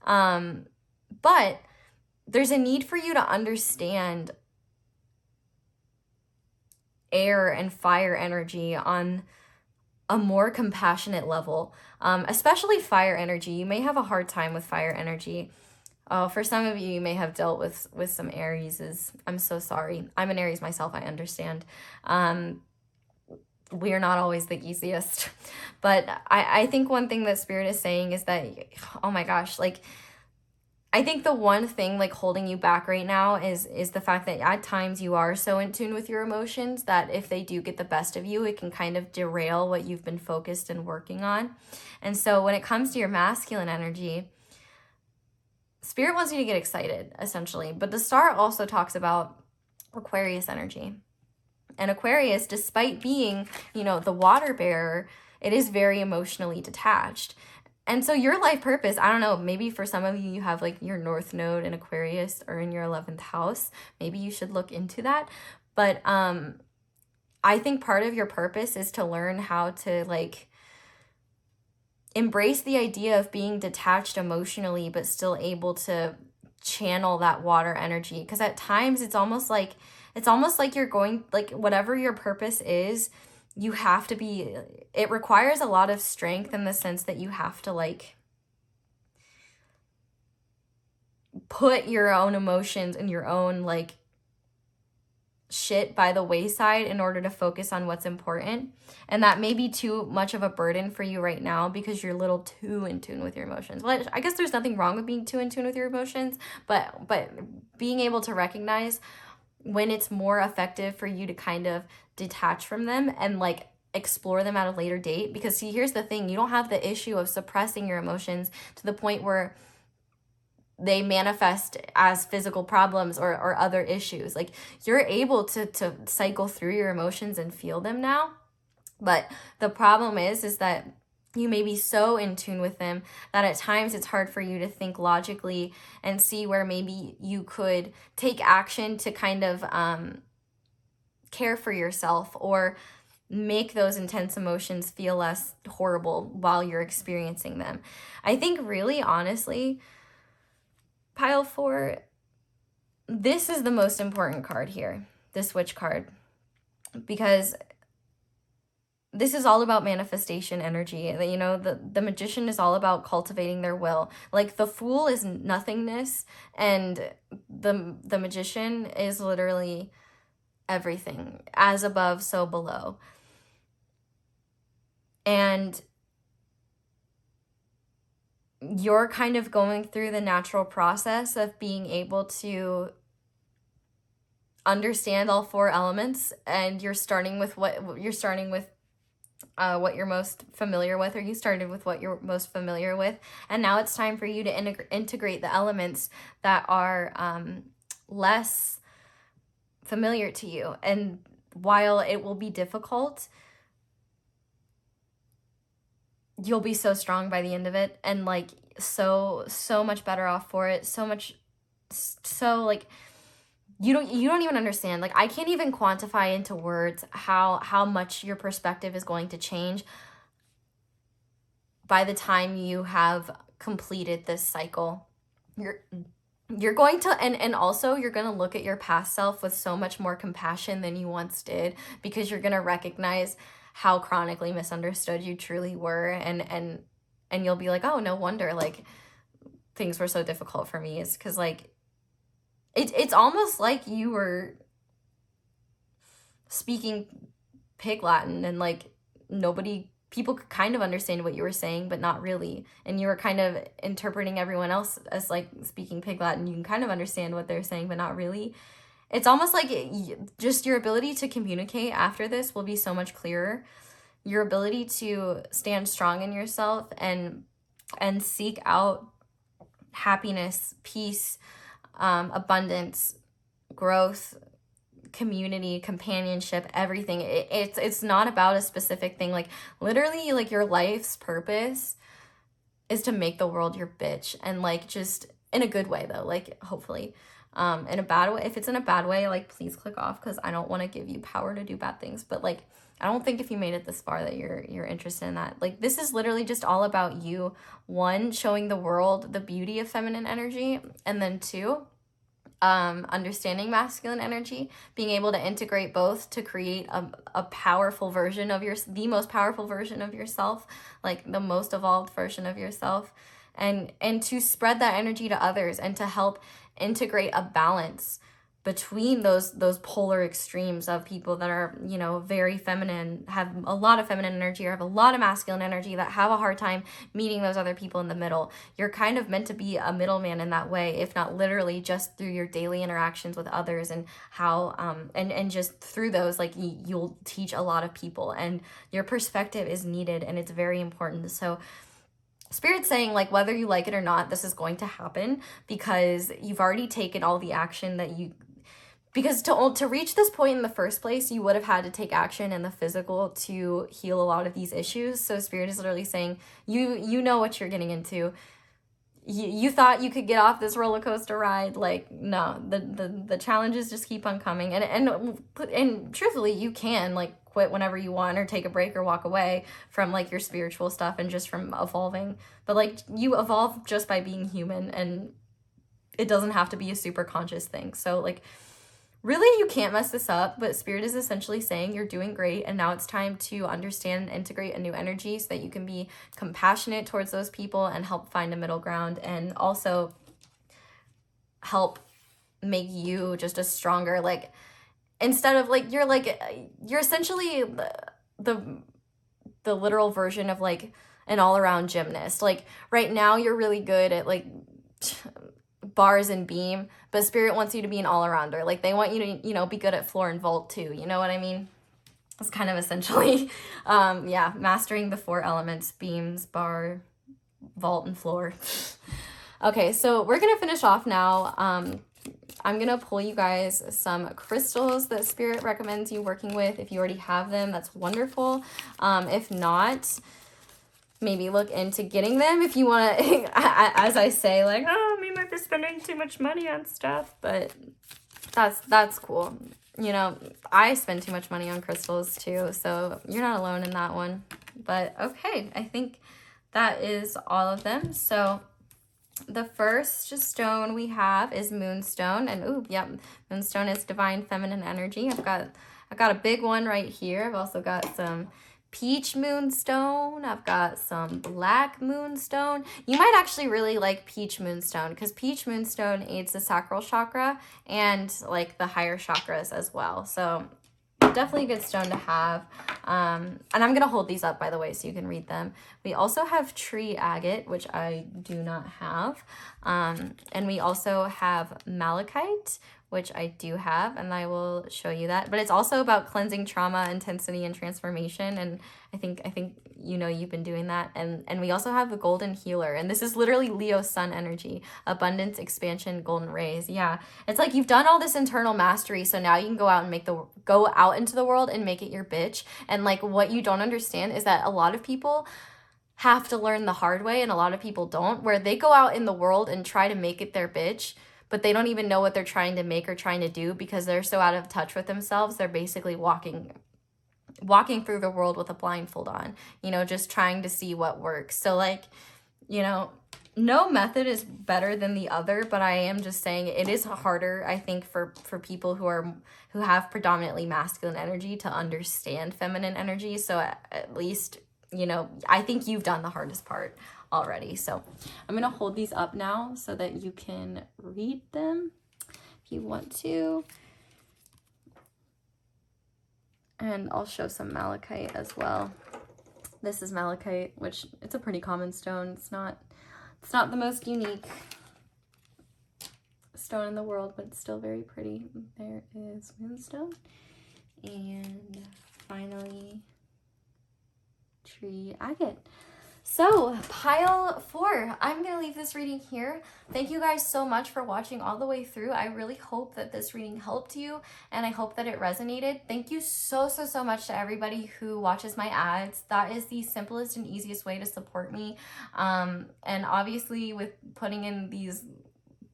But there's a need for you to understand air and fire energy on a more compassionate level, especially fire energy. You may have a hard time with fire energy. Oh, for some of you, you may have dealt with some Aries. I'm so sorry. I'm an Aries myself. I understand. We are not always the easiest. But I think one thing that Spirit is saying is that, oh my gosh, like, I think the one thing like holding you back right now is the fact that at times you are so in tune with your emotions that if they do get the best of you, it can kind of derail what you've been focused and working on. And so when it comes to your masculine energy, Spirit wants you to get excited, essentially. But the star also talks about Aquarius energy. And Aquarius, despite being, the water bearer, it is very emotionally detached. And so your life purpose, I don't know, maybe for some of you, you have like your North Node in Aquarius or in your 11th house. Maybe you should look into that. But I think part of your purpose is to learn how to like embrace the idea of being detached emotionally, but still able to channel that water energy. Because at times it's almost like you're going, like, whatever your purpose is, you have to be, it requires a lot of strength in the sense that you have to like put your own emotions and your own like shit by the wayside in order to focus on what's important. And that may be too much of a burden for you right now because you're a little too in tune with your emotions. Well, I guess there's nothing wrong with being too in tune with your emotions, but being able to recognize when it's more effective for you to kind of detach from them and like explore them at a later date. Because see, here's the thing, you don't have the issue of suppressing your emotions to the point where they manifest as physical problems or other issues. Like, you're able to cycle through your emotions and feel them now. But the problem is that you may be so in tune with them that at times it's hard for you to think logically and see where maybe you could take action to kind of care for yourself or make those intense emotions feel less horrible while you're experiencing them. I think really honestly, Pile 4, this is the most important card here, this Witch card, because this is all about manifestation energy. The Magician is all about cultivating their will. Like, the Fool is nothingness, and the Magician is literally everything. As above, so below. And you're kind of going through the natural process of being able to understand all 4 elements, and you're starting with what you're most familiar with, or you started with what you're most familiar with, and now it's time for you to integrate the elements that are less familiar to you. And while it will be difficult, you'll be so strong by the end of it, and like so much better off for it. You don't even understand. Like, I can't even quantify into words how much your perspective is going to change by the time you have completed this cycle. You're going to, and also you're going to look at your past self with so much more compassion than you once did, because you're going to recognize how chronically misunderstood you truly were, and you'll be like, oh, no wonder like things were so difficult for me. Is because like it's almost like you were speaking Pig Latin, and like people could kind of understand what you were saying, but not really, and you were kind of interpreting everyone else as like speaking Pig Latin. You can kind of understand what they're saying, but not really. It's almost like just your ability to communicate after this will be so much clearer. Your ability to stand strong in yourself and seek out happiness, peace, abundance, growth, community, companionship, everything. It's not about a specific thing. Like, literally, like, your life's purpose is to make the world your bitch, and like, just in a good way though, like, hopefully. in a bad way. If it's in a bad way, like, please click off, because I don't want to give you power to do bad things. But like, I don't think if you made it this far that you're interested in that. Like, this is literally just all about you, one, showing the world the beauty of feminine energy, and then two, understanding masculine energy, being able to integrate both to create a powerful version of the most powerful version of yourself, like the most evolved version of yourself, and to spread that energy to others, and to help integrate a balance between those polar extremes of people that are, you know, very feminine, have a lot of feminine energy, or have a lot of masculine energy, that have a hard time meeting those other people in the middle. You're kind of meant to be a middleman in that way, if not literally, just through your daily interactions with others, and how and just through those, like, you'll teach a lot of people, and your perspective is needed, and it's very important. So Spirit's saying, like, whether you like it or not, this is going to happen, because you've already taken all the action that you, because to reach this point in the first place, you would have had to take action in the physical to heal a lot of these issues. So Spirit is literally saying, you know what you're getting into. You thought you could get off this roller coaster ride. Like, no, the challenges just keep on coming. And truthfully, you can, like, quit whenever you want, or take a break, or walk away from, like, your spiritual stuff and just from evolving. But, like, you evolve just by being human, and it doesn't have to be a super conscious thing. So, like, really, you can't mess this up, but Spirit is essentially saying you're doing great, and now it's time to understand and integrate a new energy, so that you can be compassionate towards those people and help find a middle ground, and also help make you just a stronger, like, instead of, like, you're essentially the literal version of, like, an all-around gymnast. Like, right now you're really good at, like, bars and beam, but Spirit wants you to be an all-arounder. Like, they want you to, you know, be good at floor and vault too, you know what I mean? It's kind of essentially yeah, mastering the 4 elements: beams, bar, vault, and floor. Okay, so we're gonna finish off now. I'm gonna pull you guys some crystals that Spirit recommends you working with. If you already have them, that's wonderful. If not, maybe look into getting them if you want to, as I say, like, oh, we might be spending too much money on stuff, but that's cool. You know, I spend too much money on crystals too, so you're not alone in that one. But okay, I think that is all of them. So the first stone we have is Moonstone, and ooh, yep, Moonstone is divine feminine energy. I've got a big one right here. I've also got some peach moonstone. I've got some black moonstone. You might actually really like peach moonstone, because peach moonstone aids the sacral chakra and, like, the higher chakras as well. So definitely a good stone to have. And I'm gonna hold these up, by the way, so you can read them. We also have tree agate, which I do not have. And we also have malachite, which I do have, and I will show you that. But it's also about cleansing trauma, intensity, and transformation. And I think you know you've been doing that. And we also have the golden healer, and this is literally Leo sun energy: abundance, expansion, golden rays. Yeah, it's like you've done all this internal mastery, so now you can go out into the world and make it your bitch. And, like, what you don't understand is that a lot of people have to learn the hard way, and a lot of people don't, where they go out in the world and try to make it their bitch, but they don't even know what they're trying to make or trying to do, because they're so out of touch with themselves. They're basically walking through the world with a blindfold on, you know, just trying to see what works. So, like, you know, no method is better than the other, but I am just saying it is harder, I think, for people who have predominantly masculine energy to understand feminine energy. So at least, you know, I think you've done the hardest part already. So I'm gonna hold these up now so that you can read them if you want to. And I'll show some malachite as well. This is malachite, which it's a pretty common stone. It's not the most unique stone in the world, but it's still very pretty. There is moonstone. And finally, tree agate. So, pile 4. I'm going to leave this reading here. Thank you guys so much for watching all the way through. I really hope that this reading helped you, and I hope that it resonated. Thank you so much to everybody who watches my ads. That is the simplest and easiest way to support me. And obviously, with putting in these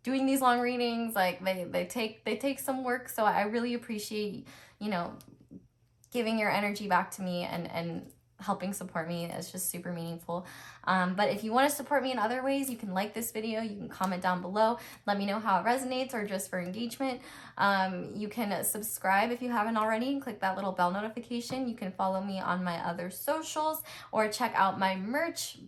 doing these long readings, like they take some work. So I really appreciate, you know, giving your energy back to me and helping support me. It's just super meaningful. But if you want to support me in other ways, you can like this video, you can comment down below, let me know how it resonates or just for engagement. You can subscribe if you haven't already, click that little bell notification. You can follow me on my other socials or check out my merch.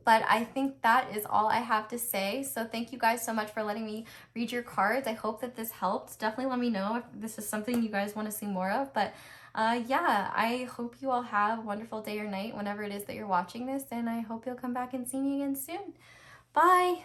But I think that is all I have to say. So thank you guys so much for letting me read your cards. I hope that this helped. Definitely let me know if this is something you guys want to see more of. But yeah, I hope you all have a wonderful day or night whenever it is that you're watching this. And I hope you'll come back and see me again soon. Bye.